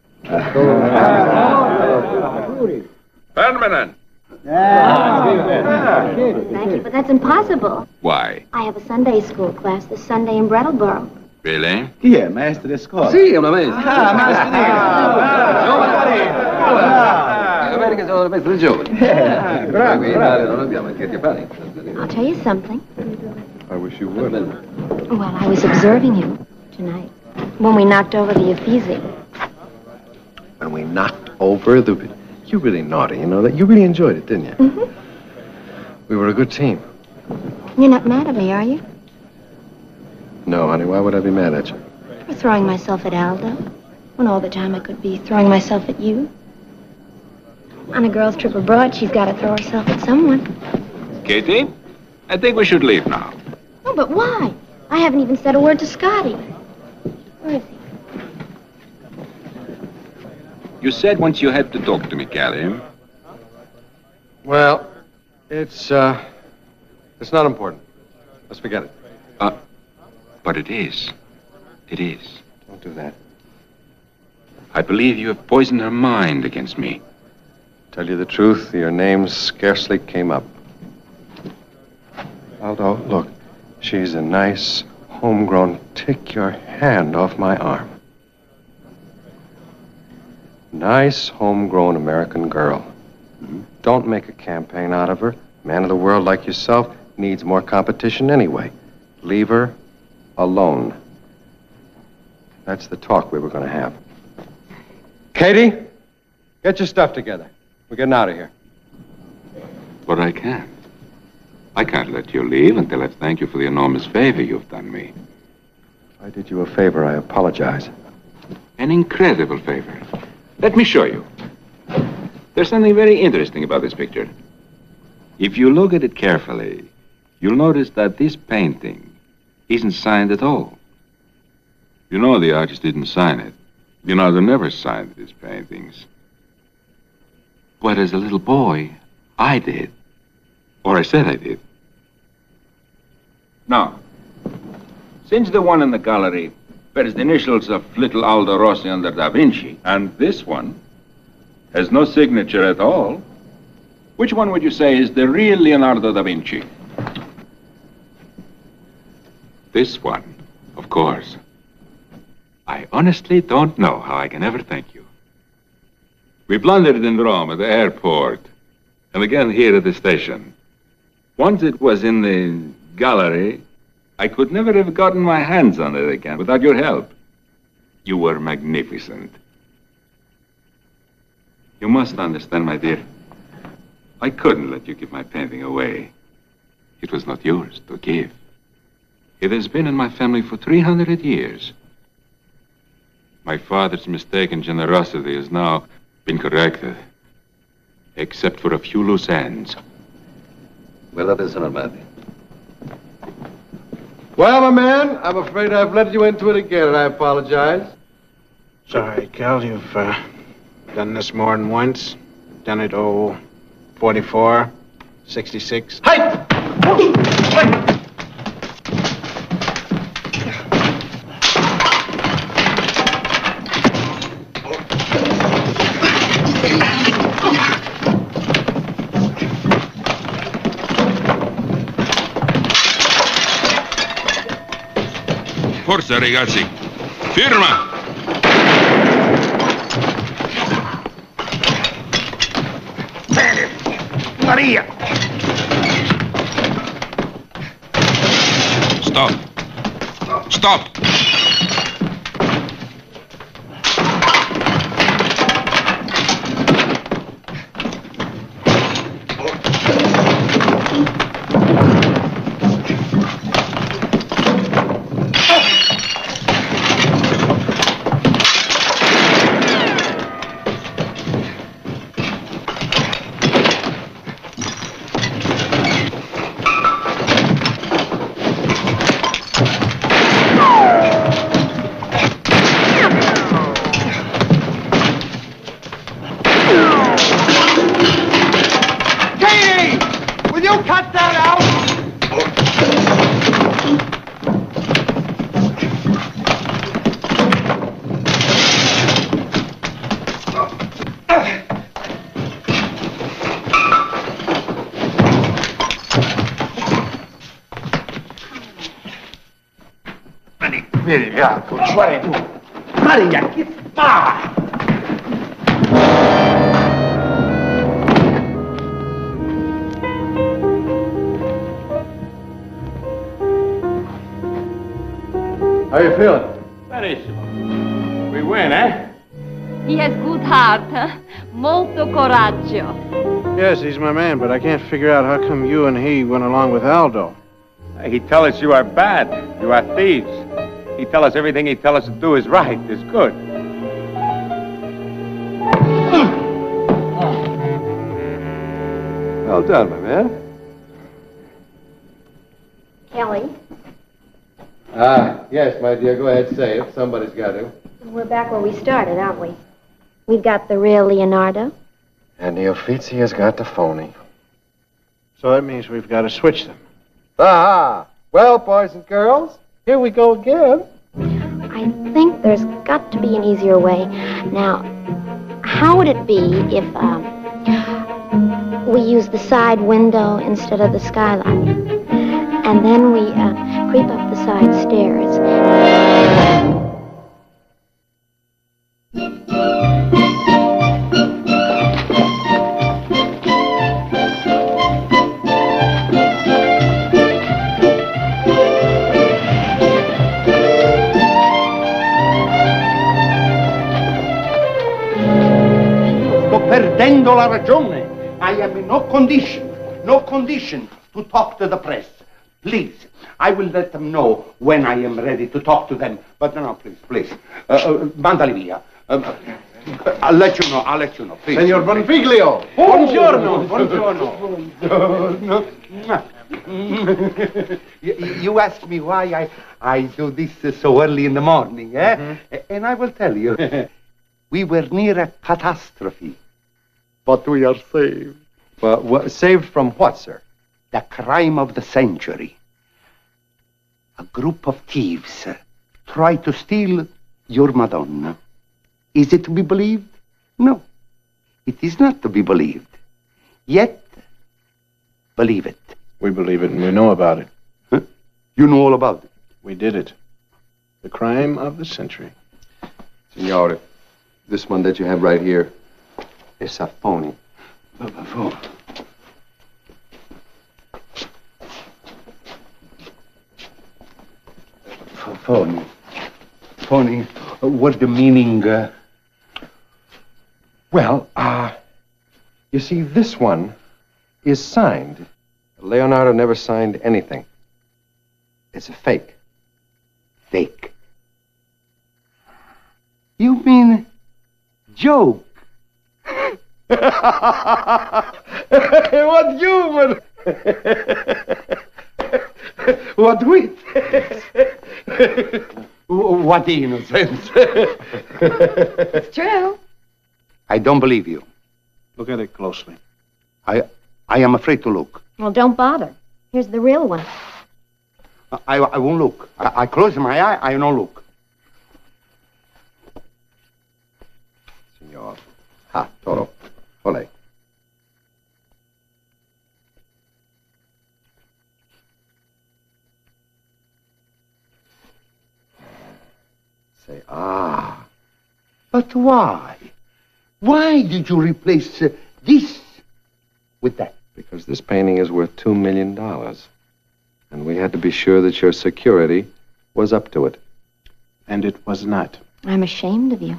[SPEAKER 7] Permanent.
[SPEAKER 20] Thank you, but that's impossible.
[SPEAKER 7] Why?
[SPEAKER 20] I have a Sunday school class this Sunday in Brattleboro.
[SPEAKER 7] Really?
[SPEAKER 10] Chi è? Maestra di scuola?
[SPEAKER 15] Sì, è una maestra.
[SPEAKER 10] Ah, maestra di... L'America sono le maestre di giovani.
[SPEAKER 15] Bravo,
[SPEAKER 10] Qui in
[SPEAKER 15] bravo.
[SPEAKER 10] Italia non abbiamo che ti fare.
[SPEAKER 20] I'll tell you something.
[SPEAKER 1] I wish you would.
[SPEAKER 20] Well, I was observing you tonight when we knocked over the Uffizi.
[SPEAKER 1] When we knocked over the... You really naughty, you know that? You really enjoyed it, didn't you?
[SPEAKER 20] Mm-hmm.
[SPEAKER 1] We were a good team.
[SPEAKER 20] You're not mad at me, are you?
[SPEAKER 1] No, honey, why would I be mad at you?
[SPEAKER 20] For throwing myself at Aldo, when all the time I could be throwing myself at you. On a girl's trip abroad, she's got to throw herself at someone.
[SPEAKER 7] Katie, I think we should leave now.
[SPEAKER 20] Oh, but why? I haven't even said a word to Scotty. Where is he?
[SPEAKER 7] You said once you had to talk to me, Callie.
[SPEAKER 1] Well, it's not important. Let's forget it.
[SPEAKER 7] But it is. It is.
[SPEAKER 1] Don't do that.
[SPEAKER 7] I believe you have poisoned her mind against me.
[SPEAKER 1] Tell you the truth, your name scarcely came up. Aldo, look, she's a nice, homegrown... Take your hand off my arm. Nice, homegrown American girl. Don't make a campaign out of her. Man of the world like yourself needs more competition anyway. Leave her alone. That's the talk we were going to have. Katie, get your stuff together. We're getting out of here.
[SPEAKER 7] But I can't. I can't let you leave until I've thanked you for the enormous favor you've done me.
[SPEAKER 1] If I did you a favor, I apologize.
[SPEAKER 7] An incredible favor. Let me show you. There's something very interesting about this picture. If you look at it carefully, you'll notice that this painting isn't signed at all. You know the artist didn't sign it. You know they never signed his paintings. But as a little boy, I did. Or I said I did. Now, since the one in the gallery bears the initials of little Aldo Rossi under Da Vinci, and this one has no signature at all, which one would you say is the real Leonardo da Vinci? This one, of course. I honestly don't know how I can ever thank you. We blundered in Rome at the airport, and again here at the station. Once it was in the gallery, I could never have gotten my hands on it again without your help. You were magnificent. You must understand, my dear. I couldn't let you give my painting away. It was not yours to give. It has been in my family for 300 years. My father's mistaken generosity has now been corrected, except for a few loose ends.
[SPEAKER 10] Guardate se armati.
[SPEAKER 1] Well, my man, I'm afraid I've led you into it again, and I apologize.
[SPEAKER 2] Sorry, Cal, you've done this more than once. Done it, 44, 66.
[SPEAKER 15] Hey!
[SPEAKER 7] Forza, ragazzi. Firma!
[SPEAKER 15] Bene! Maria!
[SPEAKER 7] Stop. Stop.
[SPEAKER 15] Vigliacco, cioè tu. Maria, che fa?
[SPEAKER 1] How you feeling?
[SPEAKER 15] Benissimo. We win, eh?
[SPEAKER 21] He has good heart, huh? Molto coraggio.
[SPEAKER 2] Yes, he's my man, but I can't figure out how come you and he went along with Aldo.
[SPEAKER 15] He tell us you are bad. You are thieves. He tell us everything he tell us to do is right, is good.
[SPEAKER 1] Well done, my man.
[SPEAKER 20] Kelly,
[SPEAKER 1] Yes, my dear, go ahead, say it. Somebody's got to.
[SPEAKER 20] we're back where we started, aren't we? We've got the real Leonardo.
[SPEAKER 1] And the Uffizi has got the phony.
[SPEAKER 2] So that means we've got to switch them.
[SPEAKER 1] Aha! Well, boys and girls, here we go again.
[SPEAKER 20] I think there's got to be an easier way. Now, how would it be if we use the side window instead of the skylight? And then we creep up the side stairs.
[SPEAKER 15] Sto perdendo la ragione. I am in no condition to talk to the press. Please, I will let them know when I am ready to talk to them. But no, please. Mandali via. I'll let you know, please.
[SPEAKER 1] Senor Bonfiglio.
[SPEAKER 15] Buongiorno. You ask me why I do this so early in the morning, eh? Mm-hmm. And I will tell you. We were near a catastrophe, but we are saved.
[SPEAKER 1] Well, saved from what, sir?
[SPEAKER 15] The crime of the century. A group of thieves tried to steal your Madonna. Is it to be believed? No, it is not to be believed. Yet, believe it.
[SPEAKER 2] We believe it and we know about it.
[SPEAKER 15] Huh? You know all about it.
[SPEAKER 2] We did it. The crime of the century.
[SPEAKER 1] Signore, this one that you have right here is a phony.
[SPEAKER 15] Phony. What the meaning?
[SPEAKER 1] Well, you see, this one is signed. Leonardo never signed anything. It's a fake.
[SPEAKER 15] Fake. You mean joke?
[SPEAKER 1] What humor! What wit!
[SPEAKER 15] What innocence!
[SPEAKER 21] It's true.
[SPEAKER 15] I don't believe you.
[SPEAKER 2] Look at it closely.
[SPEAKER 15] I am afraid to look.
[SPEAKER 20] Well, don't bother. Here's the real one.
[SPEAKER 15] I won't look. I close my eye, I don't look.
[SPEAKER 1] Signor. Ha, Toro. Ole. Say,
[SPEAKER 15] But why? Why did you replace this with that?
[SPEAKER 1] because this painting is worth $2 million. And we had to be sure that your security was up to it.
[SPEAKER 2] And it was not.
[SPEAKER 20] I'm ashamed of you.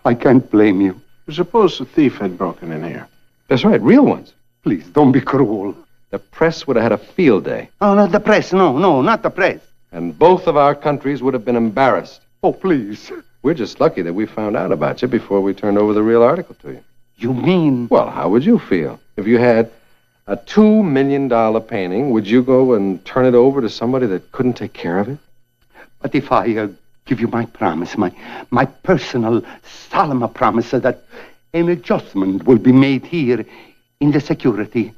[SPEAKER 15] I can't blame you.
[SPEAKER 2] Suppose the thief had broken in here.
[SPEAKER 1] That's right, real ones.
[SPEAKER 15] Please, don't be cruel.
[SPEAKER 1] The press would have had a field day.
[SPEAKER 15] Oh, not the press. No, not the press.
[SPEAKER 1] And both of our countries would have been embarrassed.
[SPEAKER 15] Oh, please.
[SPEAKER 1] We're just lucky that we found out about you before we turned over the real article to you.
[SPEAKER 15] You mean?
[SPEAKER 1] Well, how would you feel if you had a $2 million painting? Would you go and turn it over to somebody that couldn't take care of it?
[SPEAKER 15] But if I give you my promise, my personal, solemn promise that an adjustment will be made here in the security,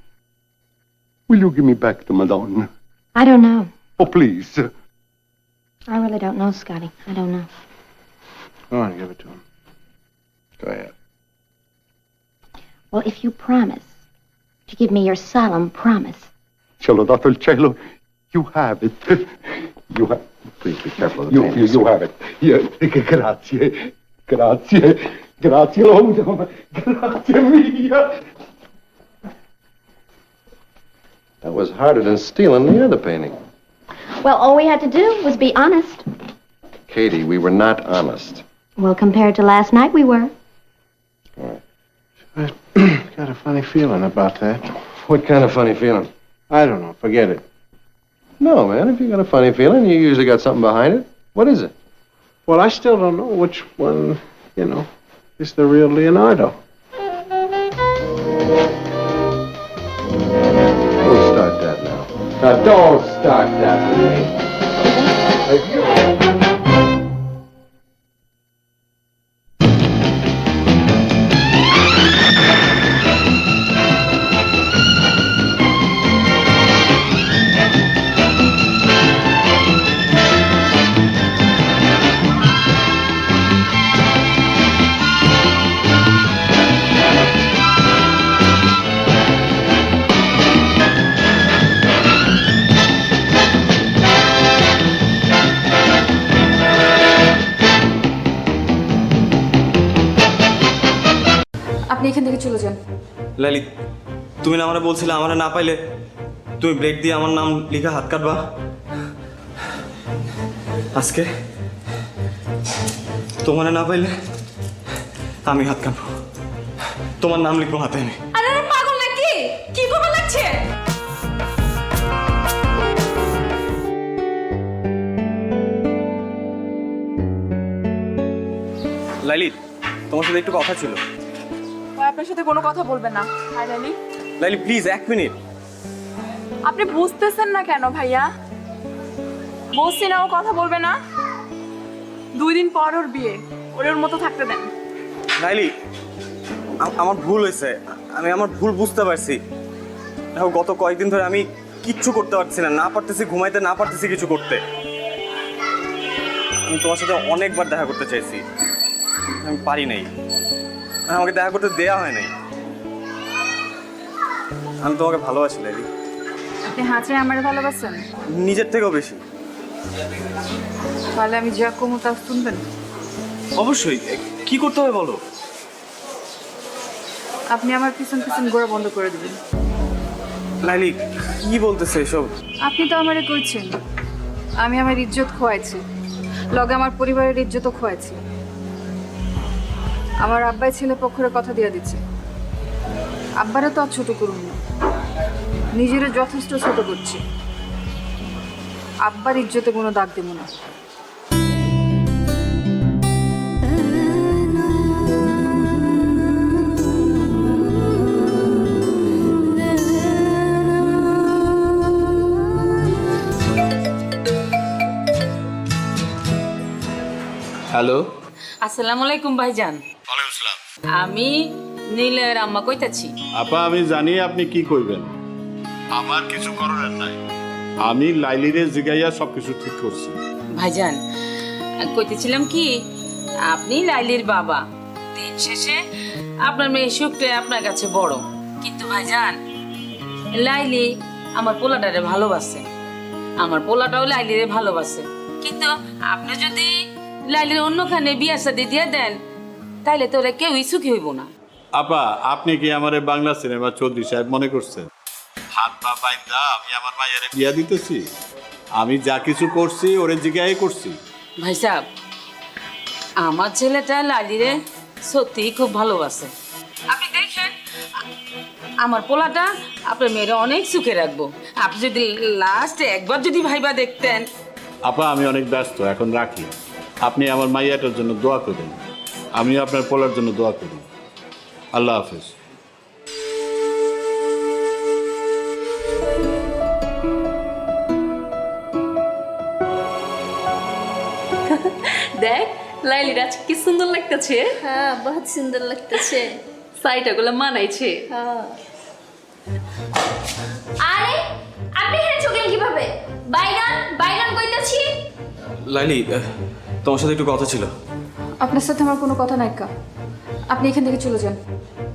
[SPEAKER 15] will you give me back the Madonna?
[SPEAKER 20] I don't know.
[SPEAKER 15] Oh, please.
[SPEAKER 20] I really don't know, Scotty. I don't know.
[SPEAKER 2] Go on, give it to him.
[SPEAKER 1] Go ahead.
[SPEAKER 20] Well, if you promise to give me your solemn promise.
[SPEAKER 15] Ce l'ho dato il cielo. You have it. You have...
[SPEAKER 1] Please be careful of the
[SPEAKER 5] You have it. Yeah, grazie. Grazie. Grazie, Londra. Grazie mia.
[SPEAKER 1] That was harder than stealing the other painting.
[SPEAKER 20] Well, all we had to do was be honest.
[SPEAKER 1] Katie, we were not honest.
[SPEAKER 20] Well, compared to last night, we were.
[SPEAKER 2] Got a funny feeling about that.
[SPEAKER 1] What kind of funny feeling?
[SPEAKER 2] I don't know. Forget it.
[SPEAKER 1] No, man. If you got a funny feeling, you usually got something behind it. What is it?
[SPEAKER 2] Well, I still don't know which one, is the real Leonardo.
[SPEAKER 1] Don't start that now. Now, don't start that with me.
[SPEAKER 14] আপনি এখান থেকে চলে যান।
[SPEAKER 17] লাইলি, তুমি না আমারে বলছিলে আমারে না পাইলে তুমি ব্লেড দিয়ে আমার নাম লিখে হাত কাটবা। আজকে তোমারে না পাইলে আমি হাত কাটবো, তোমার নাম লিখবো হাতে আমি।
[SPEAKER 14] আরে পাগল নাকি? কি করবা লাগছে?
[SPEAKER 17] লাইলি, তোমার সাথে একটু কথা ছিল।
[SPEAKER 14] আপনার সাথে কোনো কথা বলবেন না। হাই লাইলি।
[SPEAKER 17] লাইলি প্লিজ 1 মিনিট।
[SPEAKER 14] আপনি বুঝতেছেন না কেন ভাইয়া? বলছি না ও কথা বলবে না। 2 দিন পর ওর বিয়ে, ওর মতো থাকতে দেন।
[SPEAKER 17] লাইলি, আমার ভুল হয়েছে, আমি আমার ভুল বুঝতে পারছি। দেখো গত কয়েকদিন ধরে আমি কিচ্ছু করতে পারছি না পারতেছি ঘুমাইতে, না পারতেছি কিছু করতে। আমি তোমার সাথে অনেকবার দেখা করতে চাইছি, আমি পারি নাই, আমাকে দেখা করতে দেয়া হয় নাই। আমি তোমাকে ভালোবাসি লাইলি।
[SPEAKER 14] আপনি হাঁচে আমার ভালোবাসেন?
[SPEAKER 17] নিজের থেকেও বেশি।
[SPEAKER 14] তাহলে আমি যা কমু তা শুনবেন?
[SPEAKER 17] অবশ্যই। কি করতে হবে বলো?
[SPEAKER 14] আপনি আমার পিছন পিছন ঘোরা বন্ধ করে দিবেন।
[SPEAKER 17] লাইলি, কি বলতেছে এসব?
[SPEAKER 14] আপনি তো আমারে কইছেন আমি আমার ইজ্জত খোয়াইছি, লগে আমার পরিবারের ইজ্জতও খোয়াইছি। আমার আব্বাই ছেলে পক্ষের কথা দিয়ে দিচ্ছে, আব্বারা তো আর ছোট করুন না, নিজের যথেষ্ট ছোট করছি। আব্বার ইজ্জতে কোনো দাগ দেব না।
[SPEAKER 17] হ্যালো,
[SPEAKER 6] আসসালামু আলাইকুম ভাইজান।
[SPEAKER 23] ওয়ালাইকুম আসসালাম।
[SPEAKER 6] আমি নীলের আম্মা কইতাছি।
[SPEAKER 23] আপা, আমি জানি আপনি কি কইবেন, আমার কিছু করার নাই। আমি লাইলিরে জিগাইয়া সবকিছু ঠিক করছি।
[SPEAKER 6] ভাইজান কইতেছিলাম কি, আপনি লাইলির বাবা, দিন শেষে আপনার মেয়ে সুখটা আপনার কাছে বড়। কিন্তু ভাইজান, লাইলি আমার পোলাটারে ভালোবাসে, আমার পোলাটাও লাইলিরে ভালোবাসে। কিন্তু আপনি যদি লাইলির অন্যখানে বিয়া শাদী দিয়ে দেন, তাইলে তো ওরা কেউই সুখী হইব না।
[SPEAKER 23] আপা, আপনি কি আমারে বাংলা সিনেমা চৌধুরী সাহেব মনে করছেন? হাত পা বাইন্দা আমি আমার মায়ের বিয়া দিতেছি? আমি যা কিছু করছি ওরে জিগাই করছি।
[SPEAKER 6] ভাই সাহেব, আমার ছেলেটা লালিরে সত্যি খুব ভালোবাসে। আপনি দেখেন, আমার পোলাটা আপনার মেয়েরা অনেক সুখে রাখবো। আপনি যদি লাস্টে একবার যদি ভাইবা দেখতেন।
[SPEAKER 23] আপা, আমি অনেক ব্যস্ত, এখন রাখি। আপনি আমার মাইয়াটার জন্য দোয়া করুন, আমি আপনার পোলার জন্য দোয়া করি। আল্লাহ হাফেজ।
[SPEAKER 24] দেখ লাইলির আজ কি সুন্দর লাগতেছে।
[SPEAKER 25] হ্যাঁ, বহুত সুন্দর লাগতেছে।
[SPEAKER 24] সাইটাগুলো মানাইছে।
[SPEAKER 25] আরে আপনি এখানে চলে কিভাবে? বাইগান বাইগান কইতাছি।
[SPEAKER 17] লাইলি, তোমার সাথে একটু কথা ছিল।
[SPEAKER 14] আপনার সাথে আমার কোনো কথা নাই কা, আপনি এখান থেকে চলে যান।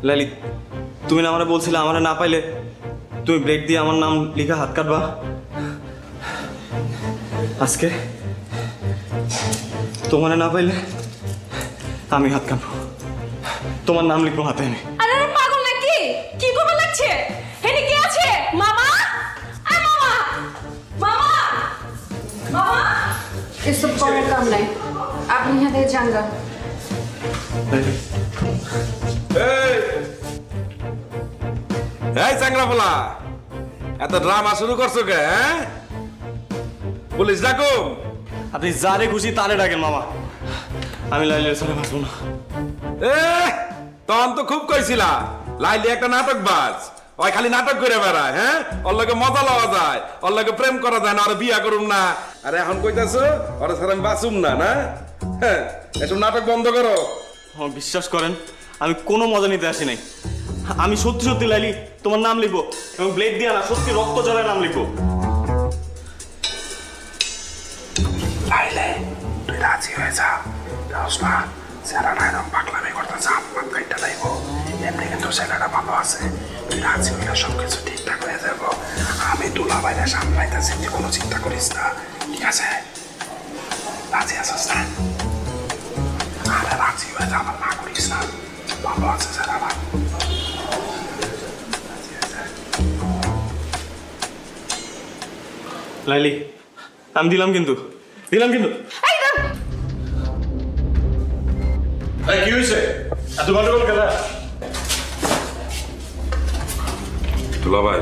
[SPEAKER 17] লাইলি, তুমি না আমারে বলছিলে আমারে না পাইলে তুমি ব্লেড দিয়ে আমার নাম লিখে হাত কাটবা। আজকে তোমার না পাইলে আমি হাত কাঁপবো, তোমার নাম লিখবো হাতে আমি।
[SPEAKER 14] আরে আরে পাগল নাকি? কি করবে লাগছে? এখানে কে আছে? মামা? আয় মামা! মামা! মামা!
[SPEAKER 4] এসব করার কাম নাই, আপনি হাতে জাঙ্গা।
[SPEAKER 16] এই চাংরা বলা, এত ড্রামা শুরু করছো কে? হ্যাঁ, পুলিশ ডাকো।
[SPEAKER 17] আপনি যারে খুশি তারে ডাকেন মামা, আমি লাইলের সাথে বাঁচবো না।
[SPEAKER 16] তখন তো খুব কইছিলা লাইলি একটা নাটক বাজ, ওই খালি নাটক করে বেড়ায়। হ্যাঁ, ওর লগে মজা লওয়া যায়, ওর লগে প্রেম করা যায় না, আর বিয়া করুম না। আর এখন কইতাছো ওর সাথে আমি বাঁচুম না? না, হ্যাঁ, এসব নাটক বন্ধ করো।
[SPEAKER 17] বিশ্বাস করেন, আমি কোনো মজা নিতে আসি নাই। আমি সত্যি সত্যি লাইলি তোমার নাম লিখবো, এবং ব্লেড দিয়ে না, সত্যি রক্ত জলের নাম লিখবো।
[SPEAKER 8] লাইলে তুই রাজি হয়ে যা, না স্যারাটা একদম পাগলামি করতেছে, আমার গাইটা লাইব। এমনি কিন্তু স্যারাটা ভালো আছে, তুই রাজি হইলে সবকিছু ঠিকঠাক হয়ে যাব। আমি দুলা বাইরে সামলাইতেছি, তুই কোনো চিন্তা করিস না, ঠিক আছে? রাজি আছিস না? আরে রাজি হয়ে যা, আমার না করিস না, ভালো আছে স্যারাটা।
[SPEAKER 17] লাইলি আমি দিলাম কিন্তু, দিলাম কিন্তু।
[SPEAKER 16] কি হয়েছে? এত গন্ডগোল কেন? দুলা ভাই,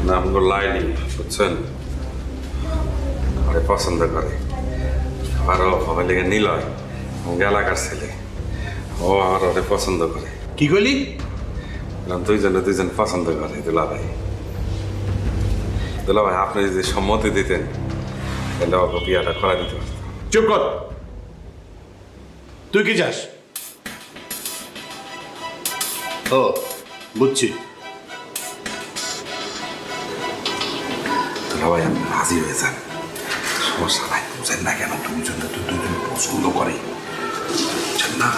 [SPEAKER 16] নাম লাইলি, বুঝছেন? আরে পছন্দ করে, আরো হবে লেগে নিলয় এলাকার ছেলে, ও আমার ওরে পছন্দ করে।
[SPEAKER 19] কি কইলি?
[SPEAKER 16] দুইজন পছন্দ করে দুলা ভাই। দুলা ভাই, আপনি যদি সম্মতি দিতেন তাহলে ওকে বিয়াটা করা দিতে পারতাম।
[SPEAKER 19] চুপ কর, তুই কি চাস? ও বুঝছি।
[SPEAKER 8] দুলা ভাই, আপনি রাজি হয়ে যান, সমস্যা নাই। বুঝেন না কেন, দুজন পছন্দ করে, বুঝছেন না?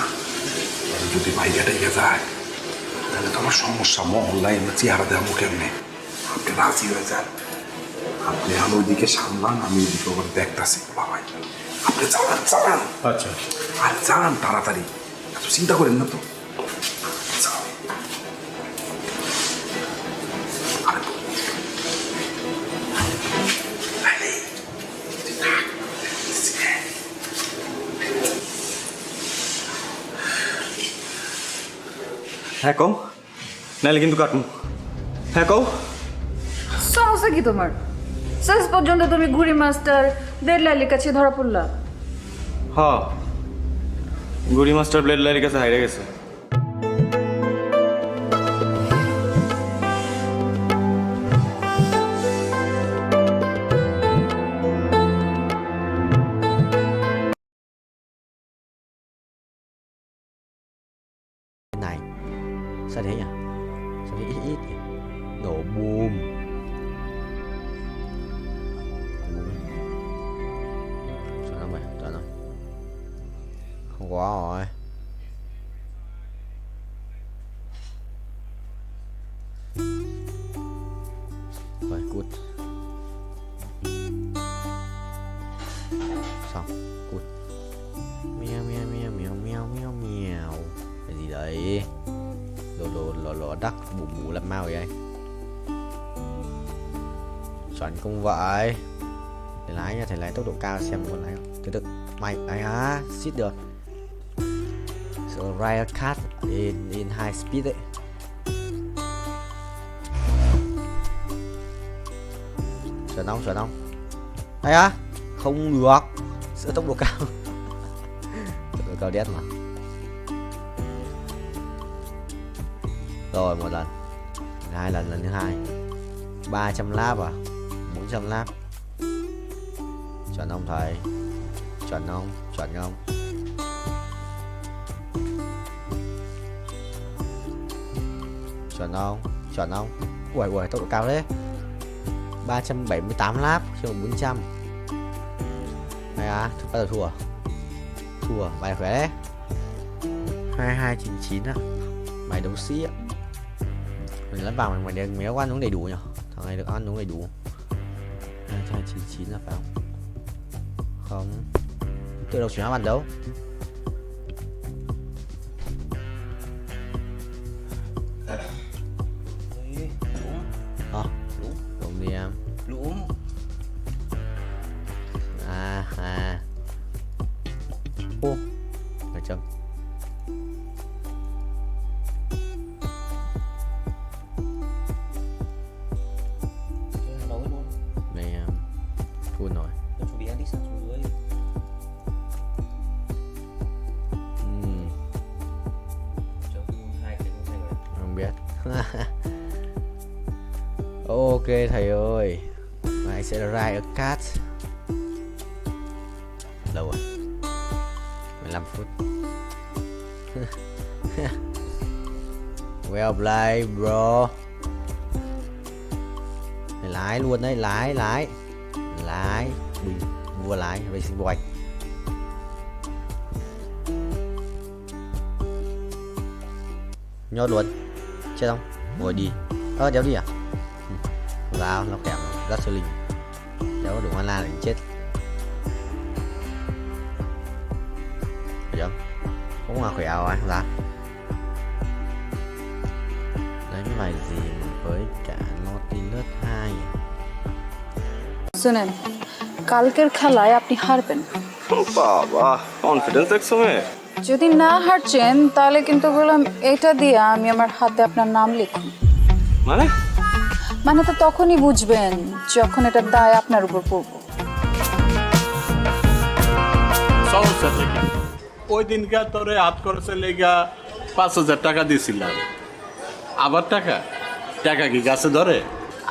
[SPEAKER 8] যদি ভাইয়াটা এগিয়ে যায় তাহলে তো আমার সমস্যা, মহল্লায় চেহারা দেওয়া মুখে এমনি। আপনি রাজি হয়ে যান, আপনি আমি ওইদিকে সামলান, আমি ওইদিকে ওখানে দেখতেছি। বাবাই, আপনি চালান।
[SPEAKER 19] আচ্ছা,
[SPEAKER 8] আর যান তাড়াতাড়ি, এত চিন্তা করেন না তো।
[SPEAKER 17] হ্যাঁ কও, নাইলে কিন্তু কাটুন। হ্যাঁ কও।
[SPEAKER 4] সমস্যা কি তোমার? শেষ পর্যন্ত তুমি ঘুড়ি মাস্টার ব্লেড লাইলির কাছে ধরা পড়লা।
[SPEAKER 17] হ্যাঁ, গুড়ি মাস্টার ব্লেড লাইলির কাছে হাইরে গেছে।
[SPEAKER 9] Này, sao thế nhỉ? Sao thế ít ít nhỉ? Nổ boom. Sao nó mày? Sao nó? Không có rồi. Rồi, cút. Xong, cút. Meo meo meo meo meo meo meo. Cái gì đấy? Lò đắc bù làm mau vậy anh. Chuẩn không vậy. Thầy lái nha, thầy lái tốc độ cao xem con lái không. Từ từ. Mày ai á, xít được. So riot cut in high speed đấy. Chuẩn không? Ai á? Không được. Sửa tốc độ cao. Tốc độ cao đét mà. Rồi một lần, hai lần thứ hai, 300 lap à, 400 lap. Chuẩn không thầy? Chuẩn không? Chuẩn không? Ui, tốc độ cao đấy. 378 lap cho 400. Này à, bắt đầu thua, bài khỏe đấy. 2299 à. Bài đấu sĩ á. Mình lắp vào mày đừng méo ăn uống đầy đủ nhỉ. Thằng này được ăn uống đầy đủ. 299 là phải không? Không. Tôi đâu chuyển hóa mặt đâu. Đúng đi em.
[SPEAKER 17] Đúng.
[SPEAKER 9] Ô, ở chân. Này em thua rồi. Không biết. Ok thầy ơi, mày sẽ ra ở cát. Lâu rồi, 15 phút. Well played bro. Mày lái luôn đấy, lái vua lái racing boy. Nhốt luôn, chết không? Ngồi đi. Đéo đi à? Vào nó kẹo rất sư linh. Đéo có đủ mana để chết. Phải không? Cũng là khỏe rồi ra. Đánh bài gì với cả Nautilus 2?
[SPEAKER 4] শুনেন, কালকের খেলায় আপনি হারবেন।
[SPEAKER 17] বাবা, confidence দেখছো মেয়ে?
[SPEAKER 4] যদি না হারছেন তাহলে কিন্তু বললাম এটা দিয়ে আমি আমার হাতে আপনার নাম লিখুন। মানে তো তখনই বুঝবেন যখন এটা দায় আপনার উপর পড়বো।
[SPEAKER 23] সমস্যা থেকে ওই দিনকার তোরে হাত খরচে লেগা 5,000 টাকা দিয়েছিলাম। আবার টাকা কি গাছে ধরে?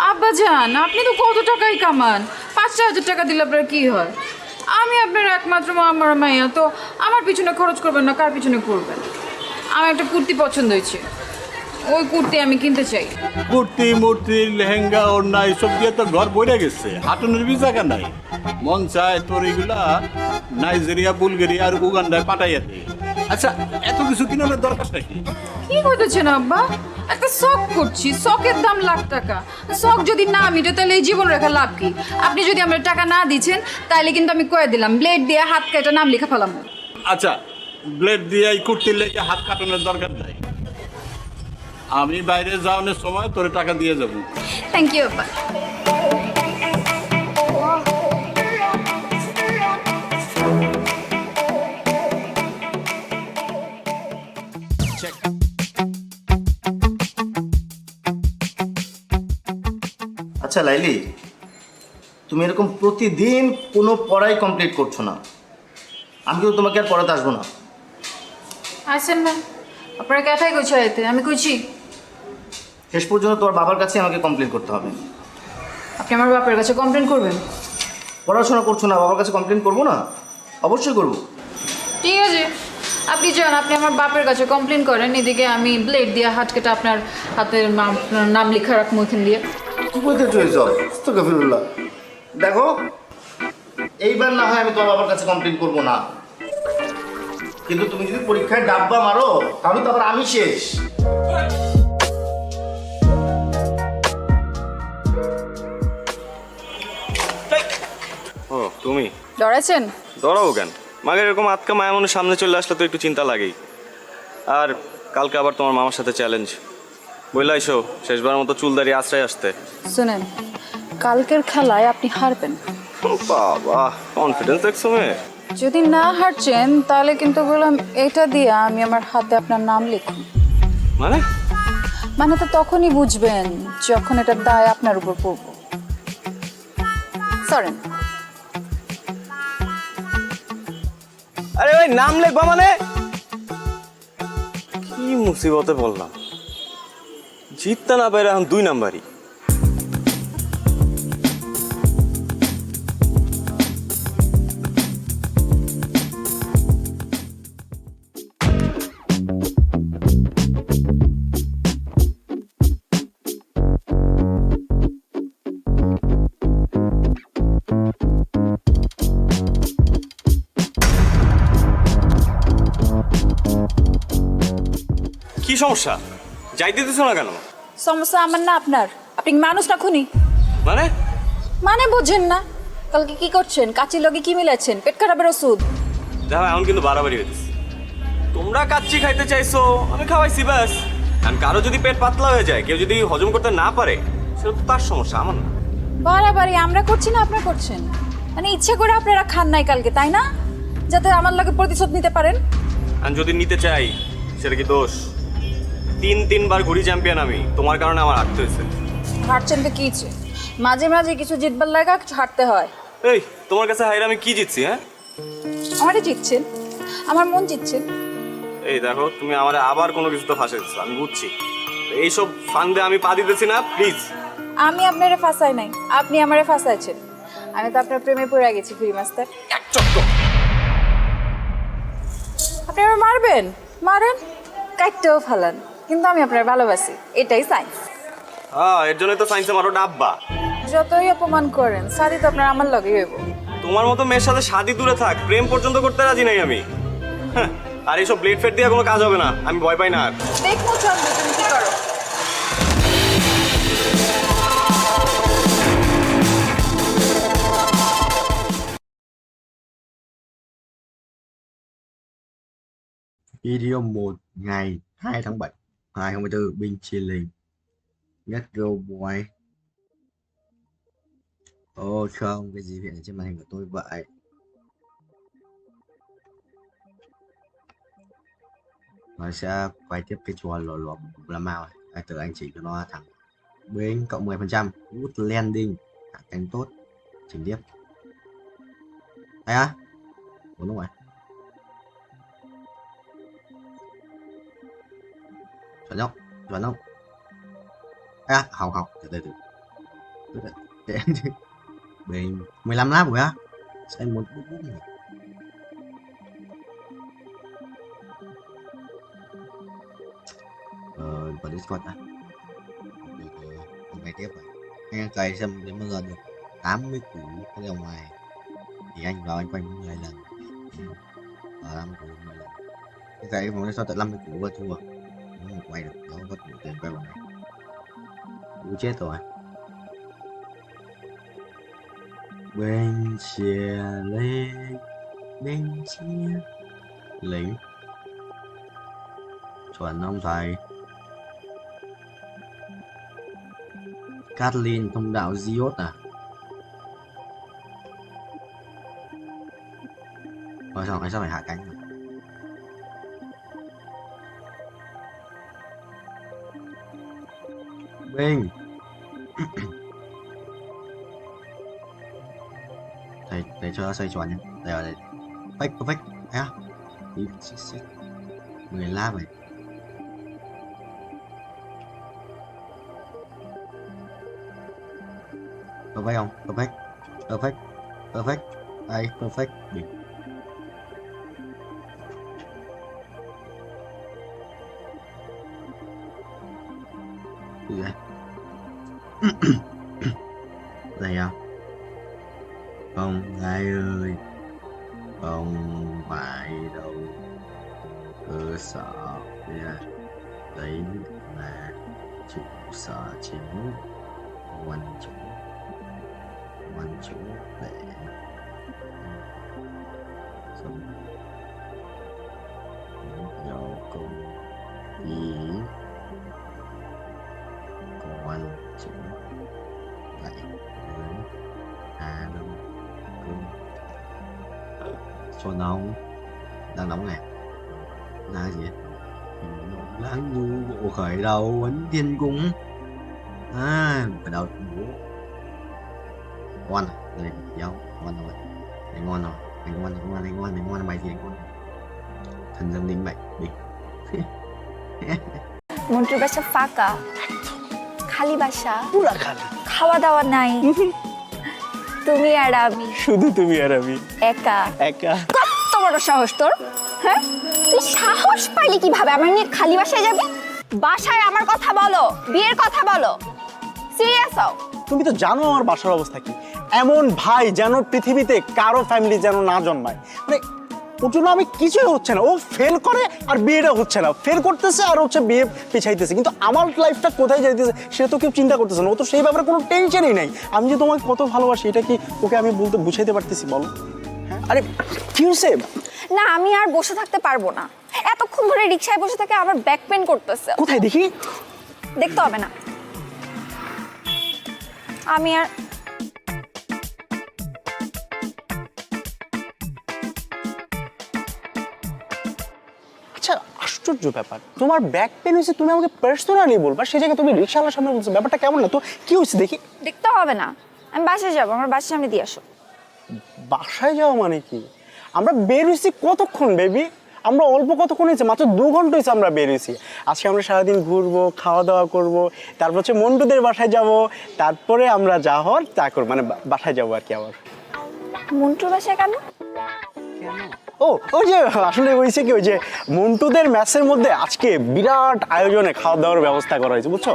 [SPEAKER 4] আব্বা জান, আপনি তো কত টাকাই কামান, 5,000 টাকা দিলে আপনার কি হয়? আমি আপনার একমাত্র আমার মাইয়া, তো আমার পিছনে খরচ করবেন না, কার পিছনে করবেন? আমার একটা কুর্তি পছন্দ হয়েছে, ওই কুর্তি আমি কিনতে চাই।
[SPEAKER 23] কুর্তি মূর্তি লেহেঙ্গা ওড়না এসব দিয়ে তো ঘর বইরে গেছে, হাঁটুনের বি জায়গা নাই। মন চায় তোর এগুলা নাইজেরিয়া বুলগেরিয়া আর উগান্ডায় পাঠাইয়া দিই। আচ্ছা, এত কিছু কিনার দরকার নাকি?
[SPEAKER 4] কি করতেছেন আব্বা? একটা শখ করছি, শখের দাম লাখ টাকা। শখ যদি না মিটে তাহলে এই জীবন রেখা লাভ কি? আপনি যদি আমার টাকা না দিচ্ছেন তাহলে কিন্তু আমি কয়ে দিলাম, ব্লেড দিয়ে হাত কেটে নাম লেখা ফেলাম।
[SPEAKER 23] আচ্ছা, ব্লেড দিয়ে এই কুর্তির লেগে হাত কাটানোর দরকার নাই। আমি বাইরে যাওয়ানোর সময় তোরে টাকা দিয়ে যাবো।
[SPEAKER 4] থ্যাংক ইউ আব্বা।
[SPEAKER 17] আচ্ছা লাইলি, তুমি এরকম প্রতিদিন কোনো পড়াই কমপ্লিট করছো না, আমি কিন্তু তোমাকে আর পড়াতে আসবো না।
[SPEAKER 4] আসেন না, আপনারা কথাই কইছে এতে, আমি কইছি
[SPEAKER 17] শেষ পর্যন্ত তোমার বাবার কাছে আমাকে কমপ্লেন করতে হবে।
[SPEAKER 4] আপনি আমার বাপের কাছে কমপ্লেন করবেন?
[SPEAKER 17] পড়াশোনা করছো না, বাবার কাছে কমপ্লেন করবো না? অবশ্যই করবো।
[SPEAKER 4] ঠিক আছে, আপনি যান, আপনি আমার বাপের কাছে কমপ্লেন করেন, এদিকে আমি ব্লেড দিয়ে হাত কেটে আপনার হাতের নাম লেখা রাখবো এখান দিয়ে।
[SPEAKER 17] দেখো, এইবার না হয় আমি তোমার বাবার কাছে কমপ্লেন করবো না, কিন্তু তুমি যদি পরীক্ষায় ডাব্বা মারো তাহলে তো আবার আমি শেষ। ও তুমি
[SPEAKER 4] ডরাইছেন?
[SPEAKER 17] ডরাবো কেন? মাগের এরকম আটকা মায়া মনে সামনে চলে আসলে তো একটু চিন্তা লাগেই। আর কালকে আবার তোমার মামার সাথে চ্যালেঞ্জ, বললাইছো শেষবার মতো চুলদারি আশ্রয় আসতে।
[SPEAKER 4] শুনেন, কালকের খেলায় আপনি হারবেন।
[SPEAKER 17] বাবা, কনফিডেন্স দেখছো মেয়ে?
[SPEAKER 4] যদি না হারছেন তাহলে কিন্তু বললাম এটা দিয়ে আমি আমার হাতে আপনার নাম লিখুন। মানে তো তখনই বুঝবেন যখন এটা দায় আপনার উপর পড়বো। সরেন।
[SPEAKER 17] আরে ভাই, নাম লিখবা মানে? কি মুসিবতে বললাম, জিততে না পারে এখন 2 নাম্বারই। কি সমস্যা? যাইতে দিতেছ না কেন?
[SPEAKER 4] সমস্যা আমার না আপনার। আপনি মানুষ না খুনি?
[SPEAKER 17] মানে
[SPEAKER 4] বোঝেন না? কালকে কি করছেন? কাচির লগে কি মিলাচ্ছেন? পেট খারাপের ওষুধ?
[SPEAKER 17] দেখো এখন কিন্তু বাড়াবাড়ি হইতেছে। তোমরা কাচ্চি খাইতে চাইছো, আমি খাওয়াইছি ব্যাস। কারণ কারো যদি পেট পাতলা হয়ে যায়, কেউ যদি হজম করতে না পারে, সেটা তো তার সমস্যা, আমার না।
[SPEAKER 4] বাড়াবাড়ি আমরা করছি না আপনারা করছেন? মানে ইচ্ছে করে আপনারা খান নাই কালকে, তাই না? যাতে আমার লগে প্রতিশোধ নিতে পারেন।
[SPEAKER 17] আর যদি নিতে চাই সেটা কি দোষ? 3-3বার ঘুরি চ্যাম্পিয়ন আমি, তোমার কারণে আমার হারতে হয়েছে।
[SPEAKER 4] হারছেন তো কি? মাঝে মাঝে কিছু জিতবার লাগা কিছু হারতে হয়।
[SPEAKER 17] এই তোমার কাছে হাইরে আমি কি জিতছি? হ্যাঁ,
[SPEAKER 4] আমারই জিতছেন, আমার মন জিতছেন।
[SPEAKER 17] এই দেখো তুমি আমার আবার কোনো কিছু তো ফাঁসে দিচ্ছ, আমি বুঝছি। এইসব ফান্দে আমি পা দিতেছি না, প্লিজ।
[SPEAKER 4] আমি আপনারে ফাঁসাই নাই, আপনি আমারে ফাঁসাইছেন। আমি তো আপনার প্রেমে পড়ে গেছি ফ্রি মাস্টার। আপনি আমার মারবেন, মারেন, কাটতেও ফালান, কিন্তু আমি আপনার ভালোবাসি, এটাই সাইন্স।
[SPEAKER 17] হ্যাঁ, এর জন্যই তো সায়েন্সে মারো ডাব্বা।
[SPEAKER 4] যতই অপমান করেন, শাদি তো আপনার আমার লগে হইব।
[SPEAKER 17] তোমার মতো মেয়ের সাথে শাদি দূরে থাক, প্রেম পর্যন্ত করতে রাজি নাই আমি। হ্যাঁ, আর এইসব ব্লেড ফেড দিয়ে কোনো কাজ হবে না, আমি ভয় পাই না আর।
[SPEAKER 4] দেখো চন্দ্র, তুমি কি করো।
[SPEAKER 9] Video 1 ngày 2 tháng 7 2024 bên Chile. Let's go boy. Ô không, cái gì hiện ở trên màn hình của tôi vậy? Nó sẽ quay tiếp cái trò lò lò là màu. Từ anh chỉ cho nó thẳng bên cộng 10%. Good landing. Hạ cánh tốt. Chỉnh tiếp. Đây á. Ủa đúng rồi. Chuẩn không? À, không, từ từ. Bên 15 lap rồi á. Xem một bút này. Vào Discord à? Ngày tiếp rồi. Anh cày xem đến bao giờ được 80 củ cái đầu ngoài. Thì anh vào anh quanh 10 lần. Vào 5 củ 10 lần. Cái cày vòng sao tận 50 củ và thua. Nó quay được, nó có đủ tiền quay vòng này. Cú chết rồi. Bên chia lên, bên chia lính. Chuẩn không thầy? Kathleen thông đạo Diốt à? Rồi sao phải hạ cánh rồi? Bên thầy cho xoay tròn nhé. Đây là đây. Perfect. À. Shit. 10 lap này. Perfect không? Perfect. Đây, perfect. Đỉnh. Gì vậy? Đây à? Không ai ơi, không phải đâu, cơ sở đấy là trụ sở chính, quan chủ để sống nhiều công ý quan chủ lại với Hà Đông Cung. Cho nóng đang nóng này là gì? Lãng du bộ khởi đầu ấn thiên cung. À, khởi đầu bố ngon rồi, nhau ngon rồi, đánh ngon rồi, đánh ngon mày thì đánh ngon. Thần dân đinh mạnh đỉnh.
[SPEAKER 3] মন্টুর বাসা ফাঁকা, খালি বাসা, পুরা খালি, খাওয়া দাওয়া নাই, তুমি আর আমি,
[SPEAKER 17] শুধু তুমি আর আমি,
[SPEAKER 3] একা।
[SPEAKER 14] কত বড় সাহস তোর? হ্যাঁ, তুই সাহস পাইলি কিভাবে আমার নিয়ে খালি বাসায় যাবি? বাসায় আমার কথা বলো, বিয়ের কথা বলো, সিরিয়াস হও।
[SPEAKER 11] তুমি তো জানো আমার বাসার অবস্থা কি। এমন ভাই যেন পৃথিবীতে কারো ফ্যামিলি যেন না জন্মায়। মানে ওর জন্য আমি কিছুই হচ্ছে না, ও ফেল করে আর বিয়েটা হচ্ছে না, ফেল করতেছে আর হচ্ছে বিয়ে পিছাইতেছে, কিন্তু আমার লাইফটা কোথায় যাইতেছে সেটা তো কেউ চিন্তা করতেছে না, ও তো সেই ব্যাপারে কোনো টেনশনই নাই। আমি যে তোমাকে কত ভালোবাসি এটা কি ওকে আমি বলতে বুঝাইতে পারতেছি বলো? হ্যাঁ, আরে কি হয়েছে?
[SPEAKER 3] না আমি আর বসে থাকতে পারবো না, এতক্ষণ ধরে রিক্সায় বসে থেকে আমার ব্যাক পেন করতেছে।
[SPEAKER 11] কোথায় দেখি?
[SPEAKER 3] দেখতে হবে না, আমি আর
[SPEAKER 11] আচ্ছা আশ্চর্য ব্যাপার, তোমার ব্যাক পেন হয়েছে তুমি আমাকে পার্সোনালি বলবা, সেই জায়গায় তুমি রিক্সাওয়ালার সামনে বলছো, ব্যাপারটা কেমন না তো? কি হয়েছে দেখি?
[SPEAKER 3] দেখতে হবে না, আমি বাসায় যাবো, আমার বাসার সামনে দিয়ে আসো।
[SPEAKER 11] বাসায় যাওয়া মানে কি? আমরা বের হয়েছি কতক্ষণ বেবি? আমরা অল্প কতক্ষণ হয়েছে, মাত্র 2 ঘন্টা হয়েছে আমরা বের হয়েছি। আজকে আমরা সারাদিন ঘুরবো, খাওয়া দাওয়া করবো, তারপর হচ্ছে মন্টুদের বাসায় যাব, তারপরে আমরা যা হওয়ার তা করবো, মানে বাসায় যাবো আর কি। আবার
[SPEAKER 3] মন্টুর বাসায় কেন?
[SPEAKER 11] ও ওই যে আসলে হয়েছে কি, ওই যে মন্টুদের ম্যাচের মধ্যে আজকে বিরাট আয়োজনে খাওয়া দাওয়ার ব্যবস্থা করা হয়েছে বুঝছো।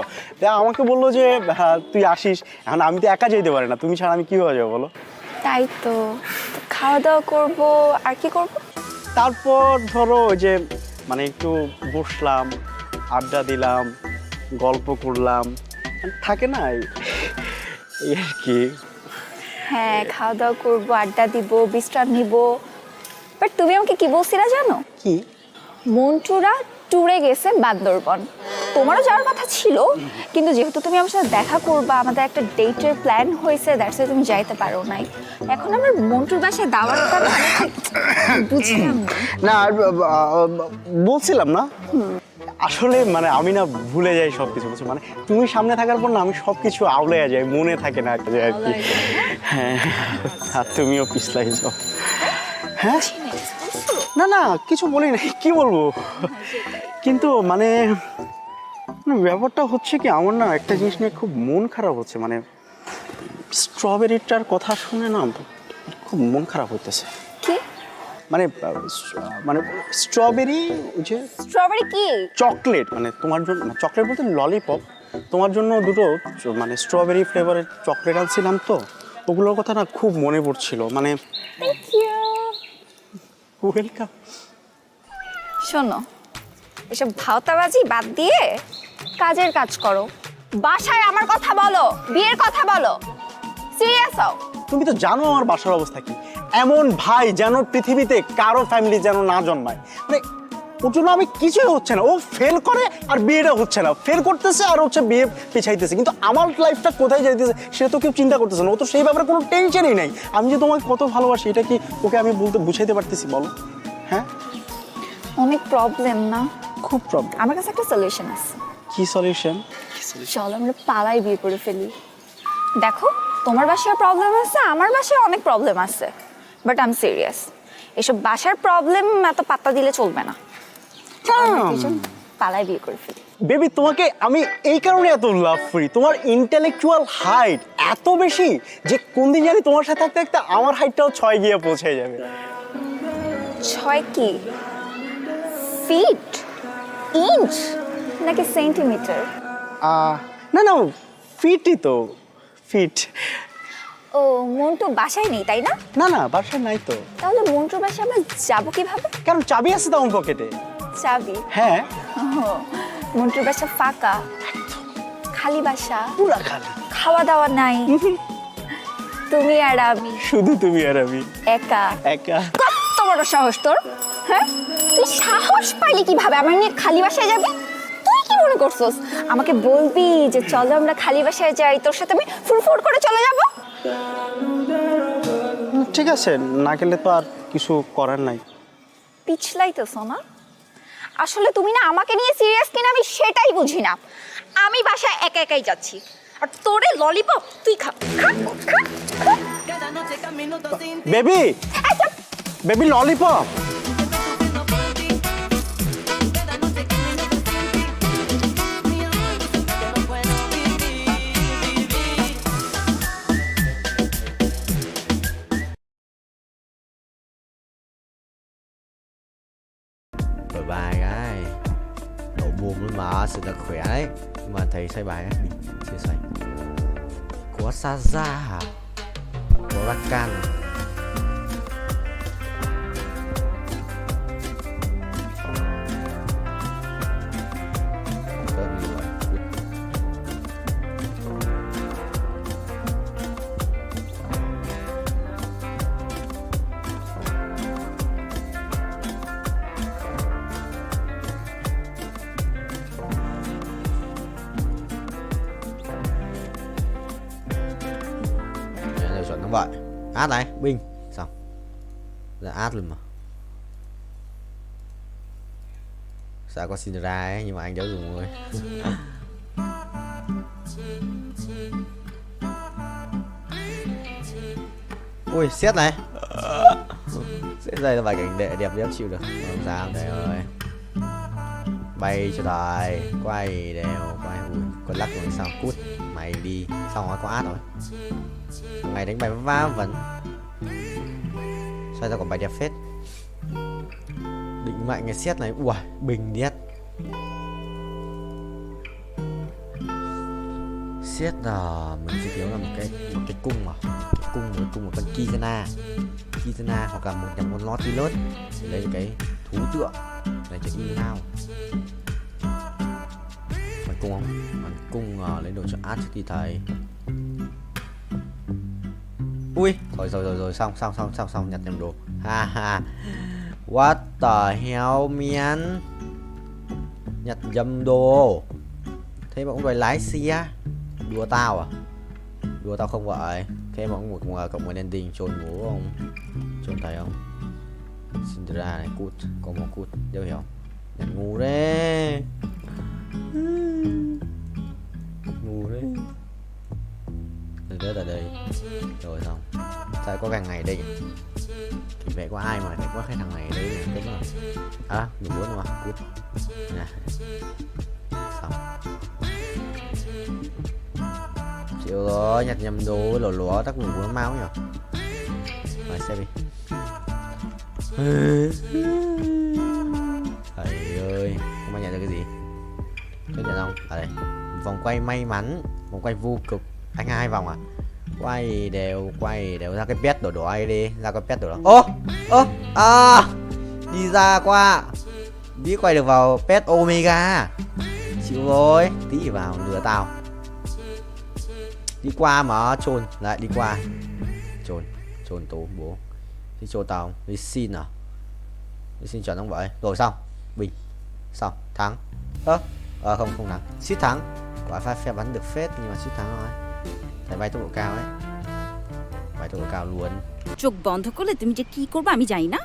[SPEAKER 11] আমাকে বললো যে হ্যাঁ তুই আসিস, এখন আমি তো একা যেতে পারি না, তুমি ছাড়া আমি কীভাবে যাবো বলো?
[SPEAKER 3] তাই তো, খাওয়া দাওয়া করবো আর কি করবো?
[SPEAKER 11] তারপর ধরো ওই যে মানে একটু বসলাম, আড্ডা দিলাম, গল্প করলাম, থাকে না এই আর কি।
[SPEAKER 3] হ্যাঁ খাওয়া দাওয়া করবো, আড্ডা দিব, বিশ্রাম নিব। বাট তুমি আমাকে কি বলছিলা জানো?
[SPEAKER 11] কি?
[SPEAKER 3] মন্টুরা ট্যুরে গেছে বান্দরবন, তোমারও যাওয়ার কথা ছিল, কিন্তু যেহেতু তুমি আমার সাথে দেখা করবা, আমাদের একটা ডেটের প্ল্যান হয়েছে, দ্যাটস ওয়াই তুমি যাইতে পারো নাই। এখন আমার মন্টুর বাসায় দাওয়াতটা বুঝলাম
[SPEAKER 11] না, বলছিলাম না আসলে মানে আমি না ভুলে যাই সবকিছু বুঝছো, মানে তুমি সামনে থাকার পর না আমি সবকিছু আউলাইয়া যাই, মনে থাকে না আর কি। হ্যাঁ আর তুমিও পিছলাই যাও। হ্যাঁ না না কিছু বলি নাই, কি বলবো, কিন্তু মানে ব্যাপারটা হচ্ছে কি আমার না একটা জিনিস নিয়ে খুব মন খারাপ হচ্ছে, মানে স্ট্রবেরিটার কথা শুনে না খুব মন খারাপ হইতেছে।
[SPEAKER 3] কি
[SPEAKER 11] মানে মানে স্ট্রবেরি, যে
[SPEAKER 3] স্ট্রবেরি কি
[SPEAKER 11] চকলেট, মানে তোমার জন্য চকলেট বলতে ললিপপ, তোমার জন্য দুটো মানে স্ট্রবেরি ফ্লেভারের চকলেট আনছিলাম, তো ওগুলোর কথা না খুব মনে পড়ছিল। মানে
[SPEAKER 3] থ্যাংক ইউ,
[SPEAKER 11] ওয়েলকাম।
[SPEAKER 3] শোনো এসব ভাওতাবাজি বাদ দিয়ে কাজের কাজ করো, বাসায় আমার কথা বলো, বিয়ের কথা বলো, সিরিয়াস হও।
[SPEAKER 11] তুমি তো জানো আমার বাসার অবস্থা কি, এমন ভাই যেন পৃথিবীতে কারো ফ্যামিলি যেন না জন্মায়, মানে ওর জন্য আমি কিছুই হচ্ছে না, ও ফেল করে আর বিয়েটা হচ্ছে না, ফেল করতেছে আর হচ্ছে বিয়ে পিছাইতেছে, কিন্তু আমার লাইফটা কোথায় যাইতেছে সেটা তো কেউ চিন্তা করতেছে না, ও তো সেই ব্যাপারে কোনো টেনশনই নাই। আমি যে তোমাকে কত ভালোবাসি এটা কি ওকে আমি বলতে বুঝাইতে পারতেছি বলো? হ্যাঁ
[SPEAKER 3] অনেক প্রবলেম না?
[SPEAKER 11] খুব প্রবলেম।
[SPEAKER 3] আমার কাছে একটা সলিউশন আছে।
[SPEAKER 11] কি সলিউশন?
[SPEAKER 3] চলো আমরা পালাই বিয়ে করে ফেলি। দেখো তোমার বাসায় প্রবলেম আছে, আমার বাসায় অনেক প্রবলেম আছে, বাট আই এম সিরিয়াস, এসব বাসার প্রবলেম এত পাত্তা দিলে চলবে না, পালাই বিয়ে করে ফেলি।
[SPEAKER 11] বেবি তোমাকে আমি এই কারণে এত লাভ করি, তোমার ইন্টেলেকচুয়াল হাইট এত বেশি যে কোন দিন জানি তোমার সাথে থাকতে থাকতে আমার হাইটটাও 6 গিয়ে পৌঁছে যাবে।
[SPEAKER 3] 6 কি ফিট, ইঞ্চ নাকি সেন্টিমিটার?
[SPEAKER 11] না না ফিটই তো, ফিট।
[SPEAKER 3] ও মন্টু বাসায় নেই তাই না?
[SPEAKER 11] না না বাসায় নাই তো।
[SPEAKER 3] তাহলে মন্টুর বাসায় আমরা যাবো কিভাবে?
[SPEAKER 11] কারণ চাবি আছে তো আমার পকেটে।
[SPEAKER 3] চাবি?
[SPEAKER 11] হ্যাঁ।
[SPEAKER 3] মন্টুর বাসা ফাঁকা, খালি বাসা,
[SPEAKER 11] পুরা খালি,
[SPEAKER 3] খাওয়া দাওয়া নাই, তুমি আর আমি,
[SPEAKER 11] শুধু তুমি আর আমি,
[SPEAKER 3] একা
[SPEAKER 11] একা।
[SPEAKER 3] কত বড় সাহস তোর, হ্যাঁ তুই সাহস পাইলি কিভাবে আমার নিয়ে খালি বাসায় যাবি? তুই কি মনে করছস আমাকে বলবি যে চলো আমরা খালি বাসায় যাই, তোর সাথে আমি ফুরফুর করে চলে যাব?
[SPEAKER 11] ঠিক আছে না গেলে তো আর কিছু করার নাই।
[SPEAKER 3] পিছলাইতেছো না? আসলে তুমি না আমাকে নিয়ে সিরিয়াস কিনা আমি সেটাই বুঝি না। আমি বাসায় একা একাই যাচ্ছি, আর তোরে ললিপপ তুই খা।
[SPEAKER 11] Baby baby lollipop.
[SPEAKER 9] Rồi bài cái độ buồn lên mà sự thật khỏe đấy, nhưng mà thầy xây bài mình chia sẻ của Saza của Rakan Đúng vậy. Át này, Bình. Xong. Là át luôn mà. Sao có xin ra ấy, nhưng mà anh giấu dùng rồi. Ui, xét này. Xét đây là vài cảnh đẹp đéo chịu được. Không sao, đây ơi. Bay cho đời, quay đều, quay ui, con lắc rồi sao cút. Mày đi, xong rồi có át rồi. Thằng này đánh bài va vẫn. Sao ra còn bài đẹp phết. Định mạnh cái xét này, ui, bình điết. Xét là mình sẽ thiếu là một cái cung mà. Một con Kizana hoặc là một con Nautilus để lấy cái thú tượng để cho in nào. Bắn cung không? Bắn cung lấy đồ cho art thì thầy. Ui, rồi xong nhặt nhầm đồ. Ha ha. What the hell man? Nhặt nhầm đồ. Thế mà cũng đòi lái xe. Đùa tao à? Đùa tao không vậy. Thế mà cũng một cộng một ending trôn ngủ không? Trôn thầy không? Cinderella này cút, có một cút, đều hiểu. Nhặt ngu đấy. Ngu đấy. Rớt ở đây. Rồi xong. Sao có càng ngày đây nhỉ? Thì vẽ có ai mà có cái thằng này ở đây nhỉ? Đúng không? À, đủ 4 mà, cút. Nè. Xong. Chịu rồi, nhặt nhầm đồ lỏ tắc ngủ nó máu nhỉ. Rồi xem đi. Thầy ơi, không ai nhận được cái gì. Chưa nhận không? Ở đây. Vòng quay may mắn, vòng quay vô cực. Anh 2 vòng à? Quay đều ra cái pet đỏ ấy đi, ra cái pet đỏ. Đi ra qua. Biết quay được vào pet Omega. Chịu rồi, tí vào lừa tao. Đi qua mà chôn lại đi qua. Chôn tố bố. Đi chôn tao không? Đi xin à? Đi xin chuẩn không vậy? Rồi xong. Bình. Xong, thắng. Không thắng. Suýt thắng. Quả phép bắn được phết nhưng mà suýt thắng thôi. Thầy bay tốc độ cao ấy. Bay tốc độ cao luôn.
[SPEAKER 10] চোখ বন্ধ করলে তুমি যে কি করবে আমি জানি না।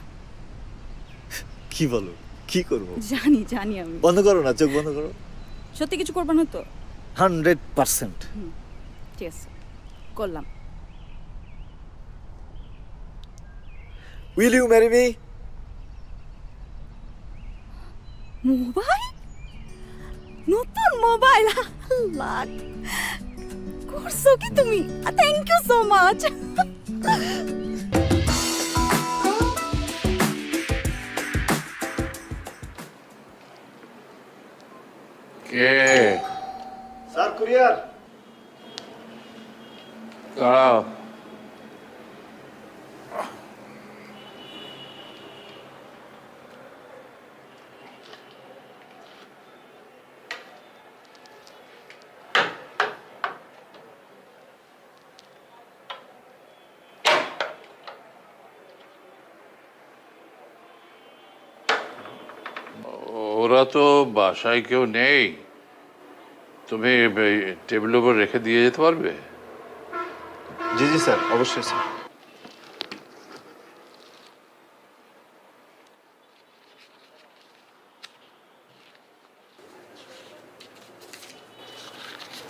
[SPEAKER 17] কি বলো? কি করব?
[SPEAKER 10] জানি আমি।
[SPEAKER 17] বন্ধ করো না, চোখ বন্ধ করো।
[SPEAKER 10] সত্যি কিছু করবে না তো?
[SPEAKER 17] 100%.
[SPEAKER 10] ঠিক আছে। করলাম।
[SPEAKER 17] Will you marry me?
[SPEAKER 10] Mobile? নতুন মোবাইল? লাখ করছো কি তুমি? Thank you so much.
[SPEAKER 7] কে?
[SPEAKER 17] Sir courier.
[SPEAKER 7] দাঁড়াও। ওরা তো বাসায় কেউ নেই, তুমি টেবিলের উপর রেখে দিয়ে যেতে পারবে?
[SPEAKER 17] জি জি স্যার, অবশ্যই স্যার।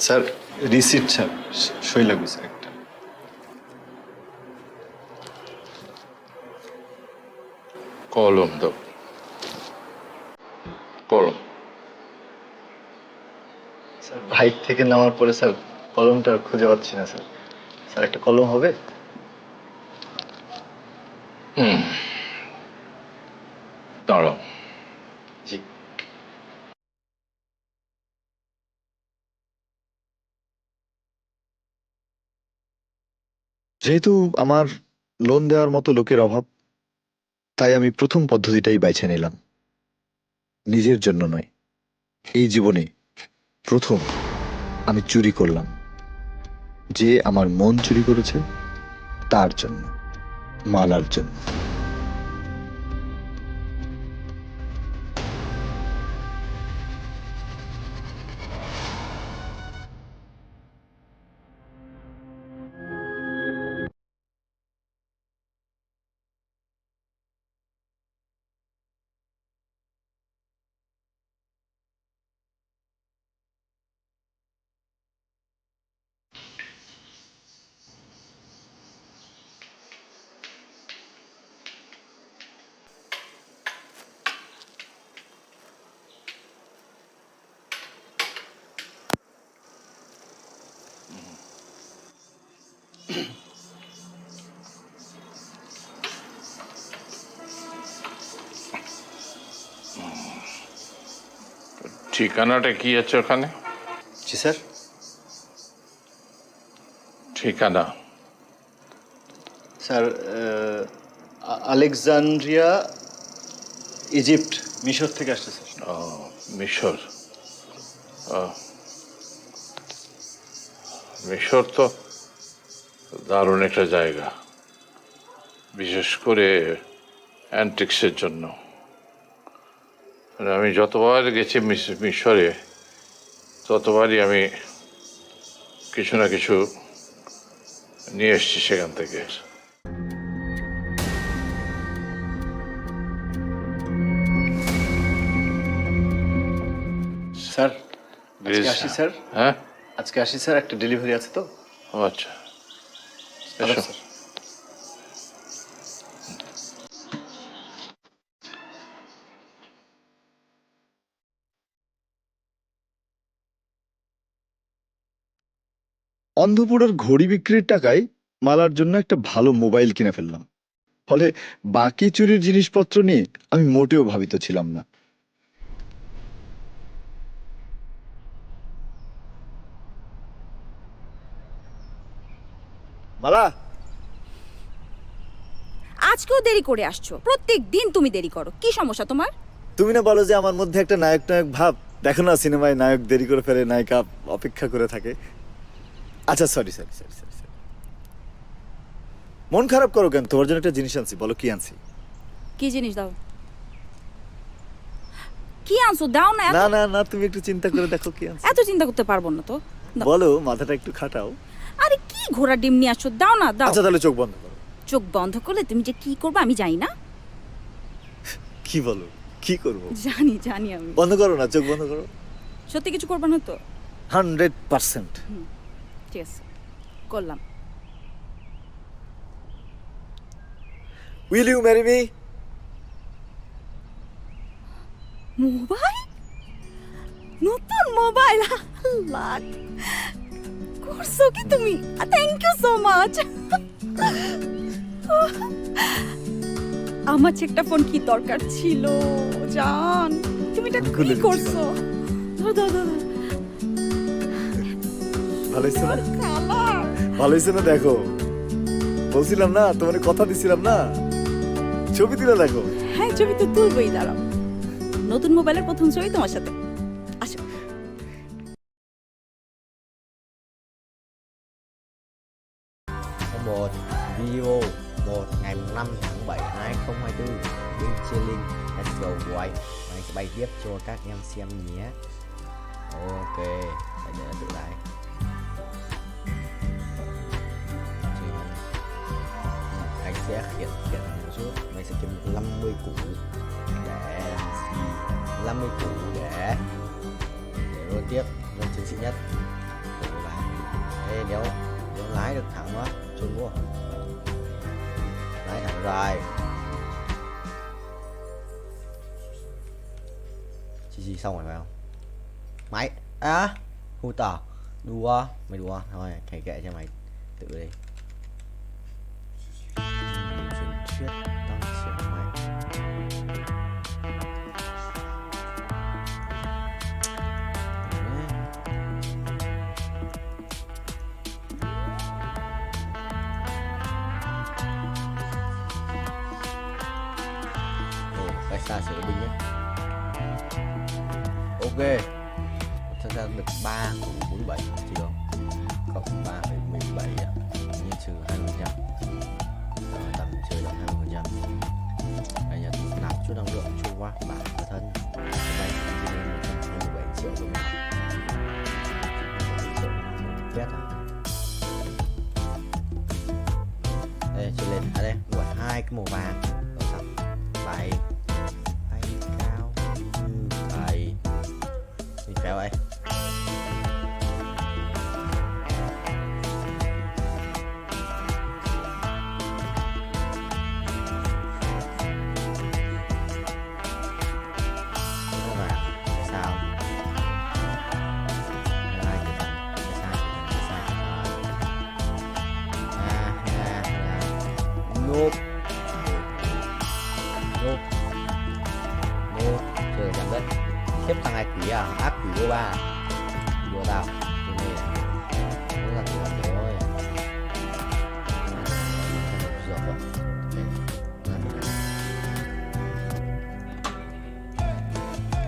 [SPEAKER 17] স্যার রিসিপ্ট স্যার, সই লাগবে স্যার একটা।
[SPEAKER 7] কলম দাও। কলম।
[SPEAKER 17] স্যার বাইক থেকে নামার পরে স্যার কলমটা খুঁজে পাচ্ছি না স্যার। স্যার একটা কলম হবে?
[SPEAKER 7] দাঁড়াও।
[SPEAKER 17] জি।
[SPEAKER 12] যেহেতু আমার লোন দেওয়ার মতো লোকের অভাব, তাই আমি প্রথম পদ্ধতিটাই বেছে নিলাম। নিজের জন্য নয়, এই জীবনে প্রথম আমি চুরি করলাম। যে আমার মন চুরি করেছে তার জন্য, মালার জন্য।
[SPEAKER 13] ঠিকানাটা কি আছে ওখানে?
[SPEAKER 12] জি স্যার।
[SPEAKER 13] ঠিকানা
[SPEAKER 12] স্যার আলেকজান্ড্রিয়া, ইজিপ্ট, মিশর থেকে আসছে স্যার।
[SPEAKER 13] ও মিশর। ও মিশর তো দারুণ একটা জায়গা, বিশেষ করে অ্যান্টিক্সের জন্য। মানে আমি যতবার গেছি মিশরে ততবারই আমি কিছু না কিছু নিয়ে এসছি সেখান থেকে।
[SPEAKER 12] স্যার আজকে আসি স্যার।
[SPEAKER 13] হ্যাঁ
[SPEAKER 12] আজকে আসি স্যার, একটা ডেলিভারি আছে তো।
[SPEAKER 13] ও আচ্ছা,
[SPEAKER 12] হ্যালো
[SPEAKER 13] এসো।
[SPEAKER 12] স্যার। অন্ধপুরের ঘড়ি বিক্রির টাকায় মালার জন্য একটা ভালো মোবাইল কিনে ফেললাম। ফলে বাকি চুরির জিনিসপত্র নিয়ে আমি মোটেও ভাবিত ছিলাম না। মালা,
[SPEAKER 10] আজকেও দেরি করে আসছো, প্রত্যেক দিন তুমি দেরি করো, কি সমস্যা তোমার?
[SPEAKER 12] তুমি না বলো যে আমার মধ্যে একটা নায়ক নায়ক ভাব? দেখো না সিনেমায় নায়ক দেরি করে ফেলে, নায়িকা অপেক্ষা করে থাকে। আচ্ছা sorry sorry sorry sorry sorry. মন খারাপ করো কেন? তোমার জন্য একটা জিনিস আনছি, বলো কি আনছি।
[SPEAKER 10] কি জিনিস দাও? কি আনছো দাও না।
[SPEAKER 12] না না না, তুমি একটু চিন্তা করে দেখো কি আনছি।
[SPEAKER 10] এত চিন্তা করতে পারবো না তো। দাও।
[SPEAKER 12] বলো, মাথাটা একটু খাটাও।
[SPEAKER 10] আরে কি ঘোড়া ডিম নিয়ে আসছো, দাও না দাও।
[SPEAKER 12] আচ্ছা তাহলে চোখ বন্ধ করো।
[SPEAKER 10] চোখ বন্ধ করলে তুমি যে কি করবে আমি জানি না।
[SPEAKER 12] কি বলো, কি করব?
[SPEAKER 10] জানি জানি আমি।
[SPEAKER 12] বন্ধ করো না, চোখ বন্ধ করো।
[SPEAKER 10] সত্যি কিছু করবে না তো?
[SPEAKER 12] 100%।
[SPEAKER 10] ঠিক আছে, করলাম।
[SPEAKER 12] Will you marry me?
[SPEAKER 10] Mobile, নতুন মোবাইল, লাখ করছো কি তুমি? Thank you so much. আমার একটা ফোন কি দরকার ছিল জান, তুমি এটা কি করছো? ধর ধর ধর।
[SPEAKER 12] ভালো হয়েছে না?
[SPEAKER 10] কালার
[SPEAKER 12] ভালো হয়েছে না? দেখো, বলছিলাম না তোমার, কথা দিছিলাম না, ছবি তুলে দেখো।
[SPEAKER 10] হ্যাঁ ছবি তো তুলবই, দাঁড়াও। নতুন মোবাইলের প্রথম ছবি তোমার সাথে। আসো।
[SPEAKER 9] Một video 1 ngày 5 tháng 7 2024 bên Chilling Let's Go White. Mình sẽ bày tiếp cho các em xem nhé. Ok, bây giờ tự lại. Anh sẽ khiển một chút. Mình sẽ kiếm 50 củ để 50 củ để rồi tiếp lên chiến sĩ nhất. Ê, nếu lái được thẳng quá, chôn quá. Lái thẳng rồi. Chi xong rồi phải không? Máy à, hù tỏ. Đùa, mày đùa thôi, thầy kệ cho mày tự đi. Chuyển thuyết tăng trưởng mày. Cách xa sửa binh nhé. Ok, thật ra được 3 cùng 47 chỉ không? Cộng 3,17 nhân trừ 20%. Rồi tầm chơi được 20%. Đây là nạp chút năng lượng chung qua bảng bản thân. Đây chỉ lên 127 triệu đồng nào. 127 triệu vét à? Đây chơi lên ở đây đuổi 2 cái màu vàng. Rồi xong bay cao như vậy. Gì kéo vậy? Sao? Ai kìa ta? Sao? Nốt. Nốt. Nốt. Trời giảm đất. Tiếp thằng này quỷ à? Ác à? Đùa tao. Đùa này này. Đùa là đùa rồi. Dọc rồi.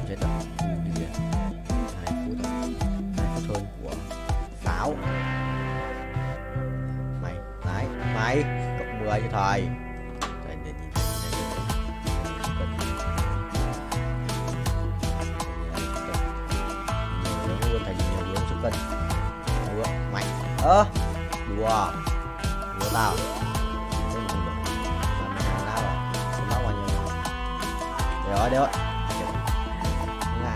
[SPEAKER 9] Chết rồi. Đi kìa. 2 phút rồi. 2 phút hơn của pháo. Mày cộng 10 cho thầy. Thầy để nhìn nhiều hướng luôn, thầy nhìn nhiều hướng chục cân. Mày đùa tao. Không được. Mày hàng nào rồi? Không bao nhiêu. Đấy rồi. Ngã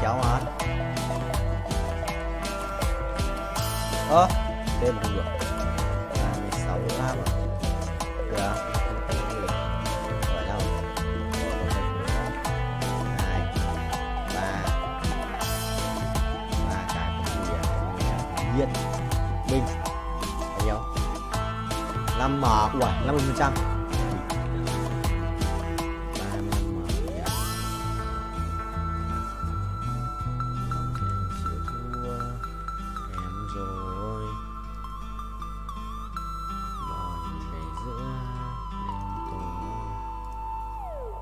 [SPEAKER 9] chéo mà. Thêm không được. 6 ra mà. Được. Rồi đâu. 2 3 cái viên mình bao nhiêu? 5 mở. Ui, 50%. 35 mở. Em rồi.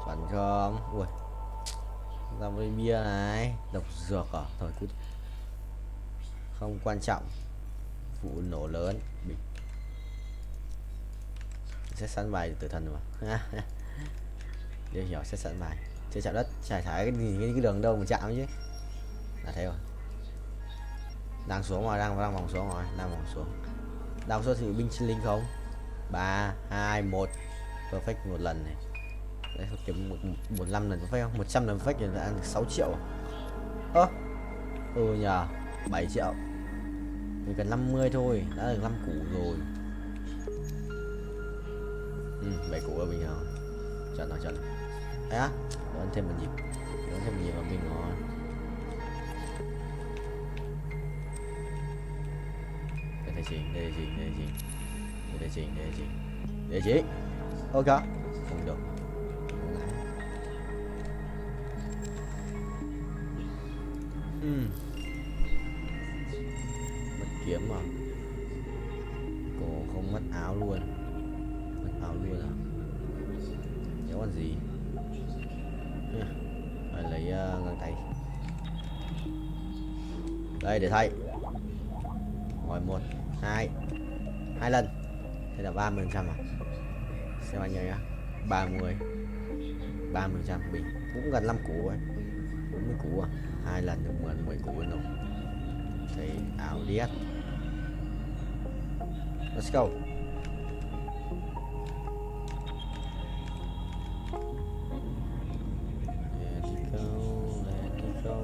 [SPEAKER 9] Chuẩn không? Ui, ra với bia này. Độc dược à? Thôi cút. Không quan trọng. Vụ nổ lớn. Bịch. Sẽ sẵn bài tử thần mà. Để hiểu sẽ sẵn bài. Chưa chạm đất. Chả thấy cái đường đâu mà chạm chứ. Là thế rồi. Đang xuống rồi, đang vòng xuống rồi. Đang xuống thì binh sinh linh không? 3 2 1. Perfect một lần này. Đấy, kiếm 15 lần perfect không? 100 lần perfect thì ăn 6 triệu. Nhờ 7 triệu. Mình cần 50 thôi, đã được 5 củ rồi. 7 củ là bình thường. Chuẩn rồi. Đấy á, đoán thêm một nhịp. Là mình ngon. Để chỉnh. Ok. Không được. Mất kiếm mà. Cổ không mất áo luôn. À? Nếu còn gì? Phải lấy găng tay. Đây để thay. Rồi 1 2 lần. Thế là 30% à? Xem bao nhiêu nhá. 30% bình cũng gần 5 củ ấy. 40 củ à? 2 lần được 10 củ rồi. Thì ảo điếc. Let's go. Let it go.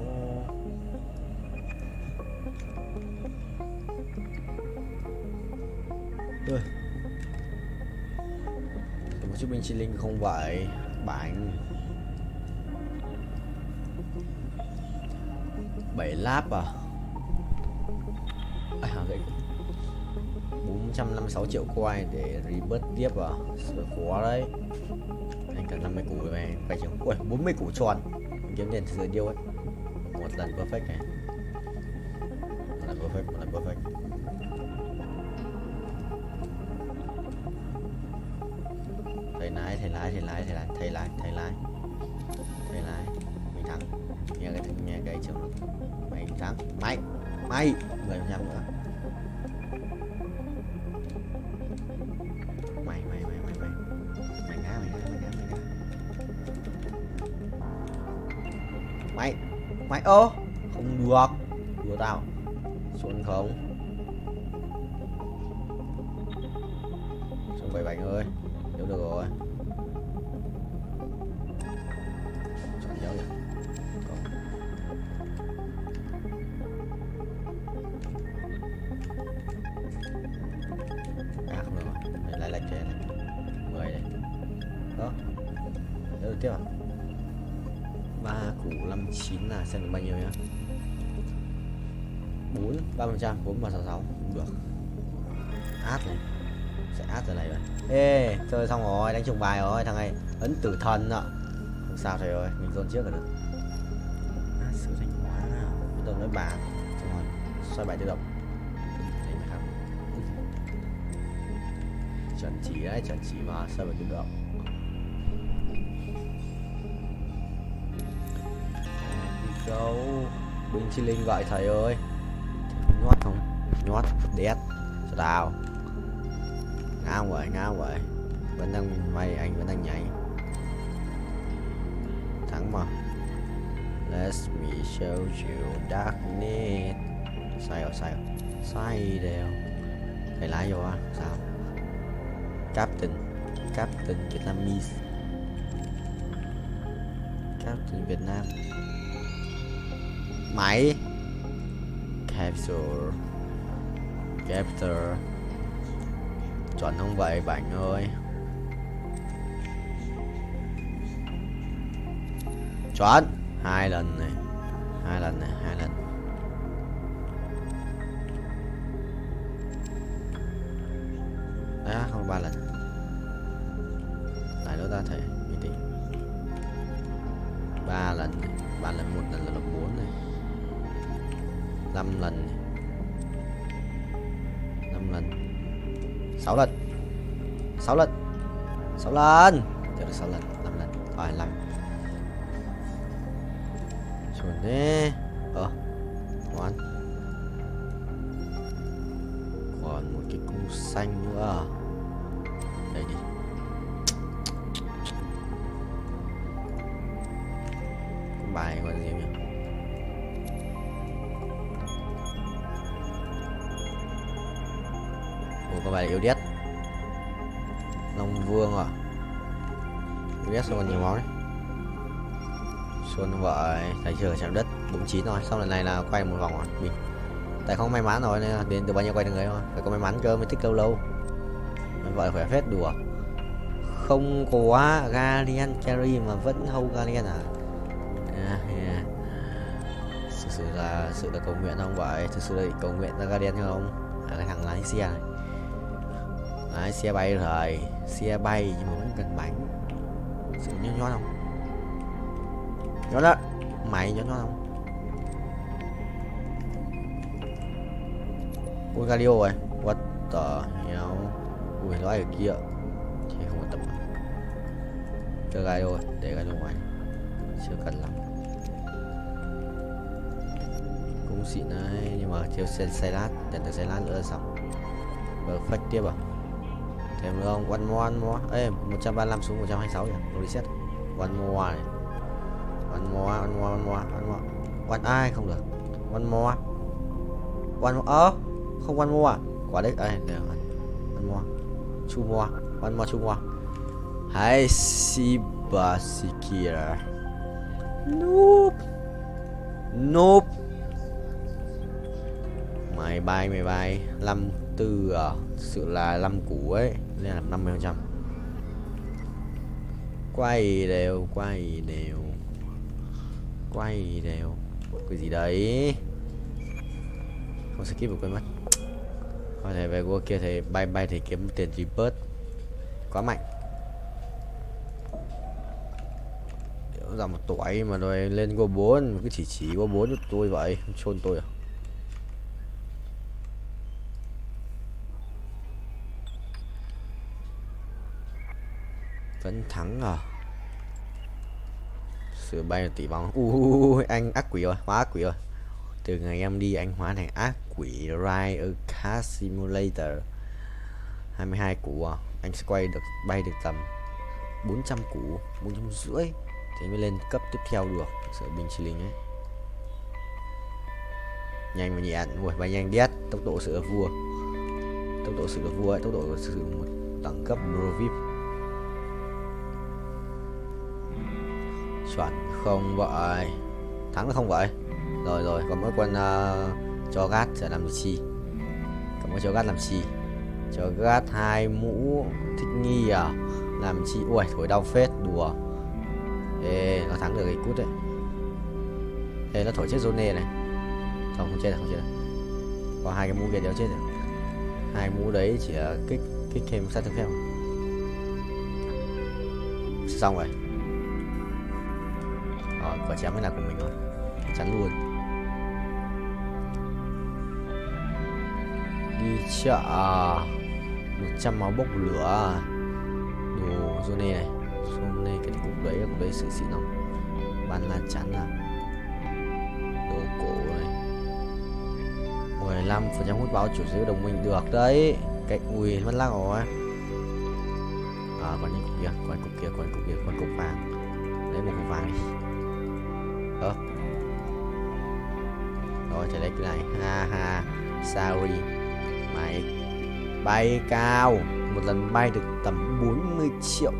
[SPEAKER 9] Một chiếc binh chi linh không vậy. Bánh 7 láp à? Vậy 456 triệu coin để rebirth tiếp à? Sợ khó đấy. Anh cần 50 củ này phải chừng. Ui, 40 củ tròn. Kiếm tiền từ điêu ấy. Một lần perfect này. Một lần perfect. Thầy lái. Mình thắng. Nghe cái trường. Mày thắng. Mày 10% nữa. Mày ngã. Mày không được. Đùa tao. Xuống không. Xuống 7 bánh ơi. Nếu được rồi. Chọn dấu nhỉ. Không được rồi. Đây lại lệch này. 10 này. Đó. Để được tiếp à? 3 củ 59 là xem được bao nhiêu nhá. 3%, 4 và 66 cũng được. Át này. Sẽ át từ này rồi. Ê, chơi xong rồi, đánh trùng bài rồi, thằng này ấn tử thần ạ. Không sao thầy ơi, mình dồn trước là được. Sử thanh hóa. Biết rồi nói bà, xong rồi xoay bài tự động. Đấy mới không. Chuẩn chỉ đấy, chuẩn chỉ mà xoay bài tự động. Go. Binh Chi Linh gọi thầy ơi. Nhót không? Nhót, đét. Sao đào? Ngáo vậy. Vẫn đang vay, anh vẫn đang nhảy. Thắng mà. Let me show you darkness. Sai rồi. Sai đều. Thầy lái vô á, sao? Captain Vietnamese. Captain Việt Nam. Máy. Capture. Chuẩn không vậy bạn ơi. Chuẩn. Hai lần. Đó, không 3 lần. Lại nữa ta thể bình tĩnh. 3 lần này. 3 lần 1 lần là 4 này. 5 lần này. 5 lần. 6 lần. 6 lần. Chưa được 6 lần, 5 lần. Rồi 5. Chuẩn thế. Ngoan. Còn một cái cung xanh nữa. Đây đi. Cung bài gọi là gì nhỉ? Có bài yêu đét. Long Vương à. Yêu đét xong còn nhiều máu đấy. Xuân vậy, thầy chưa chạm đất 49 rồi, xong lần này là quay một vòng rồi mình. Tại không may mắn rồi nên là đến từ bao nhiêu quay được người thôi, phải có may mắn cơ mới tích lâu. Mình vậy khỏe phết đùa. Không có Guardian carry mà vẫn hold Guardian à. Thực sự là cầu nguyện không vậy, thực sự là cầu nguyện ra Guardian không? Cái thằng lái xe này. Đấy, xe bay rồi, xe bay nhưng mà vẫn cần bánh. Sự nhót không? Nhót đó, mày nhót không? Ui Galio rồi, what the hell? Ui nói ở kia, thì không quan tâm. Chơi Galio rồi, để Galio ngoài, chưa cần lắm. Cũng xịn đấy, nhưng mà thiếu xe lát, nhận được xe lát nữa là xong. Perfect tiếp à? Thêm nữa không? One more. Ê, 135 xuống 126 rồi. No reset. One more này. One more. One ai không được. One more. Không one more à? Quả đấy. Đây, được rồi. One more. Two more. Two more. Hãy Sibasikira. Nope. Mày bay 54 à? Thực sự là 5 củ ấy nên là 50%. Quay đều. Cái gì đấy? Không skip được quên mất. Thôi thầy về qua kia thì bay thì kiếm tiền gì bớt. Quá mạnh. Ra một tuổi mà rồi lên go 4, cứ chỉ go 4 cho tôi vậy, chôn tôi à? Vẫn thắng à? Sự bay là tỷ bóng. Anh ác quỷ rồi, hóa ác quỷ rồi. Từ ngày em đi anh hóa thành ác quỷ. Ride a Car Simulator. 22 củ à? Anh sẽ bay được tầm 400 củ, 450 thì mới lên cấp tiếp theo được. Sợ bình chỉ linh ấy. Nhanh mà nhẹ, ui bay nhanh đét, tốc độ sự vua. Tốc độ sự vua ấy, tốc độ sử dụng một đẳng cấp Pro VIP. Chuẩn không vậy. Thắng là không vậy. Rồi có mỗi quân cho gát sẽ làm chi. Có mỗi cho gát làm chi. Cho gát 2 mũ thích nghi à? Làm chi? Ui thổi đau phết, đùa. Ê, nó thắng được cái cút đấy. Ê, nó thổi chết Zone này. Không chết rồi. Có 2 cái mũ kia đều chết rồi. 2 mũ đấy chỉ là kích thêm sát thương phép. Xong rồi. Quả chém mới là của mình rồi. Chắn luôn.
[SPEAKER 5] đi chợ 100 máu bốc lửa. Đồ rồi này cái cục đấy xịn xịn không? Bàn lan chắn à? Đồ cổ này 15% hút báo chủ sở hữu đồng minh được đấy. Cái ui vẫn lắc rồi. Còn những cục cục vàng. Lấy một cục vàng đi. Rồi chạy lấy cái này. Ha sorry. Mày bay cao, một lần bay được tầm 40 triệu.